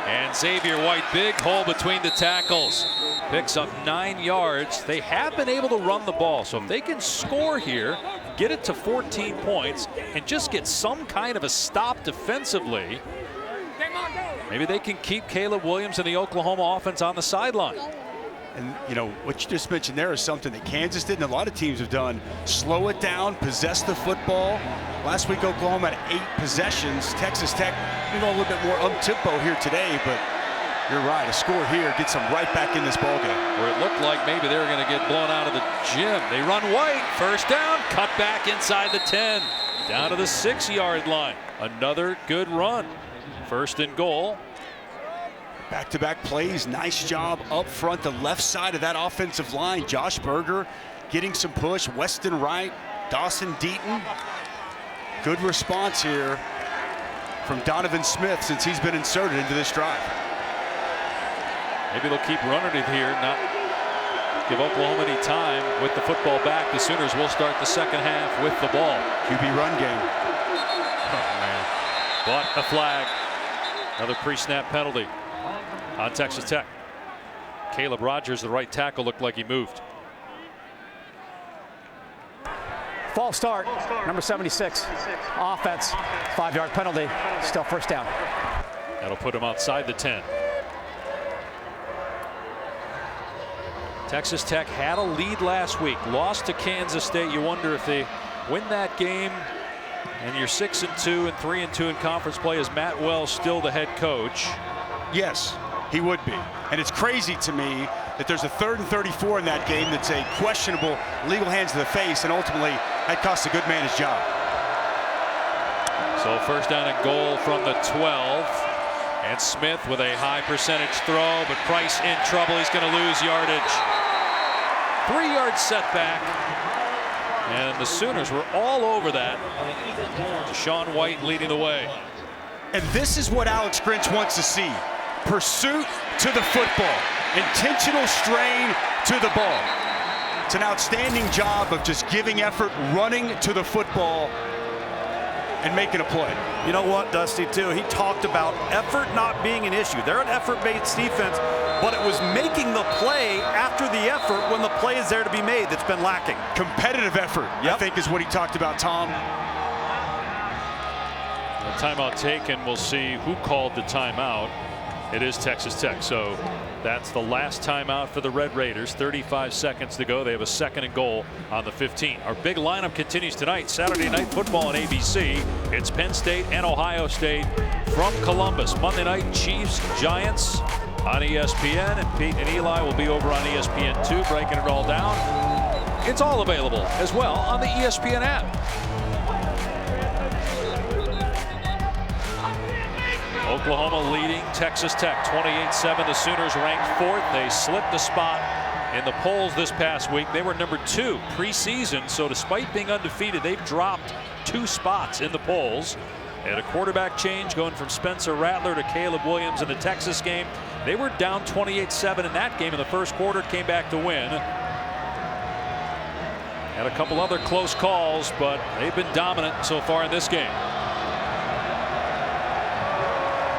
And Xavier White, big hole between the tackles. Picks up 9 yards. They have been able to run the ball. So if they can score here, get it to 14 points, and just get some kind of a stop defensively, maybe they can keep Caleb Williams and the Oklahoma offense on the sideline.
And, you know, what you just mentioned there is something that Kansas did and a lot of teams have done. Slow it down, possess the football. Last week, Oklahoma had 8 possessions. Texas Tech, a little bit more up-tempo here today, but you're right. A score here gets them right back in this ballgame.
Where it looked like maybe they were going to get blown out of the gym. They run White, first down, cut back inside the 10, down to the 6-yard line. Another good run. First and goal.
Back-to-back plays, nice job up front, the left side of that offensive line. Josh Berger getting some push, Weston Wright, Dawson Deaton. Good response here from Donovan Smith since he's been inserted into this drive.
Maybe they'll keep running it here, not give Oklahoma any time with the football back. The Sooners will start the second half with the ball.
QB run game.
Oh, man. But a flag. Another pre-snap penalty on Texas Tech. Caleb Rogers, the right tackle, looked like he moved.
False start, number 76. Offense, 5-yard penalty, still first down.
That'll put him outside the 10. Texas Tech had a lead last week, lost to Kansas State. You wonder if they win that game and you're 6-2 and 3-2 in conference play. Is Matt Wells still the head coach?
Yes, he would be. And it's crazy to me that there's a 3rd and 34 in that game that's a questionable legal hands to the face, and ultimately that costs a good man his job.
So first down and goal from the 12. And Smith with a high percentage throw, but Price in trouble. He's going to lose yardage. 3-yard setback. And the Sooners were all over that. Deshaun White leading the way.
And this is what Alex Grinch wants to see. Pursuit to the football. Intentional strain to the ball. It's an outstanding job of just giving effort, running to the football, and making a play.
You know what, Dusty, too? He talked about effort not being an issue. They're an effort-based defense, but it was making the play after the effort when the play is there to be made that's been lacking.
Competitive effort, I think, is what he talked about, Tom.
The timeout taken. We'll see who called the timeout. It is Texas Tech. So that's the last timeout for the Red Raiders. 35 seconds to go. They have a 2nd and goal on the 15. Our big lineup continues tonight. Saturday Night Football on ABC. It's Penn State and Ohio State from Columbus. Monday night, Chiefs, Giants on ESPN. And Pete and Eli will be over on ESPN2 breaking it all down. It's all available as well on the ESPN app. Oklahoma leading Texas Tech 28-7. The Sooners ranked 4th. They slipped a spot in the polls this past week. They were number 2 preseason, so despite being undefeated, they've dropped 2 spots in the polls. They had a quarterback change going from Spencer Rattler to Caleb Williams in the Texas game. They were down 28-7 in that game in the first quarter, came back to win. Had a couple other close calls, but they've been dominant so far in this game.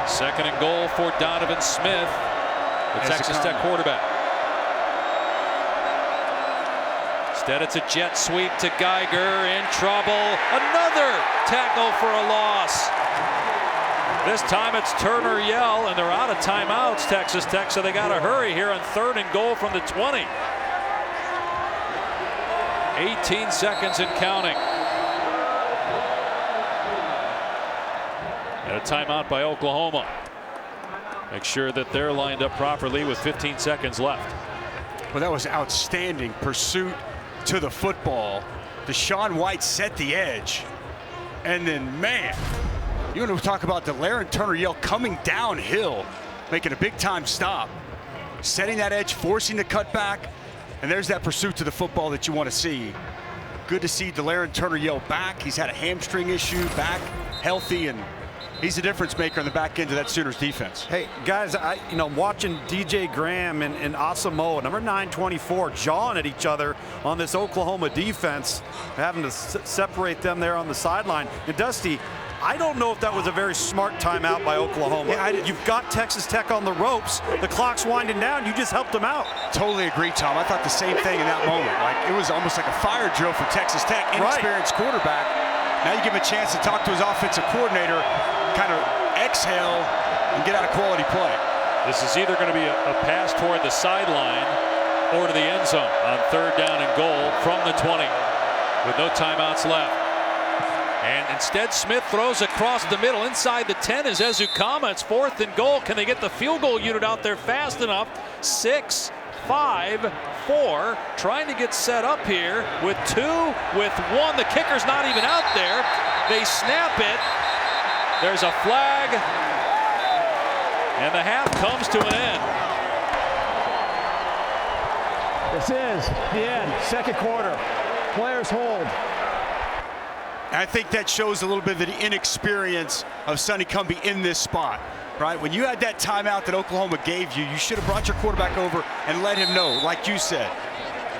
2nd and goal for Donovan Smith, the Texas Tech quarterback. Instead, it's a jet sweep to Geiger, in trouble. Another tackle for a loss. This time it's Turner Yell, and they're out of timeouts, Texas Tech, so they got to hurry here on 3rd and goal from the 20. 18 seconds and counting. And a timeout by Oklahoma. Make sure that they're lined up properly with 15 seconds left.
Well, that was outstanding pursuit to the football. Deshaun White set the edge. And then, man, you want to talk about De'Laren Turner-Yell coming downhill, making a big-time stop, setting that edge, forcing the cutback, and there's that pursuit to the football that you want to see. Good to see De'Laren Turner-Yell back. He's had a hamstring issue, back healthy, and he's a difference maker in the back end of that Sooners defense.
Hey, guys, watching DJ Graham and Asamoah, number 924, jawing at each other on this Oklahoma defense, having to separate them there on the sideline. And Dusty, I don't know if that was a very smart timeout by Oklahoma. Yeah, you've got Texas Tech on the ropes. The clock's winding down. You just helped them out.
Totally agree, Tom. I thought the same thing in that moment. Like, it was almost like a fire drill for Texas Tech. Inexperienced quarterback. Now you give him a chance to talk to his offensive coordinator, kind of exhale and get out a quality play.
This is either going to be a pass toward the sideline or to the end zone on 3rd down and goal from the 20 with no timeouts left. And instead, Smith throws across the middle. Inside the 10 is Ezukanma. It's 4th and goal. Can they get the field goal unit out there fast enough? 6, 5, 4. Trying to get set up here with 2, with 1. The kicker's not even out there. They snap it. There's a flag. And the half comes to an end.
This is the end. 2nd quarter. Players hold.
I think that shows a little bit of the inexperience of Sonny Cumbie in this spot, right? When you had that timeout that Oklahoma gave you, you should have brought your quarterback over and let him know, like you said,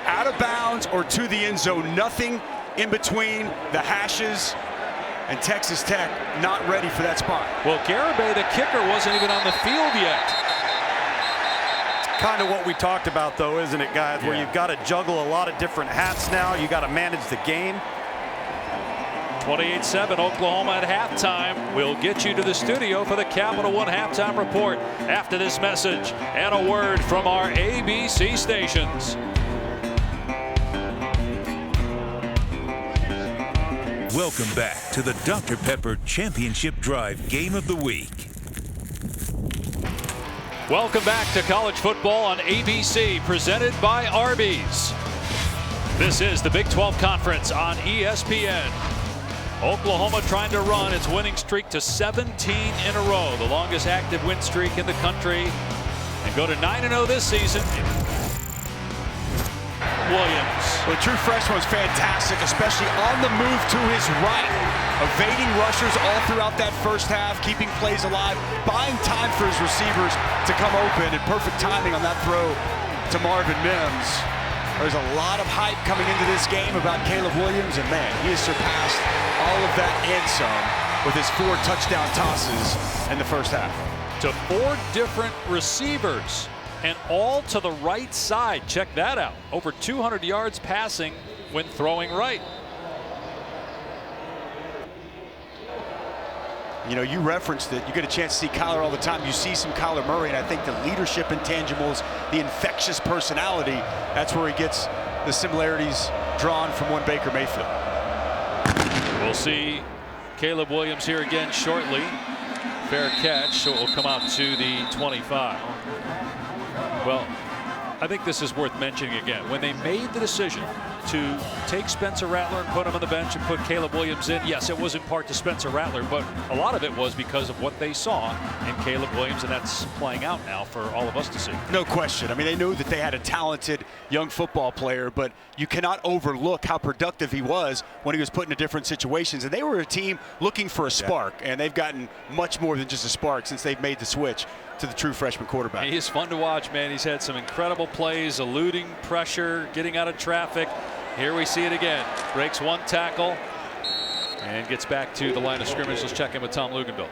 out of bounds or to the end zone, nothing in between the hashes, and Texas Tech not ready for that spot.
Well, Garibay, the kicker, wasn't even on the field yet.
Kind of what we talked about, though, isn't it, guys? Where you've got to juggle a lot of different hats now. You got to manage the game.
28-7 Oklahoma at halftime. We'll get you to the studio for the Capital One halftime report after this message and a word from our ABC stations.
Welcome back to the Dr. Pepper Championship Drive Game of the Week.
Welcome back to college football on ABC, presented by Arby's. This is the Big 12 Conference on ESPN. Oklahoma trying to run its winning streak to 17 in a row, the longest active win streak in the country, and go to 9-0 this season. Williams.
Well, the true freshman was fantastic, especially on the move to his right, evading rushers all throughout that first half, keeping plays alive, buying time for his receivers to come open, and perfect timing on that throw to Marvin Mims. There's a lot of hype coming into this game about Caleb Williams, and man, he has surpassed all of that and some with his 4 touchdown tosses in the first half.
To 4 different receivers, and all to the right side. Check that out. Over 200 yards passing when throwing right.
You know, you referenced it. You get a chance to see Kyler all the time. You see some Kyler Murray, and I think the leadership intangibles, the infectious personality, that's where he gets the similarities drawn from one Baker Mayfield.
We'll see Caleb Williams here again shortly. Fair catch, so it will come out to the 25. Well, I think this is worth mentioning again. When they made the decision to take Spencer Rattler and put him on the bench and put Caleb Williams in, yes, it was in part to Spencer Rattler, but a lot of it was because of what they saw in Caleb Williams, and that's playing out now for all of us to see.
No question. I mean, they knew that they had a talented young football player, but you cannot overlook how productive he was when he was put into different situations. And they were a team looking for a spark, and they've gotten much more than just a spark since they've made the switch to the true freshman quarterback.
He is fun to watch, man. He's had some incredible plays, eluding pressure, getting out of traffic. Here we see it again. Breaks 1 tackle and gets back to the line of scrimmage. Let's check in with Tom Luginbill.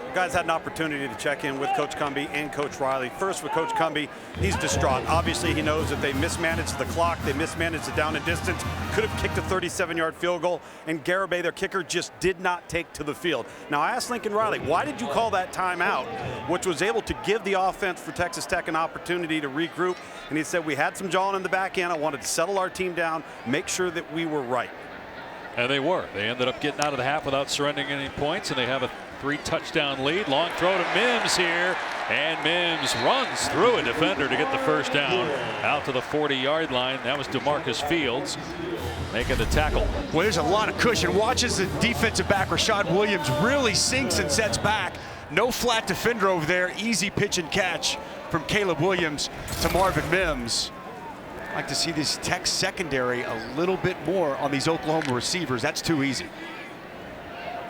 You guys had an opportunity to check in with Coach Cumbie and Coach Riley. First with Coach Cumbie, he's distraught. Obviously, he knows that they mismanaged the clock. They mismanaged the down and distance. Could have kicked a 37-yard field goal, and Garibay, their kicker, just did not take to the field. Now, I asked Lincoln Riley, why did you call that timeout, which was able to give the offense for Texas Tech an opportunity to regroup? And he said, we had some jawing in the back end. I wanted to settle our team down, make sure that we were right.
And they were. They ended up getting out of the half without surrendering any points, and they have a 3-touchdown lead. Long throw to Mims here, and Mims runs through a defender to get the first down out to the 40-yard line. That was DeMarcus Fields making the tackle.
Well, there's a lot of cushion. Watch as the defensive back, Rashad Williams, really sinks and sets back. No flat defender over there. Easy pitch and catch from Caleb Williams to Marvin Mims. I'd like to see this Tech secondary a little bit more on these Oklahoma receivers. That's too easy.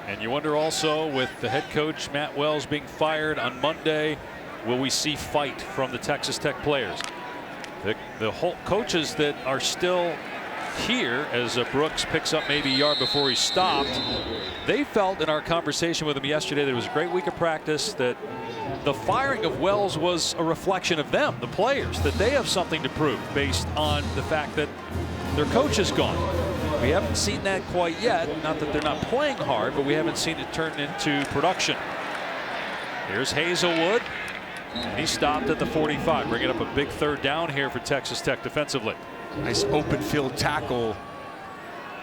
And you wonder also, with the head coach Matt Wells being fired on Monday, will we see fight from the Texas Tech players? The whole coaches that are still here, as Brooks picks up maybe a yard before he stopped, they felt in our conversation with him yesterday that it was a great week of practice, that the firing of Wells was a reflection of them, the players, that they have something to prove based on the fact that their coach is gone. We haven't seen that quite yet. Not that they're not playing hard, but we haven't seen it turn into production. Here's Hazelwood. He stopped at the 45, bringing up a big third down here for Texas Tech defensively.
Nice open field tackle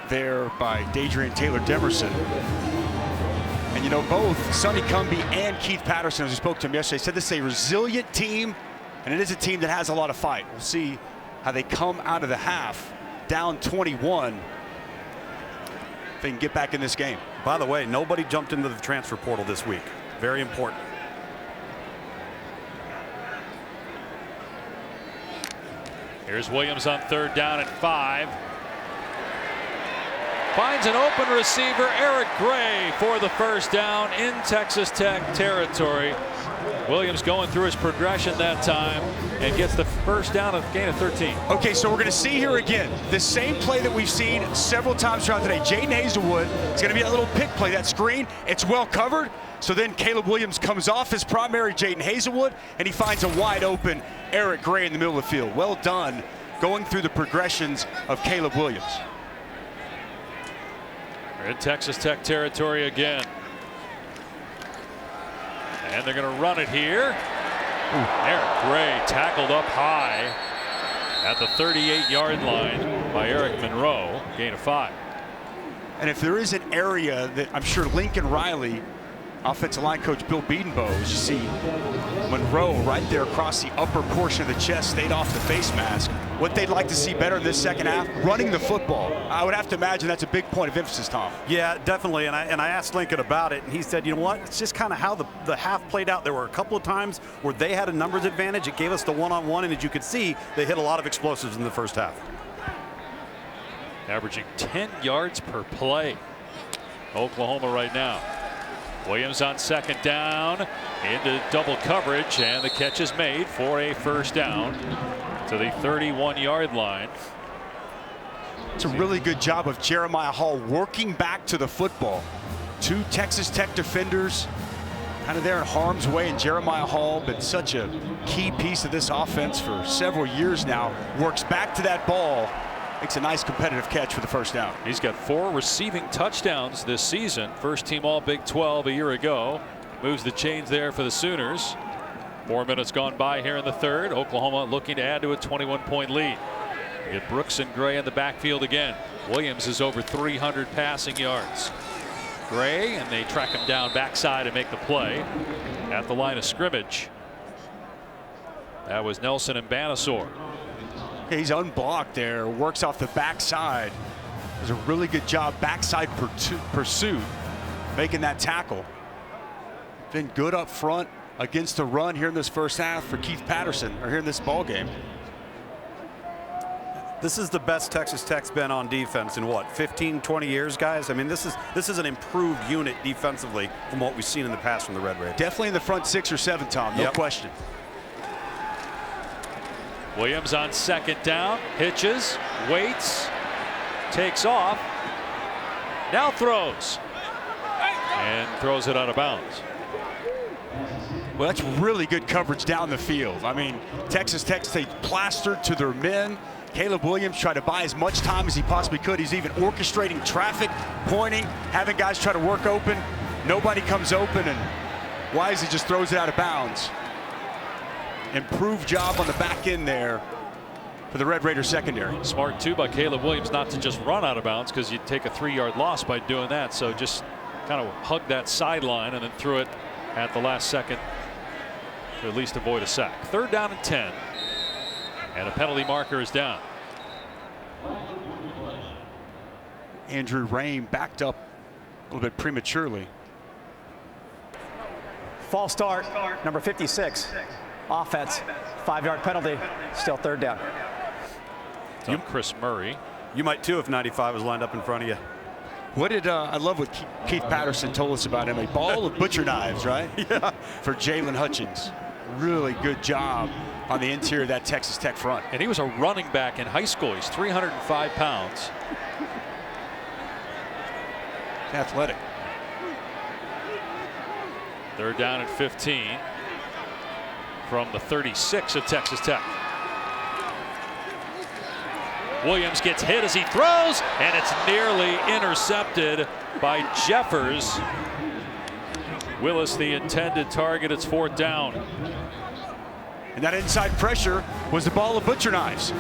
there by Dadrian Taylor-Demerson. And you know, both Sonny Cumbie and Keith Patterson, as we spoke to him yesterday, said this is a resilient team, and it is a team that has a lot of fight. We'll see how they come out of the half down 21 if they can get back in this game.
By the way, nobody jumped into the transfer portal this week. Very important.
Here's Williams on third down at 5. Finds an open receiver, Eric Gray, for the first down in Texas Tech territory. Williams going through his progression that time and gets the first down, of gain of 13.
Okay, so we're going to see here again the same play that we've seen several times throughout today. Jaden Hazelwood, it's going to be that little pick play, that screen. It's well covered. So then Caleb Williams comes off his primary, Jaden Hazelwood, and he finds a wide open Eric Gray in the middle of the field. Well done going through the progressions of Caleb Williams.
We're in Texas Tech territory again. And they're going to run it here. Eric Gray tackled up high at the 38-yard line by Eric Monroe. Gain of 5.
And if there is an area that I'm sure Lincoln Riley, offensive line coach Bill Bedenbaugh, as you see Monroe right there across the upper portion of the chest, stayed off the face mask. What they'd like to see better in this second half, running the football. I would have to imagine that's a big point of emphasis, Tom.
Yeah, definitely. And I asked Lincoln about it, and he said, you know what, it's just kind of how the half played out. There were a couple of times where they had a numbers advantage. It gave us the one-on-one, and as you could see, they hit a lot of explosives in the first half.
Averaging 10 yards per play. Oklahoma right now. Williams on second down into double coverage, and the catch is made for a first down to the 31-yard line.
It's a really good job of Jeremiah Hall working back to the football. 2 Texas Tech defenders kind of there in harm's way, and Jeremiah Hall, been such a key piece of this offense for several years now, works back to that ball, makes a nice competitive catch for the first down.
He's got 4 receiving touchdowns this season. First team all Big 12 a year ago. Moves the chains there for the Sooners. 4 minutes gone by here in the third. Oklahoma looking to add to a 21-point lead. You get Brooks and Gray in the backfield again. Williams is over 300 passing yards. Gray, and they track him down backside and make the play at the line of scrimmage. That was Nelson and Banasor.
He's unblocked there, works off the backside. Does a really good job backside pursuit, making that tackle. Been good up front against the run here in this first half for Keith Patterson, or here in this ball game.
This is the best Texas Tech's been on defense in what, 15, 20 years, guys? I mean, this is an improved unit defensively from what we've seen in the past from the Red Raiders.
Definitely in the front 6 or 7, Tom, no question.
Williams on second down, hitches, waits, takes off, now throws, and throws it out of bounds.
Well, that's really good coverage down the field. I mean, Texas Tech stayed plastered to their men. Caleb Williams tried to buy as much time as he possibly could. He's even orchestrating traffic, pointing, having guys try to work open. Nobody comes open, and Wisely just throws it out of bounds. Improved job on the back end there for the Red Raiders secondary.
Smart too by Caleb Williams not to just run out of bounds, because you'd take a 3-yard loss by doing that. So just kind of hugged that sideline and then threw it at the last second to at least avoid a sack. Third down and 10, and a penalty marker is down.
Andrew Rain backed up a little bit prematurely.
False start, number 56. Offense, 5-yard penalty, still third down.
You, Chris Murray.
You might too if 95 was lined up in front of you.
What did I love what Keith Patterson told us about him? A ball of butcher knives, right?
Yeah.
For Jalen Hutchins. Really good job on the interior of that Texas Tech front.
And he was a running back in high school. He's 305 pounds.
Athletic.
Third down and 15 from the 36 of Texas Tech. Williams gets hit as he throws, and it's nearly intercepted by Jeffers. Willis the intended target. It's 4th down.
And that inside pressure was the ball of butcher knives.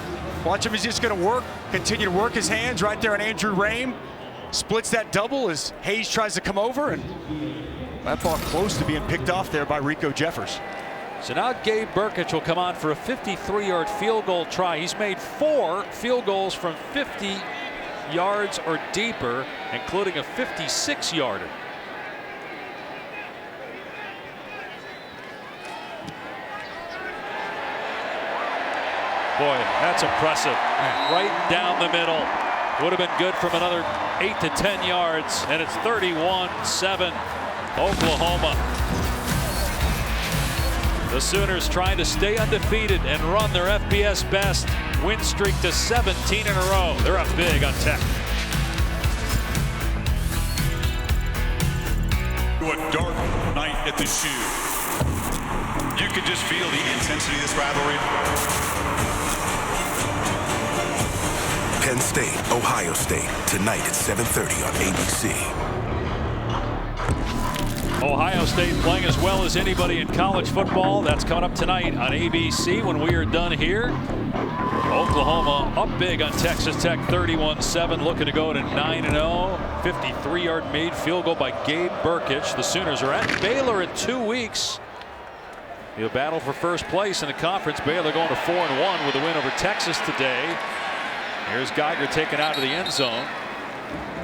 Watch him, he's just going to work, continue to work his hands right there on Andrew Rame. Splits that double as Hayes tries to come over, and that ball close to being picked off there by Rico Jeffers.
So now Gabe Brkic will come on for a 53-yard field goal try. He's made 4 field goals from 50 yards or deeper, including a 56-yarder. Boy, that's impressive. Right down the middle. Would have been good from another 8 to 10 yards, and it's 31-7 Oklahoma. The Sooners trying to stay undefeated and run their FBS best win streak to 17 in a row. They're up big on Tech.
A dark night at the shoe. You could just feel the intensity of this rivalry.
Penn State, Ohio State, tonight at 7:30 on ABC.
Ohio State playing as well as anybody in college football. That's coming up tonight on ABC when we are done here. Oklahoma up big on Texas Tech, 31-7, looking to go to 9-0. 53-yard made field goal by Gabe Brkic. The Sooners are at Baylor in 2 weeks. They'll battle for first place in the conference. Baylor going to 4-1 with a win over Texas today. Here's Geiger taken out of the end zone.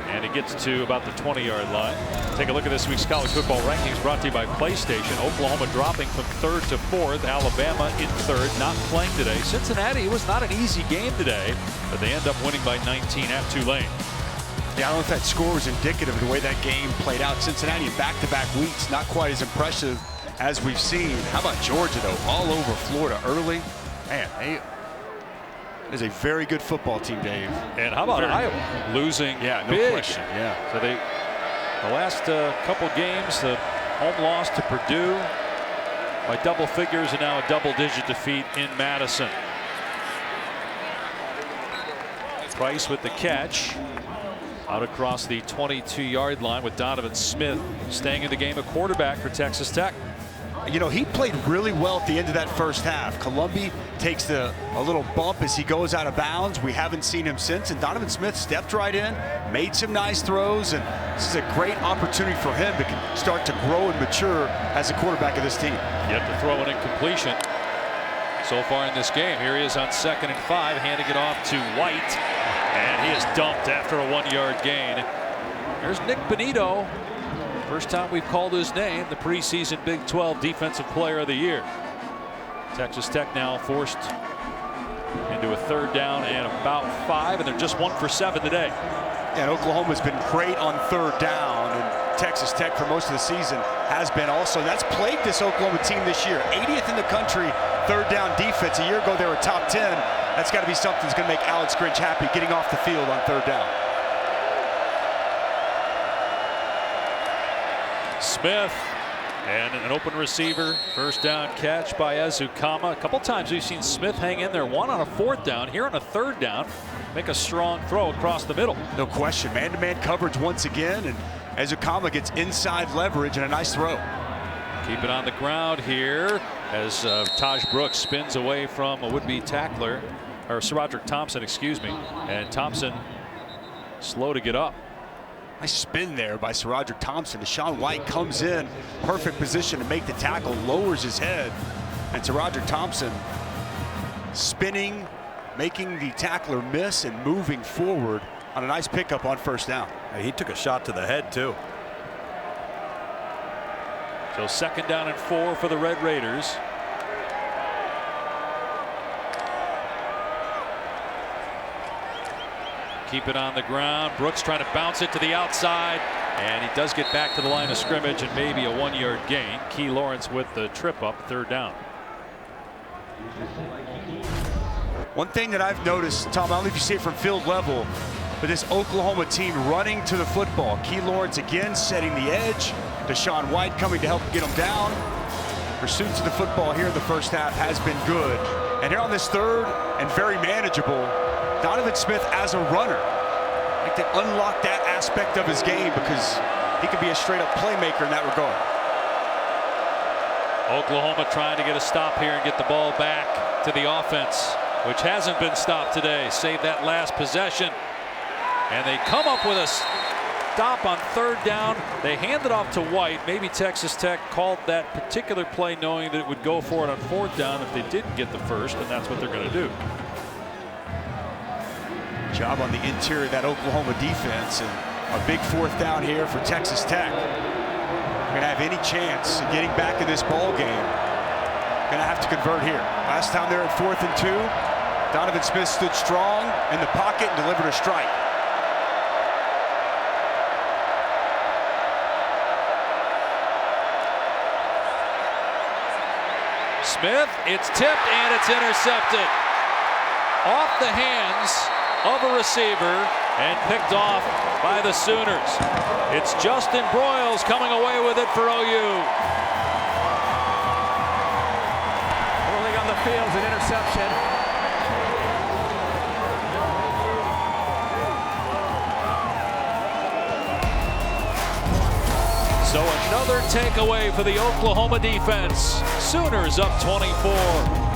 And he gets to about the 20-yard line. Take a look at this week's college football rankings brought to you by PlayStation. Oklahoma dropping from 3rd to 4th. Alabama in 3rd, not playing today. Cincinnati was not an easy game today, but they end up winning by 19 at Tulane.
Yeah, I don't know if that score was indicative of the way that game played out. Cincinnati in back-to-back weeks, not quite as impressive as we've seen. How about Georgia, though? All over Florida early. Man, it is a very good football team, Dave.
And how about Iowa losing
no
big?
question. Yeah.
So the last couple games, the home loss to Purdue by double figures, and now a double-digit defeat in Madison. Price with the catch out across the 22-yard line with Donovan Smith staying in the game, a quarterback for Texas Tech.
You know, he played really well at the end of that first half. Columbi takes a little bump as he goes out of bounds. We haven't seen him since, and Donovan Smith stepped right in, made some nice throws, and this is a great opportunity for him to start to grow and mature as a quarterback of this team.
Yet to throw an incompletion so far in this game. Here he is on 2nd and 5, handing it off to White, and he is dumped after a 1-yard gain. There's Nick Benito. First time we've called his name, the preseason Big 12 Defensive Player of the Year. Texas Tech now forced into a 3rd down and about 5, and they're just 1 for 7 today.
And Oklahoma's been great on 3rd down, and Texas Tech for most of the season has been also. That's plagued this Oklahoma team this year. 80th in the country, 3rd down defense. A year ago they were top 10. That's got to be something that's going to make Alex Grinch happy, getting off the field on 3rd down.
Smith and an open receiver. First down catch by Ezukama. A couple times we've seen Smith hang in there, one on a 4th down, here on a 3rd down, make a strong throw across the middle.
No question, man-to-man coverage once again, and Ezukama gets inside leverage and a nice throw.
Keep it on the ground here as Taj Brooks spins away from a would-be tackler, or SaRodorick Thompson, excuse me, and Thompson slow to get up.
Nice spin there by SaRodorick Thompson. Deshaun White comes in, perfect position to make the tackle, lowers his head, and SaRodorick Thompson spinning, making the tackler miss and moving forward on a nice pickup on 1st down.
He took a shot to the head too.
So 2nd down and 4 for the Red Raiders. Keep it on the ground. Brooks trying to bounce it to the outside, and he does get back to the line of scrimmage, and maybe a 1-yard gain. Key Lawrence with the trip up, 3rd down.
One thing that I've noticed, Tom, I don't know if you see it from field level, but this Oklahoma team running to the football. Key Lawrence again setting the edge. Deshaun White coming to help get him down. Pursuit to the football here in the first half has been good. And here on this 3rd and very manageable, Donovan Smith as a runner. I like to unlock that aspect of his game because he can be a straight-up playmaker in that regard.
Oklahoma trying to get a stop here and get the ball back to the offense, which hasn't been stopped today, save that last possession. And they come up with a stop on 3rd down. They hand it off to White. Maybe Texas Tech called that particular play knowing that it would go for it on 4th down if they didn't get the first, and that's what they're going to do.
Job on the interior of that Oklahoma defense, and a big 4th down here for Texas Tech. Going to have any chance of getting back in this ball game. Going to have to convert here. Last time they're at 4th and 2, Donovan Smith stood strong in the pocket and delivered a strike.
Smith, it's tipped and it's intercepted. Off the hands of a receiver and picked off by the Sooners. It's Justin Broyles coming away with it for OU.
Rolling on the field, an interception.
So another takeaway for the Oklahoma defense. Sooners up 24.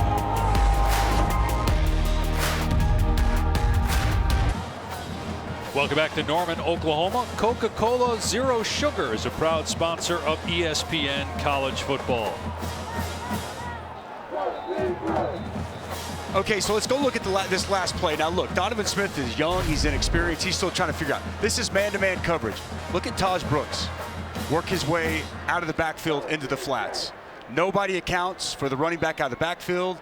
Welcome back to Norman, Oklahoma. Coca-Cola Zero Sugar is a proud sponsor of ESPN College Football.
Okay, so let's go look at this last play. Now look, Donovan Smith is young, he's inexperienced, he's still trying to figure out. This is man-to-man coverage. Look at Taj Brooks work his way out of the backfield into the flats. Nobody accounts for the running back out of the backfield.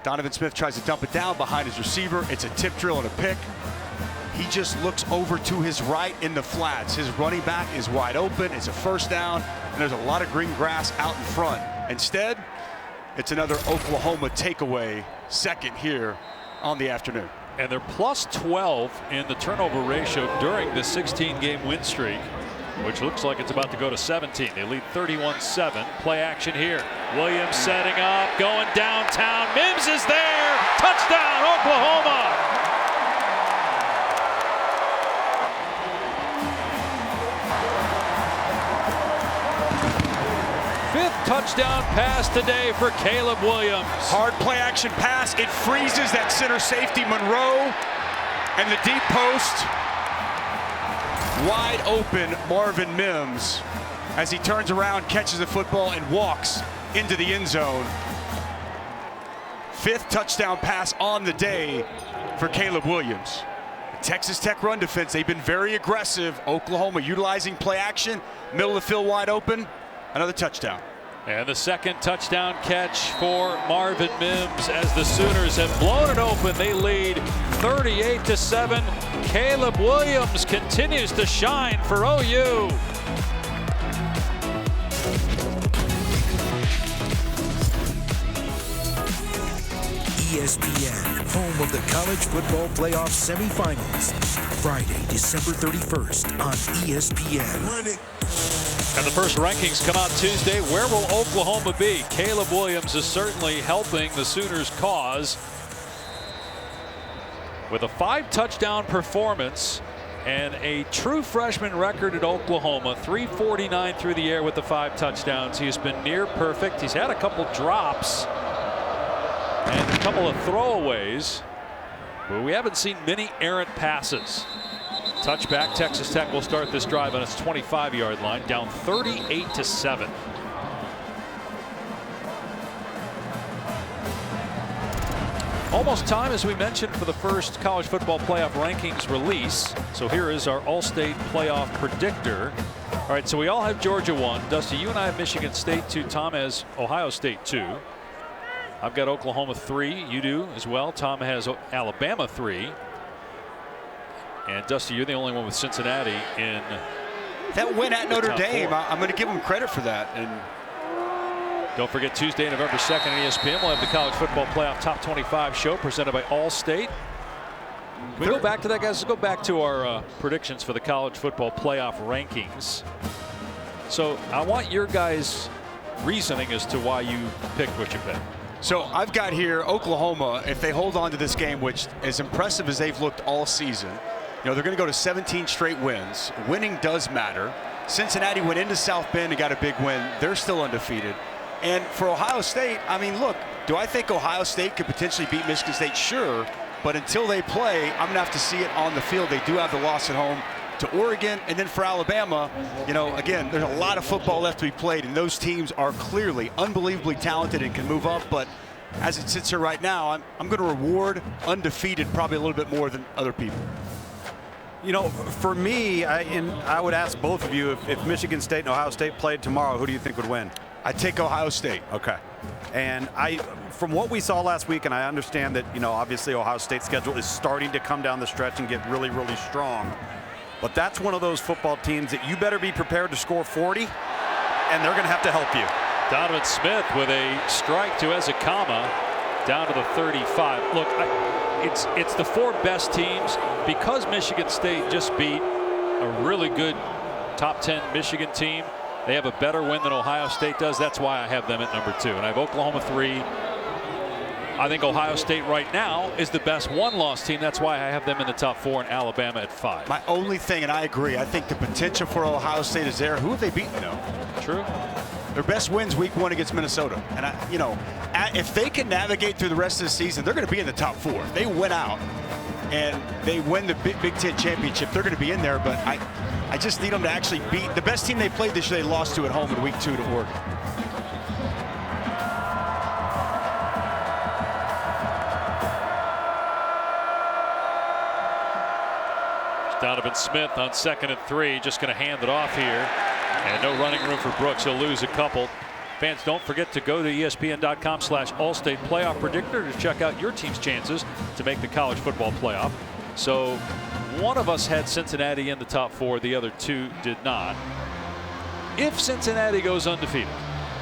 Donovan Smith tries to dump it down behind his receiver. It's a tip drill and a pick. He just looks over to his right in the flats. His running back is wide open. It's a 1st down, and there's a lot of green grass out in front. Instead, it's another Oklahoma takeaway, 2nd here on the afternoon.
And they're plus 12 in the turnover ratio during the 16-game win streak, which looks like it's about to go to 17. They lead 31-7. Play action here. Williams setting up, going downtown. Mims is there. Touchdown, Oklahoma. 5th touchdown pass today for Caleb Williams.
Hard play action pass. It freezes that center safety Monroe, and the deep post. Wide open Marvin Mims as he turns around, catches the football, and walks into the end zone. 5th touchdown pass on the day for Caleb Williams. Texas Tech run defense, they've been very aggressive. Oklahoma utilizing play action, middle of the field wide open. Another touchdown.
And the 2nd touchdown catch for Marvin Mims as the Sooners have blown it open. They lead 38-7. Caleb Williams continues to shine for OU.
ESPN, home of the College Football Playoff Semifinals. Friday, December 31st on ESPN.
And the first rankings come out Tuesday. Where will Oklahoma be? Caleb Williams is certainly helping the Sooners' cause with a 5-touchdown performance and a true freshman record at Oklahoma. 349 through the air with the 5 touchdowns. He has been near perfect. He's had a couple drops and a couple of throwaways, but we haven't seen many errant passes. Touchback. Texas Tech will start this drive on its 25-yard line, down 38-7. Almost time, as we mentioned, for the first college football playoff rankings release. So here is our all-state playoff predictor. All right, so we all have Georgia 1. Dusty, you and I have Michigan State 2. Tom has Ohio State 2. I've got Oklahoma 3. You do as well. Tom has Alabama 3. And Dusty, you're the only one with Cincinnati in
that win at Notre Dame. I'm going to give them credit for that. And
don't forget, Tuesday, November 2nd on ESPN, we'll have the College Football Playoff Top 25 show presented by Allstate. Can we go back to that, guys? Let's go back to our predictions for the College Football Playoff rankings. So I want your guys' reasoning as to why you picked what you picked.
So I've got here Oklahoma, if they hold on to this game, which as impressive as they've looked all season, you know, they're going to go to 17 straight wins. Winning does matter. Cincinnati went into South Bend and got a big win. They're still undefeated. And for Ohio State, I mean, look, do I think Ohio State could potentially beat Michigan State? Sure. But until they play, I'm going to have to see it on the field. They do have the loss at home to Oregon. And then for Alabama, you know, again, there's a lot of football left to be played. And those teams are clearly unbelievably talented and can move up. But as it sits here right now, I'm going to reward undefeated probably a little bit more than other people.
You know, for me, I would ask both of you, if Michigan State and Ohio State played tomorrow, who do you think would win?
I take Ohio State.
Okay. And from what we saw last week, and I understand that, you know, obviously Ohio State's schedule is starting to come down the stretch and get really, really strong. But that's one of those football teams that you better be prepared to score 40, and they're going to have to help you.
Donovan Smith with a strike to Ezekama down to the 35. Look, it's the 4 best teams because Michigan State just beat a really good top 10 Michigan team. They have a better win than Ohio State does. That's why I have them at number 2. And I have Oklahoma 3. I think Ohio State right now is the best one-loss team. That's why I have them in the top 4 and Alabama at 5.
My only thing, and I agree, I think the potential for Ohio State is there. Who have they beaten, though?
True.
Their best wins week 1 against Minnesota. And, you know, if they can navigate through the rest of the season, they're going to be in the top 4. If they win out and they win the Big Ten championship, they're going to be in there. But I just need them to actually beat the best team they played this year. They lost to at home in week 2 to Oregon.
Donovan Smith on 2nd and 3, just going to hand it off here. And no running room for Brooks. He'll lose a couple. Fans, don't forget to go to ESPN.com/Allstate Playoff Predictor to check out your team's chances to make the college football playoff. So one of us had Cincinnati in the top 4. The other 2 did not. If Cincinnati goes undefeated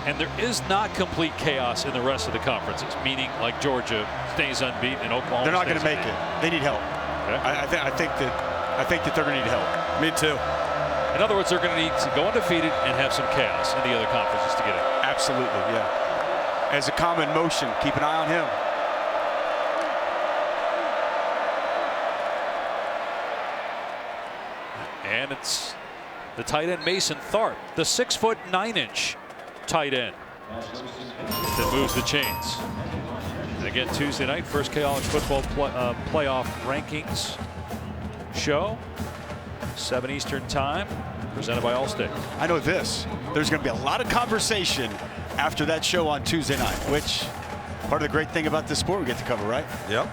and there is not complete chaos in the rest of the conferences, meaning like Georgia stays unbeaten and Oklahoma,
they're not going to make it. They need help.
Okay.
I think that they're going to need help.
Me too.
In other words, they're going to need to go undefeated and have some chaos in the other conferences to get it.
Absolutely, yeah. As a common motion, keep an eye on him.
And it's the tight end Mason Tharp, the 6'9" tight end that moves the chains. And again, Tuesday night, first college football playoff rankings show, 7 Eastern time, presented by Allstate.
I know this. There's going to be a lot of conversation after that show on Tuesday night, which part of the great thing about this sport we get to cover, right?
Yep.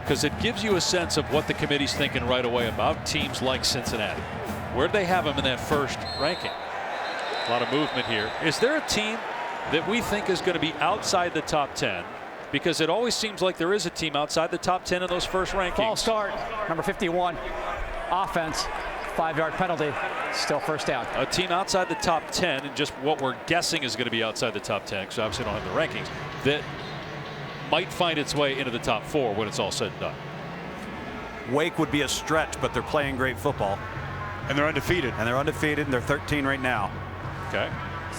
Because it gives you a sense of what the committee's thinking right away about teams like Cincinnati. Where'd they have them in that first ranking? A lot of movement here. Is there a team that we think is going to be outside the top 10? Because it always seems like there is a team outside the top 10 in those first rankings.
False start, number 51. Offense, 5-yard penalty, still first down.
A team outside the top 10, and just what we're guessing is going to be outside the top 10, because obviously don't have the rankings, that might find its way into the top 4 when it's all said and done.
Wake would be a stretch, but they're playing great football.
And they're undefeated.
And they're undefeated, and they're 13 right now.
Okay.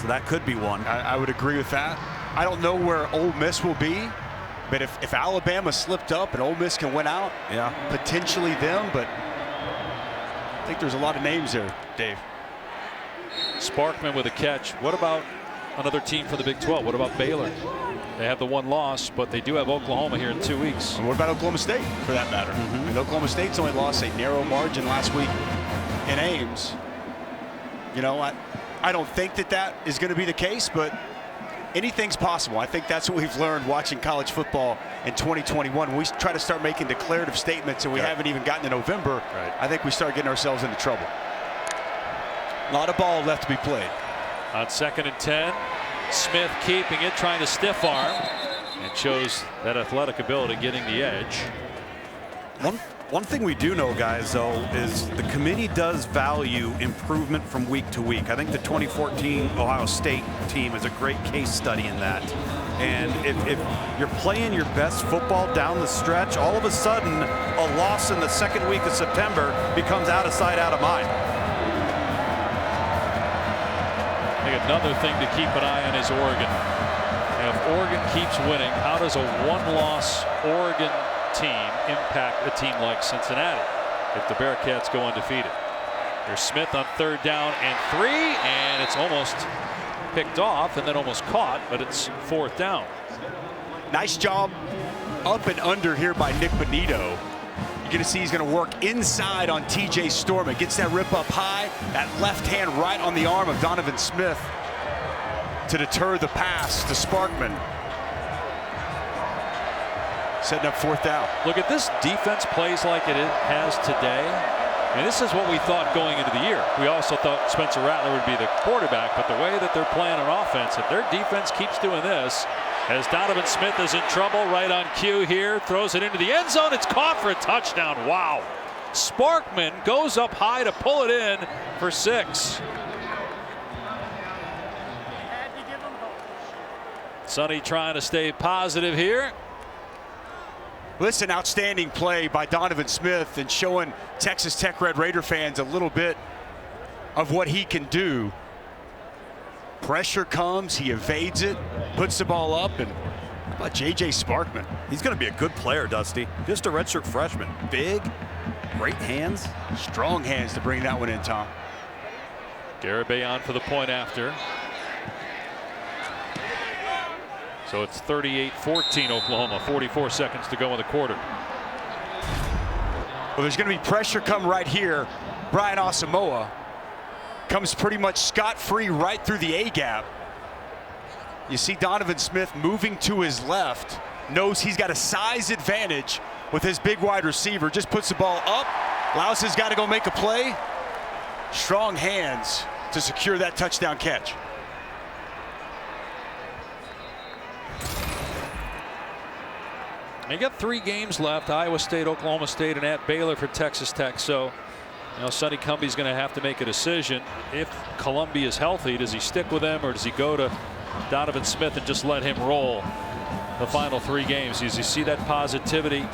So that could be one.
I would agree with that. I don't know where Ole Miss will be, but if Alabama slipped up and Ole Miss can win out,
yeah,
potentially them, but I think there's a lot of names there, Dave.
Sparkman with a catch. What about another team from the Big 12? What about Baylor? They have the 1 loss, but they do have Oklahoma here in 2 weeks.
And what about Oklahoma State, for that matter? I mean, Oklahoma State's only lost a narrow margin last week in Ames. You know, I don't think that is going to be the case, but anything's possible. I think that's what we've learned watching college football in 2021. When we try to start making declarative statements and we haven't even gotten to November, I think we start getting ourselves into trouble. A lot of ball left to be played.
On 2nd and 10, Smith keeping it, trying to stiff arm, and shows that athletic ability getting the edge.
One thing we do know, guys, though, is the committee does value improvement from week to week. I think the 2014 Ohio State team is a great case study in that. And if you're playing your best football down the stretch, all of a sudden a loss in the 2nd week of September becomes out of sight, out of mind.
I think another thing to keep an eye on is Oregon. And if Oregon keeps winning, how does a 1-loss Oregon team impact a team like Cincinnati if the Bearcats go undefeated? There's Smith on 3rd down and 3, and it's almost picked off and then almost caught, but it's 4th down.
Nice job up and under here by Nick Bonito. You're going to see he's going to work inside on TJ Storment. Gets that rip up high, that left hand right on the arm of Donovan Smith to deter the pass to Sparkman. Setting up 4th down.
Look at this defense plays like it has today. And this is what we thought going into the year. We also thought Spencer Rattler would be the quarterback, but the way that they're playing on offense, if their defense keeps doing this, as Donovan Smith is in trouble right on cue here, throws it into the end zone, it's caught for a touchdown. Wow. Sparkman goes up high to pull it in for 6. Sonny trying to stay positive here.
Listen, outstanding play by Donovan Smith and showing Texas Tech Red Raider fans a little bit of what he can do. Pressure comes, he evades it, puts the ball up, and how about J.J. Sparkman?
He's going to be a good player, Dusty. Just a redshirt freshman. Big, great hands.
Strong hands to bring that one in, Tom.
Garibay on for the point after. So it's 38-14 Oklahoma, 44 seconds to go in the quarter.
Well, there's going to be pressure come right here. Brian Asamoah comes pretty much scot-free right through the A-gap. You see Donovan Smith moving to his left, knows he's got a size advantage with his big wide receiver, just puts the ball up. Laus has got to go make a play. Strong hands to secure that touchdown catch.
You got 3 games left: Iowa State, Oklahoma State, and at Baylor for Texas Tech. So, you know, Sonny Cumbie's going to have to make a decision. If Columbia is healthy, does he stick with them, or does he go to Donovan Smith and just let him roll the final 3 games? As you see that positivity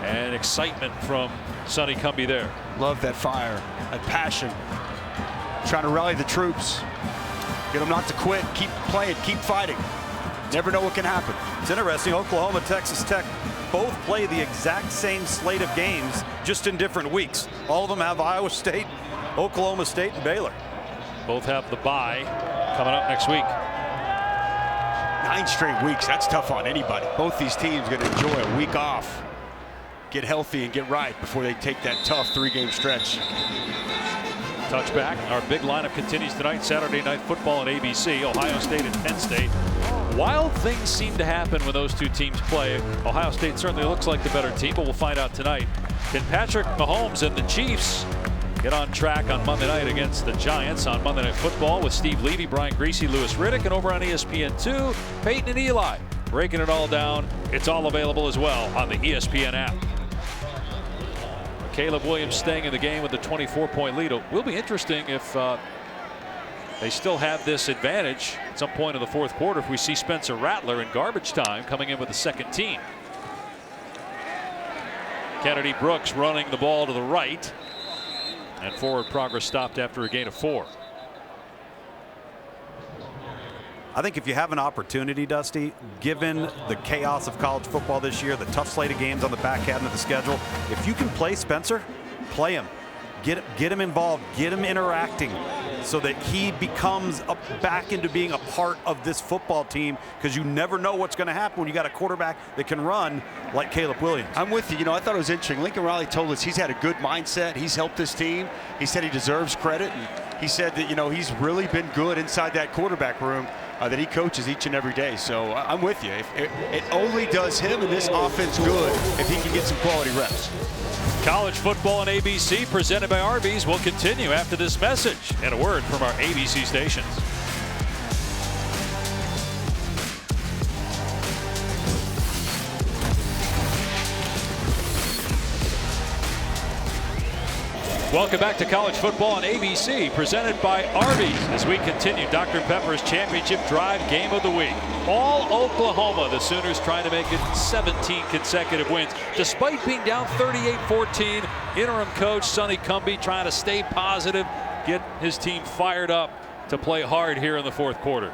and excitement from Sonny Cumbie there.
Love that fire, that passion. Trying to rally the troops, get them not to quit, keep playing, keep fighting. Never know what can happen.
It's interesting. Oklahoma, Texas Tech both play the exact same slate of games, just in different weeks. All of them have Iowa State, Oklahoma State, and Baylor.
Both have the bye coming up next week.
9 straight weeks. That's tough on anybody. Both these teams going to enjoy a week off, get healthy and get right before they take that tough 3-game stretch.
Touchback. Our big lineup continues tonight. Saturday Night Football on ABC. Ohio State and Penn State. Wild things seem to happen when those 2 teams play. Ohio State certainly looks like the better team, but we'll find out tonight. Can Patrick Mahomes and the Chiefs get on track on Monday night against the Giants on Monday Night Football with Steve Levy, Brian Griese, Louis Riddick, and over on ESPN2, Peyton and Eli breaking it all down. It's all available as well on the ESPN app. Caleb Williams staying in the game with a 24-point lead. It will be interesting if they still have this advantage at some point in the 4th quarter if we see Spencer Rattler in garbage time coming in with the 2nd team. Kennedy Brooks running the ball to the right, and forward progress stopped after a gain of 4.
I think if you have an opportunity, Dusty, given the chaos of college football this year, the tough slate of games on the back end of the schedule, if you can play Spencer, play him. Get him involved, get him interacting so that he becomes back into being a part of this football team, because you never know what's going to happen when you got a quarterback that can run like Caleb Williams.
I'm with you. You know, I thought it was interesting. Lincoln Riley told us he's had a good mindset. He's helped this team. He said he deserves credit. And he said that, you know, he's really been good inside that quarterback room that he coaches each and every day. So I'm with you. It only does him and this offense good if he can get some quality reps.
College football on ABC presented by Arby's will continue after this message and a word from our ABC stations. Welcome back to college football on ABC, presented by Arby's. As we continue Dr. Pepper's championship drive game of the week. All Oklahoma, the Sooners trying to make it 17 consecutive wins. Despite being down 38-14, interim coach Sonny Cumbie trying to stay positive, get his team fired up to play hard here in the 4th quarter.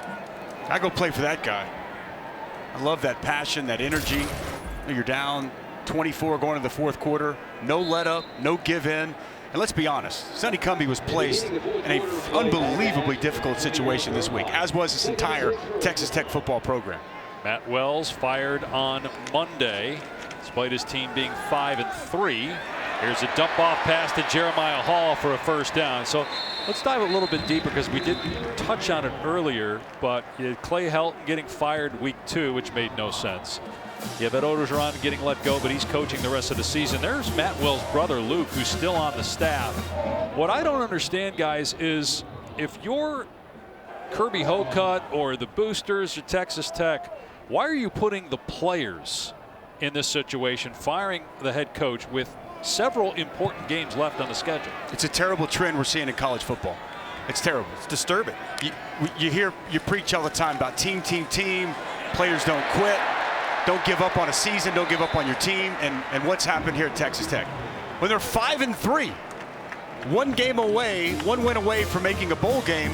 I go play for that guy. I love that passion, that energy. You're down 24 going into the 4th quarter. No let up, no give in. And let's be honest, Sonny Cumbie was placed in an unbelievably difficult situation this week, as was this entire Texas Tech football program.
Matt Wells fired on Monday, despite his team being 5-3. Here's a dump off pass to Jeremiah Hall for a first down. So let's dive a little bit deeper because we did touch on it earlier, but you had Clay Helton getting fired week 2, which made no sense. You have Ed Orgeron getting let go, but he's coaching the rest of the season. There's Matt Wells' brother, Luke, who's still on the staff. What I don't understand, guys, is if you're Kirby Hocutt or the Boosters or Texas Tech, why are you putting the players in this situation, firing the head coach with several important games left on the schedule?
It's a terrible trend we're seeing in college football. It's terrible. It's disturbing. You preach all the time about team. Players don't quit. Don't give up on a season. Don't give up on your team. And what's happened here at Texas Tech? When they're 5-3, one win away from making a bowl game,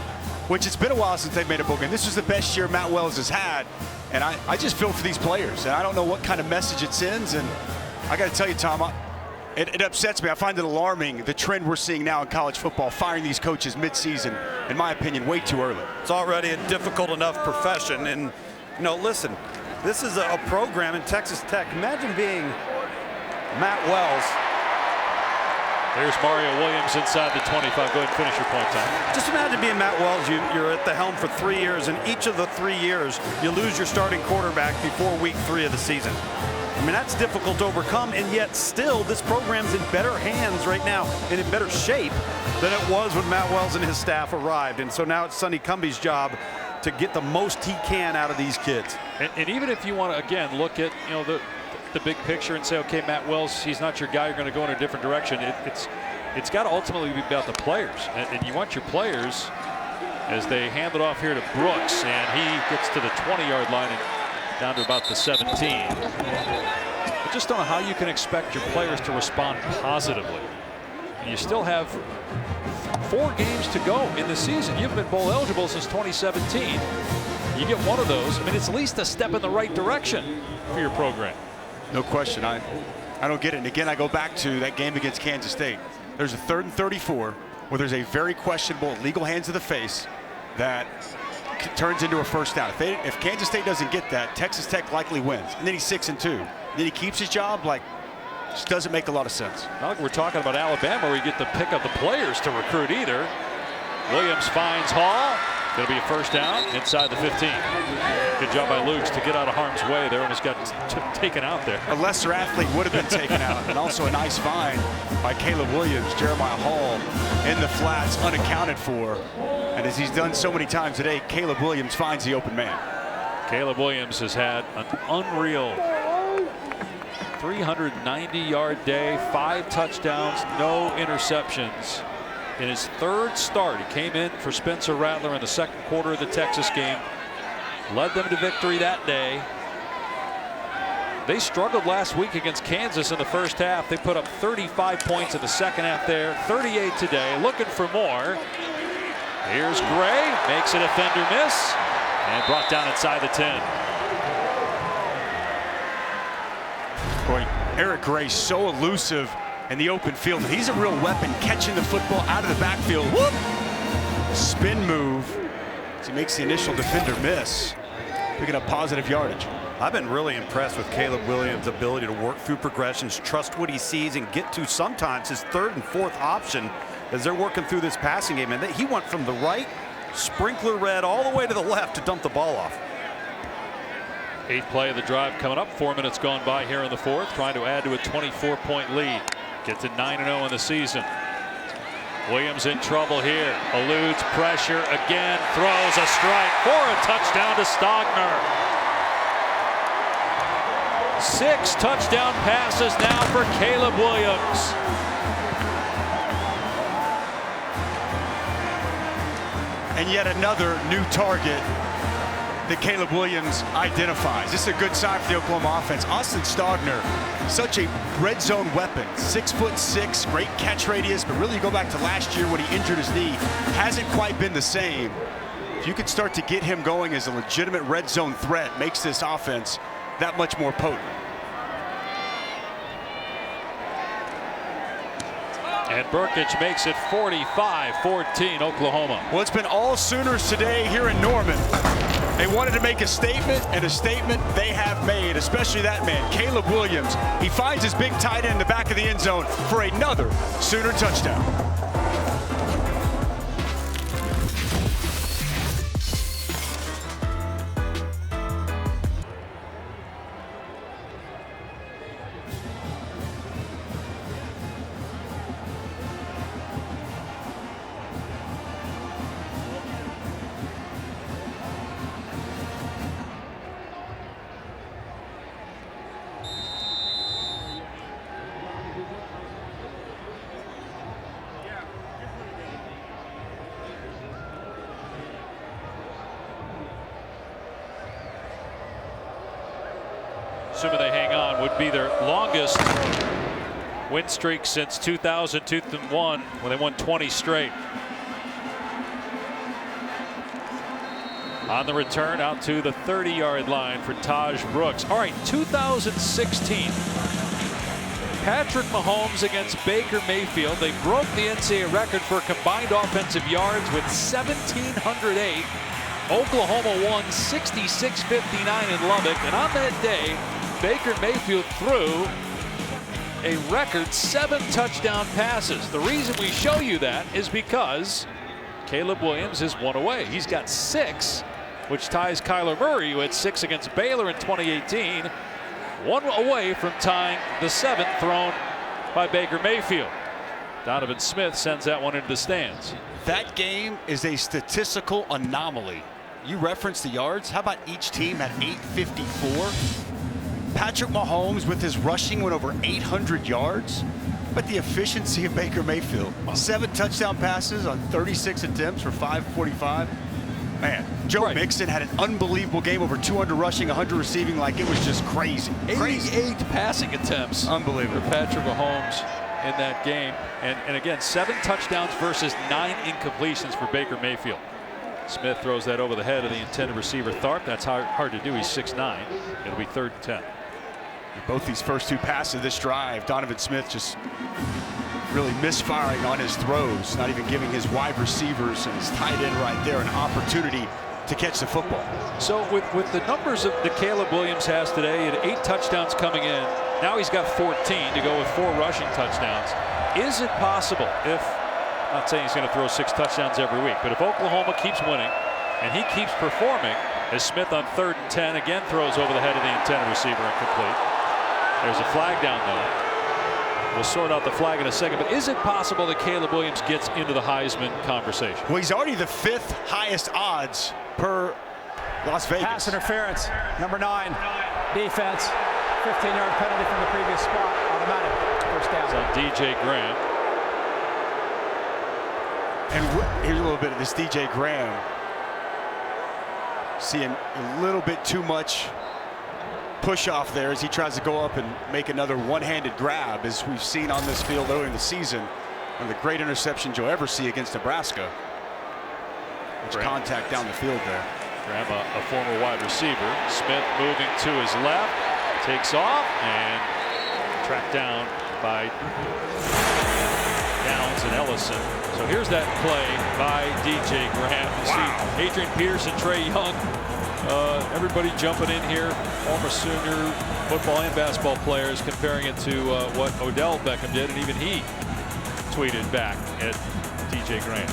which it's been a while since they've made a bowl game. This was the best year Matt Wells has had. And I just feel for these players. And I don't know what kind of message it sends. And I got to tell you, Tom, it upsets me. I find it alarming, the trend we're seeing now in college football, firing these coaches mid-season, in my opinion, way too early.
It's already a difficult enough profession. And, listen, this is a program in Texas Tech. Imagine being Matt Wells.
There's Mario Williams inside the 25. Go ahead and finish your point, Tom.
Just imagine being Matt Wells. You're at the helm for 3 years, and each of the 3 years, you lose your starting quarterback before week 3 of the season. I mean, that's difficult to overcome, and yet still this program's in better hands right now and in better shape than it was when Matt Wells and his staff arrived. And so now it's Sonny Cumbie's job to get the most he can out of these kids.
And even if you want to, again, look at the big picture and say, okay, Matt Wells, he's not your guy, you're going to go in a different direction. It's got to ultimately be about the players. And you want your players, as they hand it off here to Brooks, and he gets to the 20-yard line and down to about the 17. I just don't know how you can expect your players to respond positively. And you still have 4 games to go in the season. You've been bowl eligible since 2017. You get one of those, I mean, it's at least a step in the right direction for your program.
No question. I don't get it. And again, I go back to that game against Kansas State. There's a 3rd and 34 where there's a very questionable legal hands to the face that turns into a first down. If Kansas State doesn't get that, Texas Tech likely wins. And then he's 6-2. Then he keeps his job. Just doesn't make a lot of sense.
Not like we're talking about Alabama where you get to pick up the players to recruit either. Williams finds Hall. Going to be a first down inside the 15. Good job by Lukes to get out of harm's way there, almost got taken out there.
A lesser athlete would have been taken out. And also a nice find by Caleb Williams. Jeremiah Hall in the flats, unaccounted for. And as he's done so many times today, Caleb Williams finds the open man.
Caleb Williams has had an unreal 390-yard day, 5 touchdowns, no interceptions. In his 3rd start, he came in for Spencer Rattler in the 2nd quarter of the Texas game. Led them to victory that day. They struggled last week against Kansas in the first half. They put up 35 points in the second half there, 38 today, looking for more. Here's Gray, makes a defender miss, and brought down inside the 10.
Boy, Eric Gray so elusive in the open field. He's a real weapon, catching the football out of the backfield. Whoop! Spin move as he makes the initial defender miss, picking up positive yardage.
I've been really impressed with Caleb Williams' ability to work through progressions, trust what he sees, and get to sometimes his 3rd and 4th option as they're working through this passing game. And he went from the right, sprinkler red, all the way to the left to dump the ball off.
8th play of the drive coming up. 4 minutes gone by here in the 4th, trying to add to a 24-point lead. Get to 9-0 in the season. Williams in trouble here. Eludes pressure again. Throws a strike for a touchdown to Stogner. 6 touchdown passes now for Caleb Williams.
And yet another new target that Caleb Williams identifies. This is a good sign for the Oklahoma offense. Austin Stogner, such a red zone weapon. 6'6", great catch radius, but really you go back to last year when he injured his knee, hasn't quite been the same. If you could start to get him going as a legitimate red zone threat, makes this offense that much more potent.
And Brkic makes it 45-14 Oklahoma.
Well, it's been all Sooners today here in Norman. They wanted to make a statement, and a statement they have made, especially that man, Caleb Williams. He finds his big tight end in the back of the end zone for another Sooner touchdown.
Assuming they hang on, would be their longest win streak since 2001 when they won 20 straight. On the return out to the 30-yard line for Taj Brooks. All right, 2016. Patrick Mahomes against Baker Mayfield. They broke the NCAA record for combined offensive yards with 1,708. Oklahoma won 66-59 in Lubbock, and on that day, Baker Mayfield threw a record 7 touchdown passes. The reason we show you that is because Caleb Williams is 1 away. He's got 6, which ties Kyler Murray, who had 6 against Baylor in 2018, 1 away from tying the 7th thrown by Baker Mayfield. Donovan Smith sends that one into the stands.
That game is a statistical anomaly. You referenced the yards. How about each team at 854? Patrick Mahomes with his rushing went over 800 yards. But the efficiency of Baker Mayfield. 7 touchdown passes on 36 attempts for 545. Man, Joe Mixon had an unbelievable game, over 200 rushing, 100 receiving, like it was just crazy.
88 passing attempts.
Unbelievable.
For Patrick Mahomes in that game. And again, 7 touchdowns versus 9 incompletions for Baker Mayfield. Smith throws that over the head of the intended receiver, Tharp. That's hard to do. He's 6'9". It'll be 3rd and 10.
Both these first 2 passes of this drive, Donovan Smith just really misfiring on his throws, not even giving his wide receivers and his tight end right there an opportunity to catch the football.
So with the numbers that Caleb Williams has today, at 8 touchdowns coming in, now he's got 14 to go with 4 rushing touchdowns. Is it possible, if, I'm not saying he's going to throw 6 touchdowns every week, but if Oklahoma keeps winning and he keeps performing, as Smith on 3rd and 10 again throws over the head of the intended receiver incomplete. There's a flag down though. We'll sort out the flag in a second, but is it possible that Caleb Williams gets into the Heisman conversation?
Well, he's already the 5th highest odds per Las Vegas.
Pass interference, number 9, defense, 15-yard penalty from the previous spot, automatic, first down.
It's on DJ Graham.
And here's a little bit of this DJ Graham. Seeing a little bit too much push off there as he tries to go up and make another one-handed grab, as we've seen on this field earlier in the season. One of the great interceptions you'll ever see against Nebraska. Much contact down the field there.
Graham, a former wide receiver. Smith moving to his left, takes off and tracked down by Downs and Ellison. So here's that play by DJ Graham. You see Adrian Peterson, Trey Young, everybody jumping in here. Former Sooner football and basketball players comparing it to what Odell Beckham did, and even he tweeted back at DJ Graham.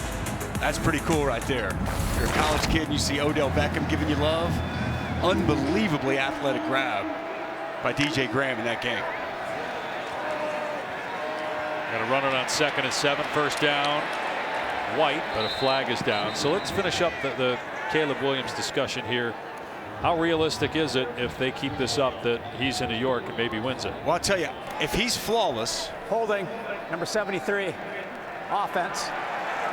That's pretty cool right there. If you're a college kid and you see Odell Beckham giving you love, unbelievably athletic grab by DJ Graham in that game.
Got to run it on 2nd and 7, first down. White, but a flag is down. So let's finish up the Caleb Williams discussion here. How realistic is it, if they keep this up, that he's in New York and maybe wins it?
Well, I'll tell you, if he's flawless.
Holding, number 73, offense,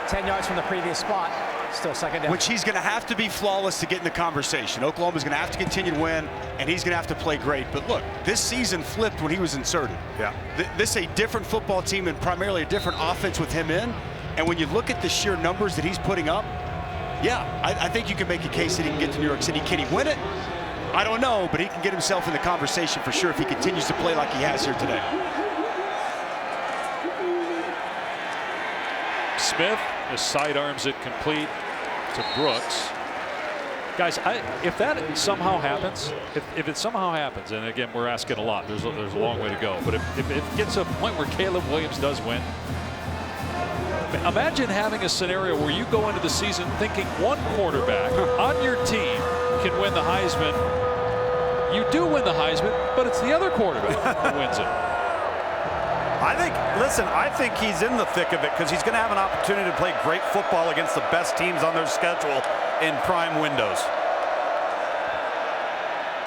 10 yards from the previous spot, still 2nd down.
Which he's going to have to be flawless to get in the conversation. Oklahoma's going to have to continue to win, and he's going to have to play great. But look, this season flipped when he was inserted.
Yeah.
This is a different football team and primarily a different offense with him in. And when you look at the sheer numbers that he's putting up, yeah, I think you can make a case that he can get to New York City. Can he win it? I don't know, but he can get himself in the conversation for sure if he continues to play like he has here today.
Smith just sidearms it complete to Brooks. Guys, if that somehow happens, if it somehow happens, and again, we're asking a lot. There's a long way to go. But if it gets to a point where Caleb Williams does win, imagine having a scenario where you go into the season thinking one quarterback on your team can win the Heisman. You do win the Heisman, but it's the other quarterback who wins it.
I think he's in the thick of it because he's going to have an opportunity to play great football against the best teams on their schedule in prime windows.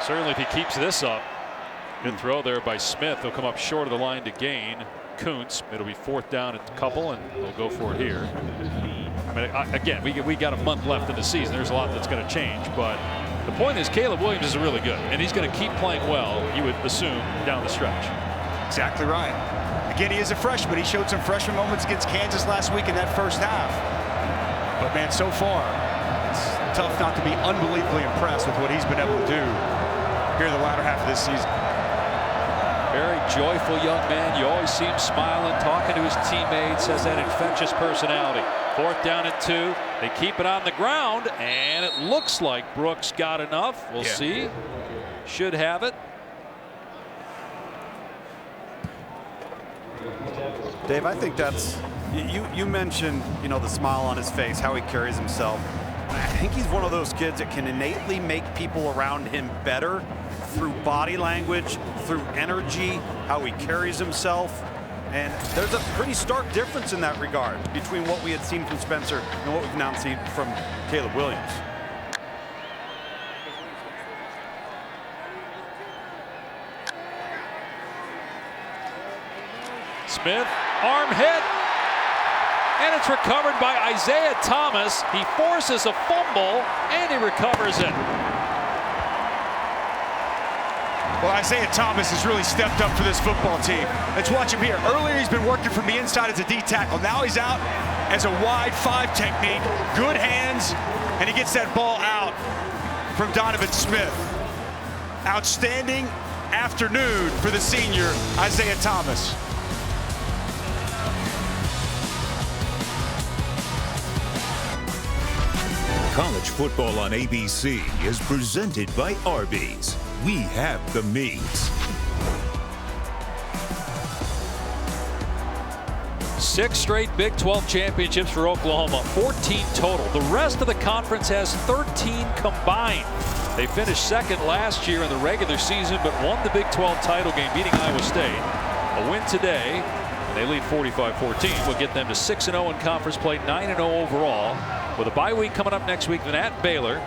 Certainly if he keeps this up. Good throw there by Smith. He'll come up short of the line to gain. Kuntz, it'll be 4th down and a couple, and they'll go for it here. I mean, again, we got a month left in the season. There's a lot that's going to change, but the point is Caleb Williams is really good, and he's going to keep playing well, you would assume, down the stretch.
Exactly right. Again, he is a freshman. He showed some freshman moments against Kansas last week in that first half. But man, so far, it's tough not to be unbelievably impressed with what he's been able to do here in the latter half of this season.
Very joyful young man. You always see him smiling, talking to his teammates, has that infectious personality. 4th down and 2. They keep it on the ground, and it looks like Brooks got enough. We'll see. Should have it.
Dave, I think that's, you mentioned, the smile on his face, how he carries himself. I think he's one of those kids that can innately make people around him better through body language, through energy, how he carries himself. And there's a pretty stark difference in that regard between what we had seen from Spencer and what we've now seen from Caleb Williams.
Smith, arm hit, and it's recovered by Isaiah Thomas. He forces a fumble, and he recovers it.
Well, Isaiah Thomas has really stepped up for this football team. Let's watch him here. Earlier, he's been working from the inside as a D tackle. Now he's out as a wide 5 technique. Good hands, and he gets that ball out from Donovan Smith. Outstanding afternoon for the senior, Isaiah Thomas.
College football on ABC is presented by Arby's. We have the meats.
6 straight Big 12 championships for Oklahoma, 14 total. The rest of the conference has 13 combined. They finished 2nd last year in the regular season, but won the Big 12 title game, beating Iowa State. A win today, and they lead 45-14. Will get them to 6-0 in conference play, 9-0 overall. With a bye week coming up next week, then at Baylor,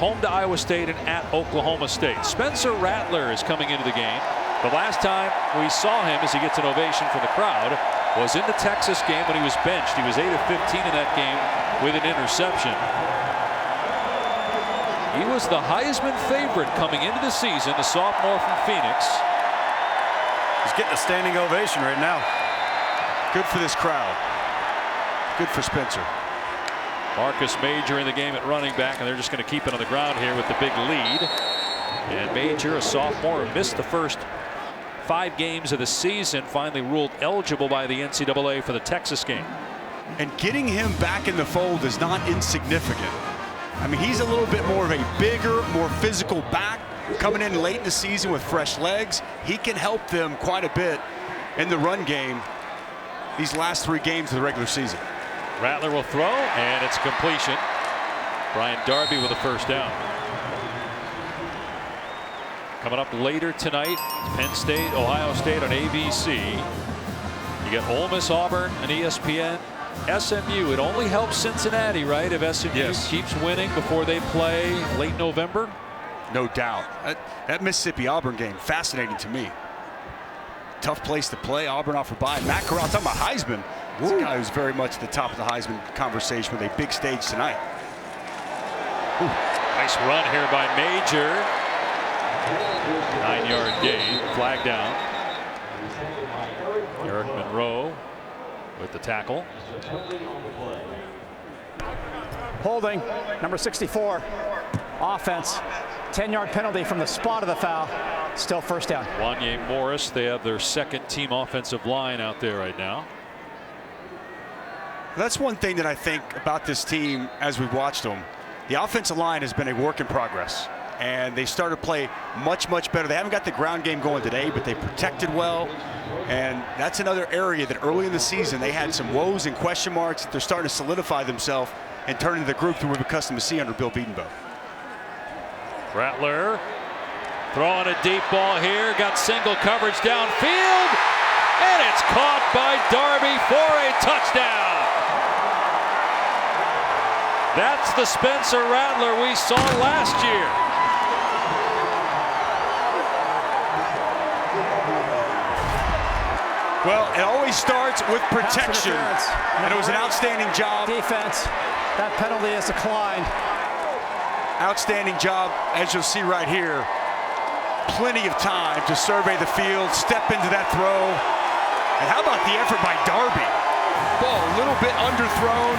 home to Iowa State, and at Oklahoma State. Spencer Rattler is coming into the game. The last time we saw him, as he gets an ovation from the crowd, was in the Texas game when he was benched. He was 8 of 15 in that game with an interception. He was the Heisman favorite coming into the season, the sophomore from Phoenix.
He's getting a standing ovation right now.
Good for this crowd. Good for Spencer.
Marcus Major in the game at running back, and they're just going to keep it on the ground here with the big lead. And Major, a sophomore, missed the first 5 games of the season, finally ruled eligible by the NCAA for the Texas game.
And getting him back in the fold is not insignificant. I mean, he's a little bit more of a bigger, more physical back, coming in late in the season with fresh legs. He can help them quite a bit in the run game these last 3 games of the regular season.
Rattler will throw, and it's completion. Brian Darby with a 1st down. Coming up later tonight, Penn State, Ohio State on ABC. You got Ole Miss, Auburn, and ESPN. SMU, it only helps Cincinnati, right, if SMU keeps winning before they play late November?
No doubt. That Mississippi-Auburn game, fascinating to me. Tough place to play. Auburn off a bye. Matt Corral, talking about Heisman. He's a guy who's very much at the top of the Heisman conversation with a big stage tonight.
Nice run here by Major. 9-yard gain. Flag down. Eric Monroe with the tackle.
Holding, number 64. Offense. 10-yard penalty from the spot of the foul. Still 1st down.
Wanye Morris, they have their 2nd team offensive line out there right now.
That's one thing that I think about this team as we've watched them. The offensive line has been a work in progress, and they started to play much, much better. They haven't got the ground game going today, but they protected well, and that's another area that early in the season they had some woes and question marks that they're starting to solidify themselves and turn into the group that we've accustomed to see under Bill Bedenbaugh.
Rattler throwing a deep ball here, got single coverage downfield, and it's caught by Darby for a touchdown. That's the Spencer Rattler we saw last year.
Well, it always starts with protection, and it was an outstanding job.
Defense, that penalty is declined.
Outstanding job, as you'll see right here. Plenty of time to survey the field, step into that throw. And how about the effort by Darby? Ball a little bit underthrown.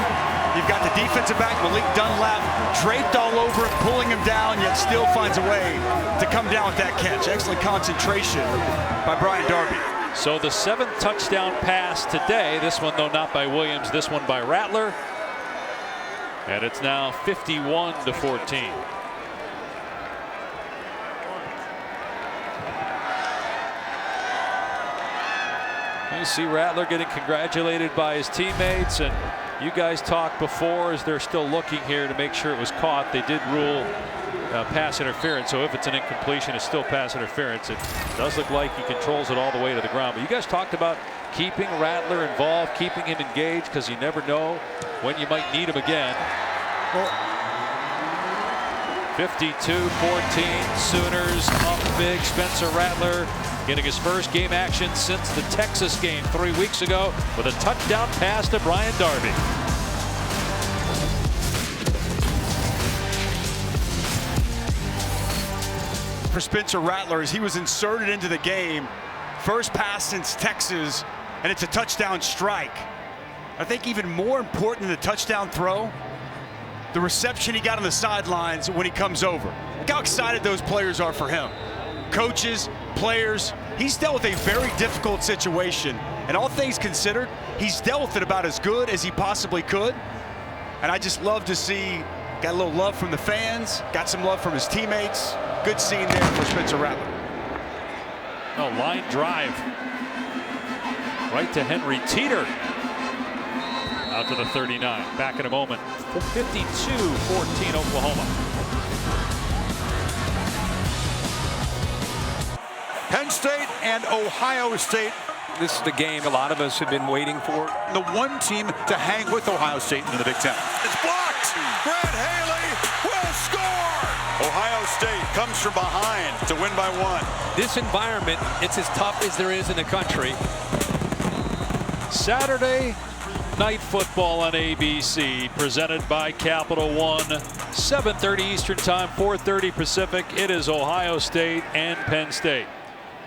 You've got the defensive back, Malik Dunlap, draped all over it, pulling him down, yet still finds a way to come down with that catch. Excellent concentration by Brian Darby.
So the 7th touchdown pass today, this one though not by Williams, this one by Rattler. And it's now 51-14. You see Rattler getting congratulated by his teammates, and you guys talked before as they're still looking here to make sure it was caught. They did rule pass interference, so if it's an incompletion, it's still pass interference. It does look like he controls it all the way to the ground. But you guys talked about keeping Rattler involved, keeping him engaged, because you never know when you might need him again. 52-14, Sooners up big. Spencer Rattler getting his first game action since the Texas game 3 weeks ago with a touchdown pass to Brian Darby.
For Spencer Rattler, as he was inserted into the game, first pass since Texas, and it's a touchdown strike. I think even more important than the touchdown throw, the reception he got on the sidelines when he comes over. Look how excited those players are for him. Coaches, players, he's dealt with a very difficult situation, and all things considered, he's dealt with it about as good as he possibly could. And I just love to see, got a little love from the fans, got some love from his teammates. Good scene there for Spencer Rattler.
Oh, line drive right to Henry Teeter. Out to the 39. Back in a moment. 52-14 Oklahoma.
Penn State and Ohio State. This is the game a lot of us have been waiting for. The one team to hang with Ohio State in the Big Ten.
It's blocked. Grant Haley will score. Ohio State comes from behind to win by 1.
This environment, it's as tough as there is in the country.
Saturday Night Football on ABC, presented by Capital One. 7:30 Eastern Time, 4:30 Pacific. It is Ohio State and Penn State.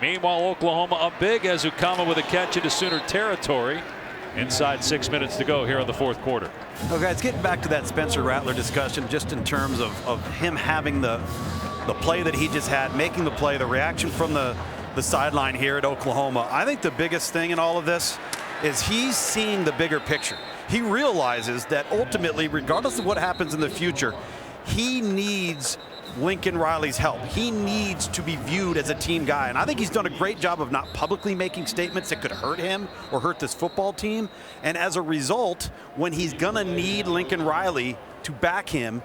Meanwhile, Oklahoma up big as Ukama with a catch into Sooner territory. Inside 6 minutes to go here in the fourth quarter.
Okay, let's get back to that Spencer Rattler discussion, just in terms of him having the play that he just had, making the play, the reaction from the sideline here at Oklahoma. I think the biggest thing in all of this is he's seeing the bigger picture. He realizes that ultimately, regardless of what happens in the future, he needs Lincoln Riley's help. He needs to be viewed as a team guy. And I think he's done a great job of not publicly making statements that could hurt him or hurt this football team. And as a result, when he's going to need Lincoln Riley to back him,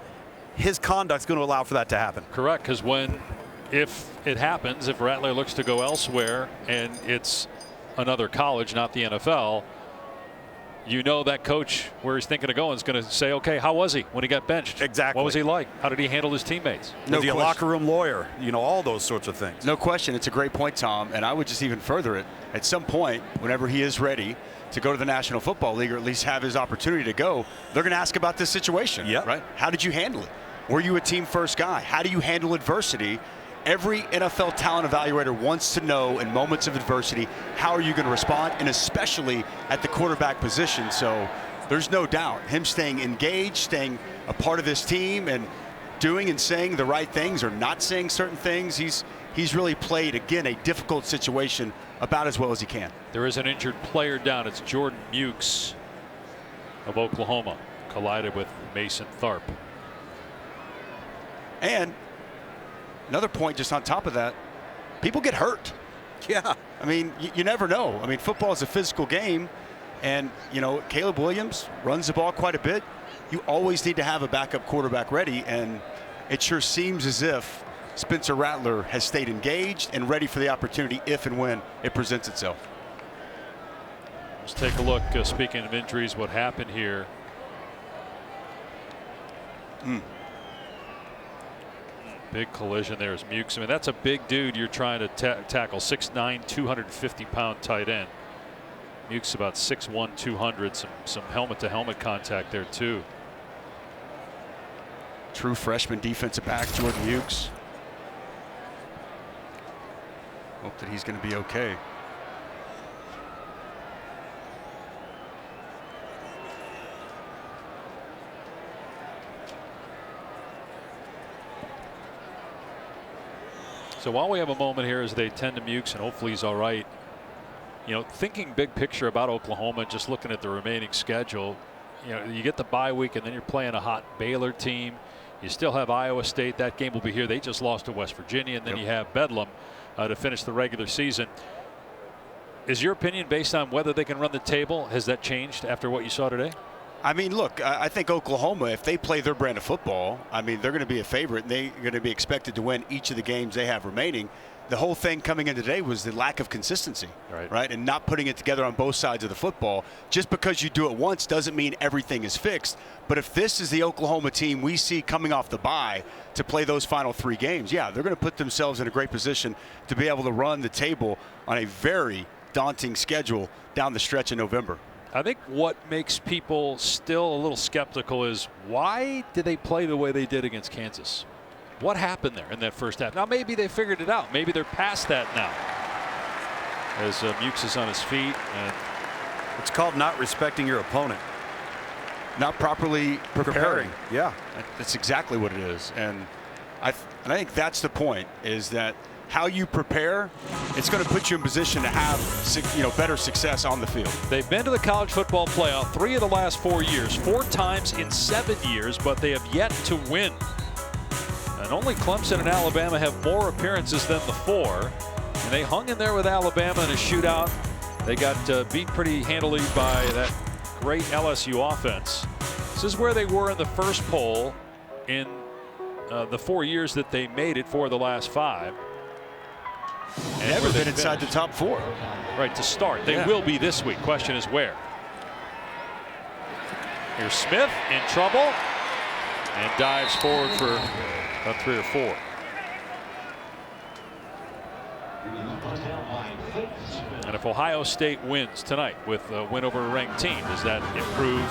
his conduct's going to allow for that to happen.
Correct, because if it happens, if Rattler looks to go elsewhere and it's another college, not the NFL, you know that coach where he's thinking of going is going to say, okay, how was he when he got benched?
Exactly.
What was he like? How did he handle his teammates?
Was he a locker room lawyer? You know, all those sorts of things.
No question. It's a great point, Tom. And I would just even further it. At some point, whenever he is ready to go to the National Football League, or at least have his opportunity to go, they're going to ask about this situation.
Yeah.
Right? How did you handle it? Were you a team first guy? How do you handle adversity? Every NFL talent evaluator wants to know in moments of adversity, how are you going to respond? And especially at the quarterback position. So there's no doubt him staying engaged, staying a part of this team, and doing and saying the right things or not saying certain things. He's really played, again, a difficult situation about as well as he can.
There is an injured player down. It's Jordan Mukes. of Oklahoma collided with Mason Tharp.
And another point just on top of that, people get hurt.
Yeah.
I mean, you never know. I mean, football is a physical game, and, you know, Caleb Williams runs the ball quite a bit. You always need to have a backup quarterback ready, and it sure seems as if Spencer Rattler has stayed engaged and ready for the opportunity if and when it presents itself.
Let's take a look, speaking of injuries, what happened here. Big collision there is Mukes. I mean, that's a big dude you're trying to tackle. 6'9", 250-pound tight end. Mukes about 6'1", 200. Some helmet-to-helmet contact there, too.
True freshman defensive back, Jordan Mukes. Hope that he's going to be okay.
So while we have a moment here as they tend to Mukes, and hopefully he's all right, you know, thinking big picture about Oklahoma, just looking at the remaining schedule, you know, you get the bye week and then you're playing a hot Baylor team. You still have Iowa State. That game will be here. They just lost to West Virginia. And then you have Bedlam to finish the regular season. Is your opinion based on whether they can run the table? Has that changed after what you saw today?
I mean, look, I think Oklahoma, if they play their brand of football, I mean, they're going to be a favorite, and they're going to be expected to win each of the games they have remaining. The whole thing coming in today was the lack of consistency, right? And not putting it together on both sides of the football. Just because you do it once doesn't mean everything is fixed. But if this is the Oklahoma team we see coming off the bye to play those final 3 games, yeah, they're going to put themselves in a great position to be able to run the table on a very daunting schedule down the stretch in November.
I think what makes people still a little skeptical is why did they play the way they did against Kansas? What happened there in that first half? Now maybe they figured it out. Maybe they're past that now. As Mukes is on his feet, and
it's called not respecting your opponent.
Not properly preparing.
Yeah,
that's exactly what it is. And I think that's the point, is that how you prepare, it's going to put you in position to have, you know, better success on the field.
They've been to the college football playoff 3 of the last 4 years, 4 times in 7 years, but they have yet to win. And only Clemson and Alabama have more appearances than the 4. And they hung in there with Alabama in a shootout. They got beat pretty handily by that great LSU offense. This is where they were in the first poll in the 4 years that they made it, 4 of the last 5. And
never been inside the top 4.
Right, to start. They will be this week. Question is where. Here's Smith in trouble and dives forward for about 3 or 4. And if Ohio State wins tonight with a win over a ranked team, does that improve?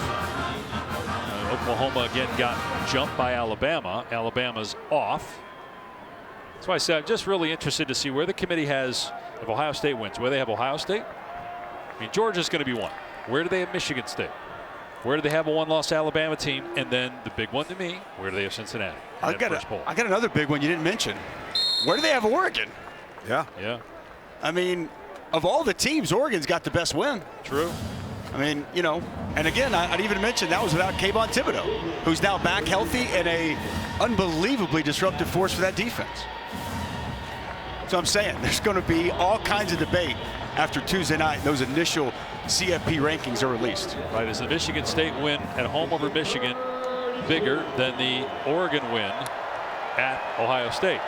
Oklahoma again got jumped by Alabama. Alabama's off. That's why I said I'm just really interested to see where the committee has, if Ohio State wins, where they have Ohio State. I mean, Georgia's going to be 1. Where do they have Michigan State? Where do they have a 1-loss Alabama team? And then the big one to me, where do they have Cincinnati?
I got another big one you didn't mention. Where do they have Oregon?
Yeah.
I mean, of all the teams, Oregon's got the best win.
True.
I mean, you know, and again, I'd even mention that was without Kayvon Thibodeau, who's now back healthy and a unbelievably disruptive force for that defense. So I'm saying there's going to be all kinds of debate after Tuesday night. Those initial CFP rankings are released.
Right, is the Michigan State win at home over Michigan bigger than the Oregon win at Ohio State?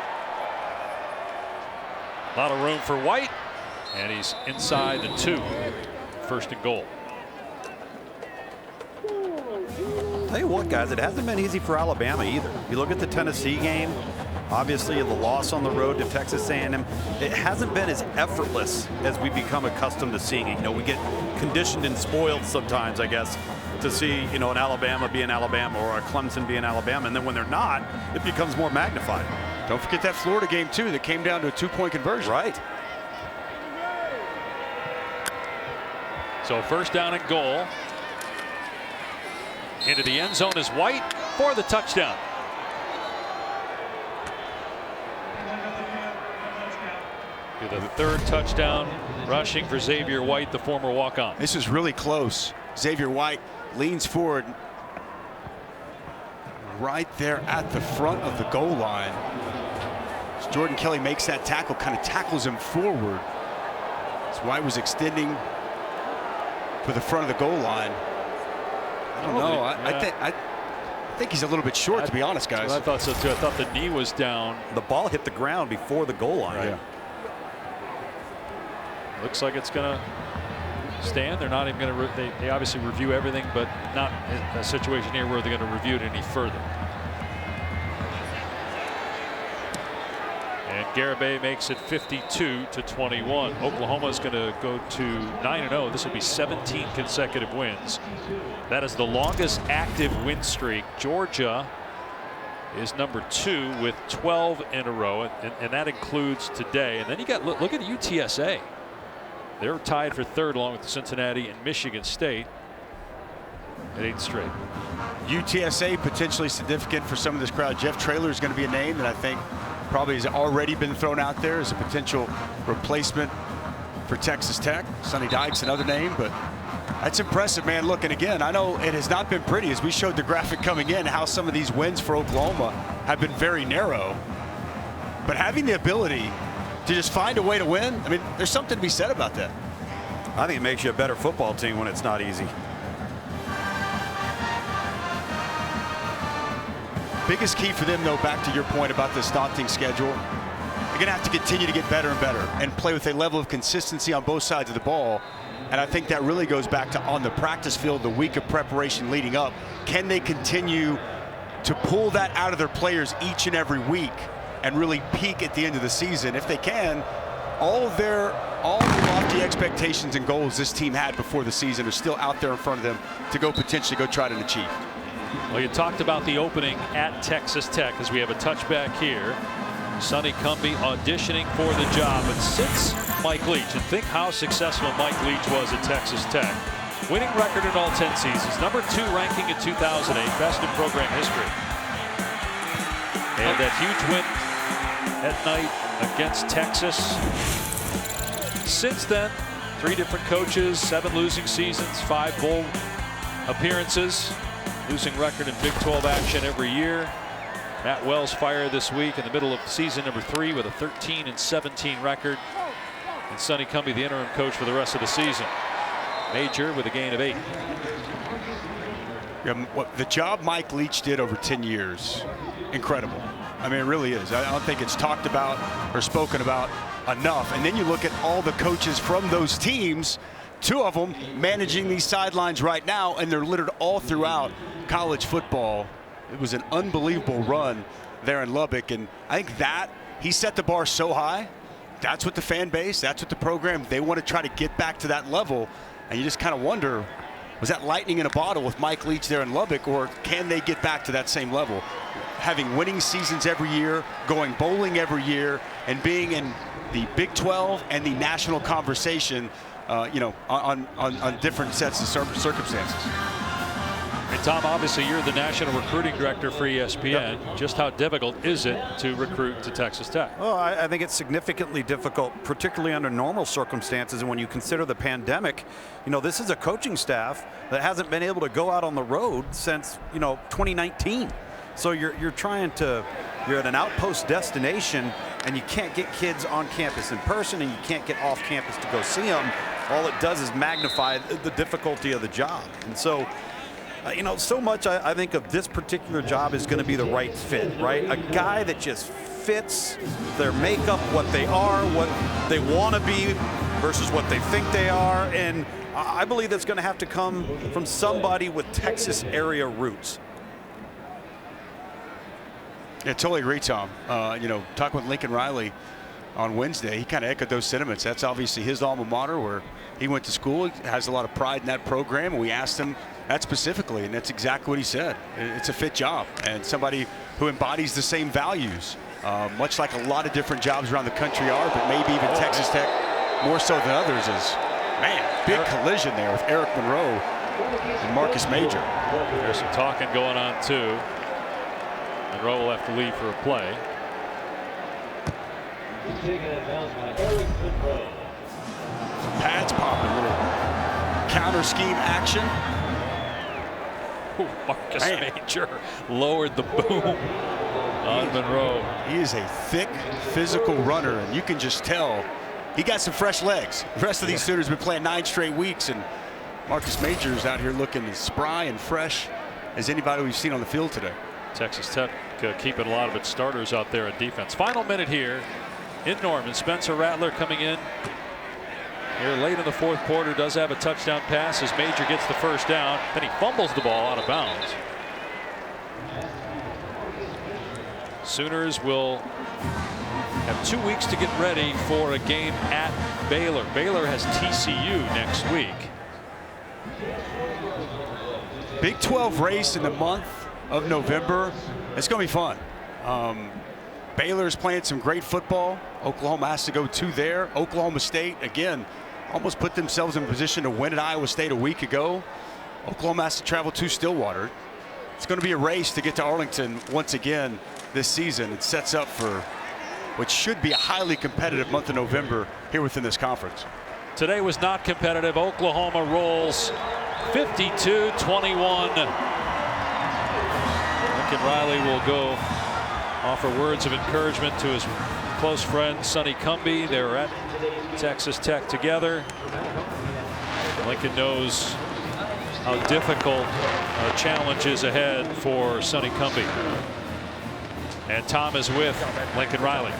A lot of room for White, and he's inside the 2. 1st and goal.
Tell you what, guys, it hasn't been easy for Alabama either. You look at the Tennessee game, obviously the loss on the road to Texas A&M. It hasn't been as effortless as we've become accustomed to seeing it. You know, we get conditioned and spoiled sometimes, I guess, to see, you know, an Alabama being Alabama or a Clemson being Alabama, and then when they're not, it becomes more magnified.
Don't forget that Florida game too that came down to a 2-point conversion.
Right.
So 1st down and goal. Into the end zone is White for the touchdown. The 3rd touchdown rushing for Xavier White, the former walk-on.
This is really close. Xavier White leans forward right there at the front of the goal line. As Jordan Kelly makes that tackle, kind of tackles him forward. As White was extending for the front of the goal line. I don't know. I think he's a little bit short, to be honest, guys.
I thought so too. I thought the knee was down.
The ball hit the ground before the goal line.
Right.
Yeah. Looks like it's going to stand. They're not even going to. They obviously review everything, but not a situation here where they're going to review it any further. And Garibay makes it 52-21. Oklahoma is going to go to 9-0. This will be 17 consecutive wins. That is the longest active win streak. Georgia is number 2 with 12 in a row, and that includes today. And then you got look at UTSA. They're tied for 3rd along with Cincinnati and Michigan State at 8 straight.
UTSA potentially significant for some of this crowd. Jeff Traylor is going to be a name that I think probably has already been thrown out there as a potential replacement for Texas Tech. Sonny Dykes another name, but that's impressive, man. Look, and again, I know it has not been pretty, as we showed the graphic coming in, how some of these wins for Oklahoma have been very narrow. But having the ability to just find a way to win, I mean, there's something to be said about that.
I think it makes you a better football team when it's not easy.
Biggest key for them, though, back to your point about this daunting schedule, they're going to have to continue to get better and better and play with a level of consistency on both sides of the ball. And I think that really goes back to on the practice field, the week of preparation leading up. Can they continue to pull that out of their players each and every week and really peak at the end of the season? If they can, all the lofty expectations and goals this team had before the season are still out there in front of them to go potentially go try to achieve.
Well, you talked about the opening at Texas Tech as we have a touchback here. Sonny Cumbie auditioning for the job. And since Mike Leach, and think how successful Mike Leach was at Texas Tech. Winning record in all 10 seasons. Number 2 ranking in 2008. Best in program history. And that huge win at night against Texas. Since then, 3 different coaches, 7 losing seasons, 5 bowl appearances. Losing record in Big 12 action every year. Matt Wells fired this week in the middle of season number 3 with a 13-17 record. And Sonny Cumbie, the interim coach for the rest of the season. Major with a gain of 8.
The job Mike Leach did over 10 years, incredible. I mean, it really is. I don't think it's talked about or spoken about enough. And then you look at all the coaches from those teams, 2 of them managing these sidelines right now, and they're littered all throughout college football. It was an unbelievable run there in Lubbock, and I think that he set the bar so high. That's what the fan base, that's what the program, they want to try to get back to that level. And you just kind of wonder, was that lightning in a bottle with Mike Leach there in Lubbock, or can they get back to that same level? Having winning seasons every year, going bowling every year, and being in the Big 12 and the national conversation, you know, on different sets of circumstances.
And Tom, obviously you're the national recruiting director for ESPN. Yep. Just how difficult is it to recruit to Texas Tech?
Well, I think it's significantly difficult, particularly under normal circumstances. And when you consider the pandemic, you know, this is a coaching staff that hasn't been able to go out on the road since, you know, 2019. So you're at an outpost destination, and you can't get kids on campus in person, and you can't get off campus to go see them. All it does is magnify the difficulty of the job. And so, you know, so much I think of this particular job is going to be the right fit, right? A guy that just fits their makeup, what they are, what they want to be versus what they think they are. And I believe that's going to have to come from somebody with Texas area roots.
Yeah, totally agree, Tom. You know, talking with Lincoln Riley on Wednesday, he kind of echoed those sentiments. That's obviously his alma mater where he went to school. He has a lot of pride in that program. And we asked him that specifically, and that's exactly what he said. It's a fit job and somebody who embodies the same values, much like a lot of different jobs around the country are, but maybe even Texas Tech more so than others is, man, big collision there with Eric Monroe and Marcus Major.
There's some talking going on too. Monroe will have to leave for a play.
Pads popping, little counter scheme action.
Marcus Major lowered the boom on Monroe.
He is a thick, physical runner, and you can just tell he got some fresh legs. The rest of these Sooners have been playing 9 straight weeks, and Marcus Major is out here looking as spry and fresh as anybody we've seen on the field today.
Texas Tech keeping a lot of its starters out there at defense. Final minute here in Norman. Spencer Rattler coming in here late in the fourth quarter, does have a touchdown pass as Major gets the first down. Then he fumbles the ball out of bounds. Sooners will have 2 weeks to get ready for a game at Baylor. Baylor has TCU next week.
Big 12 race in the month of November. It's going to be fun. Baylor's playing some great football. Oklahoma has to go to there. Oklahoma State, again, almost put themselves in a position to win at Iowa State a week ago. Oklahoma has to travel to Stillwater. It's going to be a race to get to Arlington once again this season. It sets up for what should be a highly competitive month of November here within this conference.
Today was not competitive. Oklahoma rolls 52-21. Lincoln Riley will go offer words of encouragement to his close friend Sonny Cumbie. They were at Texas Tech together. Lincoln knows how difficult a challenge is ahead for Sonny Cumbie. And Tom is with Lincoln Riley.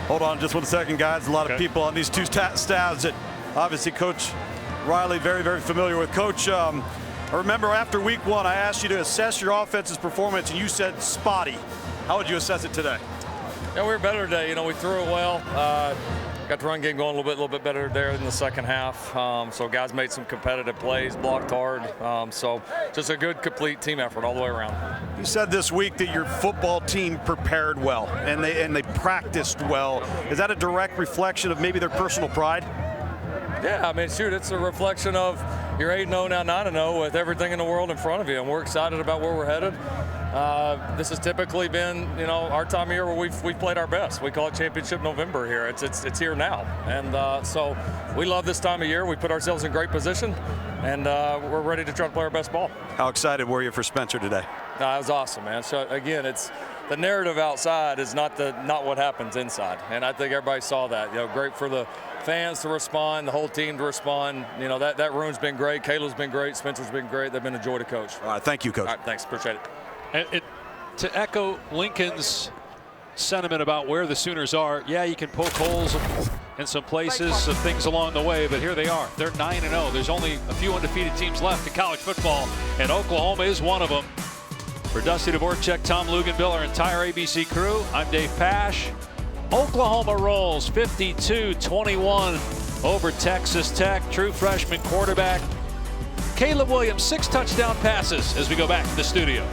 Hold on just 1 second, guys. A lot of people on these two staffs that obviously Coach Riley very, very familiar with. Coach, I remember after week 1, I asked you to assess your offense's performance, and you said spotty. How would you assess it today?
Yeah, we were better today. You know, we threw it well. Got the run game going a little bit better there in the second half. So guys made some competitive plays, blocked hard. So just a good, complete team effort all the way around.
You said this week that your football team prepared well and they practiced well. Is that a direct reflection of maybe their personal pride?
Yeah, I mean, shoot, it's a reflection of you're 8-0 now, 9-0 with everything in the world in front of you, and we're excited about where we're headed. This has typically been, you know, our time of year where we've played our best. We call it Championship November here. It's here now, and so we love this time of year. We put ourselves in great position, and we're ready to try to play our best ball.
How excited were you for Spencer today?
It was awesome, man. So again, it's the narrative outside is not what happens inside, and I think everybody saw that. You know, great for the fans to respond, the whole team to respond. You know, that room's been great. Caleb's been great. Spencer's been great. They've been a joy to coach.
All right, thank you, Coach.
All right, thanks. Appreciate it.
And to echo Lincoln's sentiment about where the Sooners are, yeah, you can poke holes in some places of things along the way, but here they are. They're 9-0. There's only a few undefeated teams left in college football, and Oklahoma is one of them. For Dusty Dvorak, Tom Luginbill, our entire ABC crew, I'm Dave Pasch. Oklahoma rolls 52-21 over Texas Tech. True freshman quarterback Caleb Williams, 6 touchdown passes as we go back to the studio.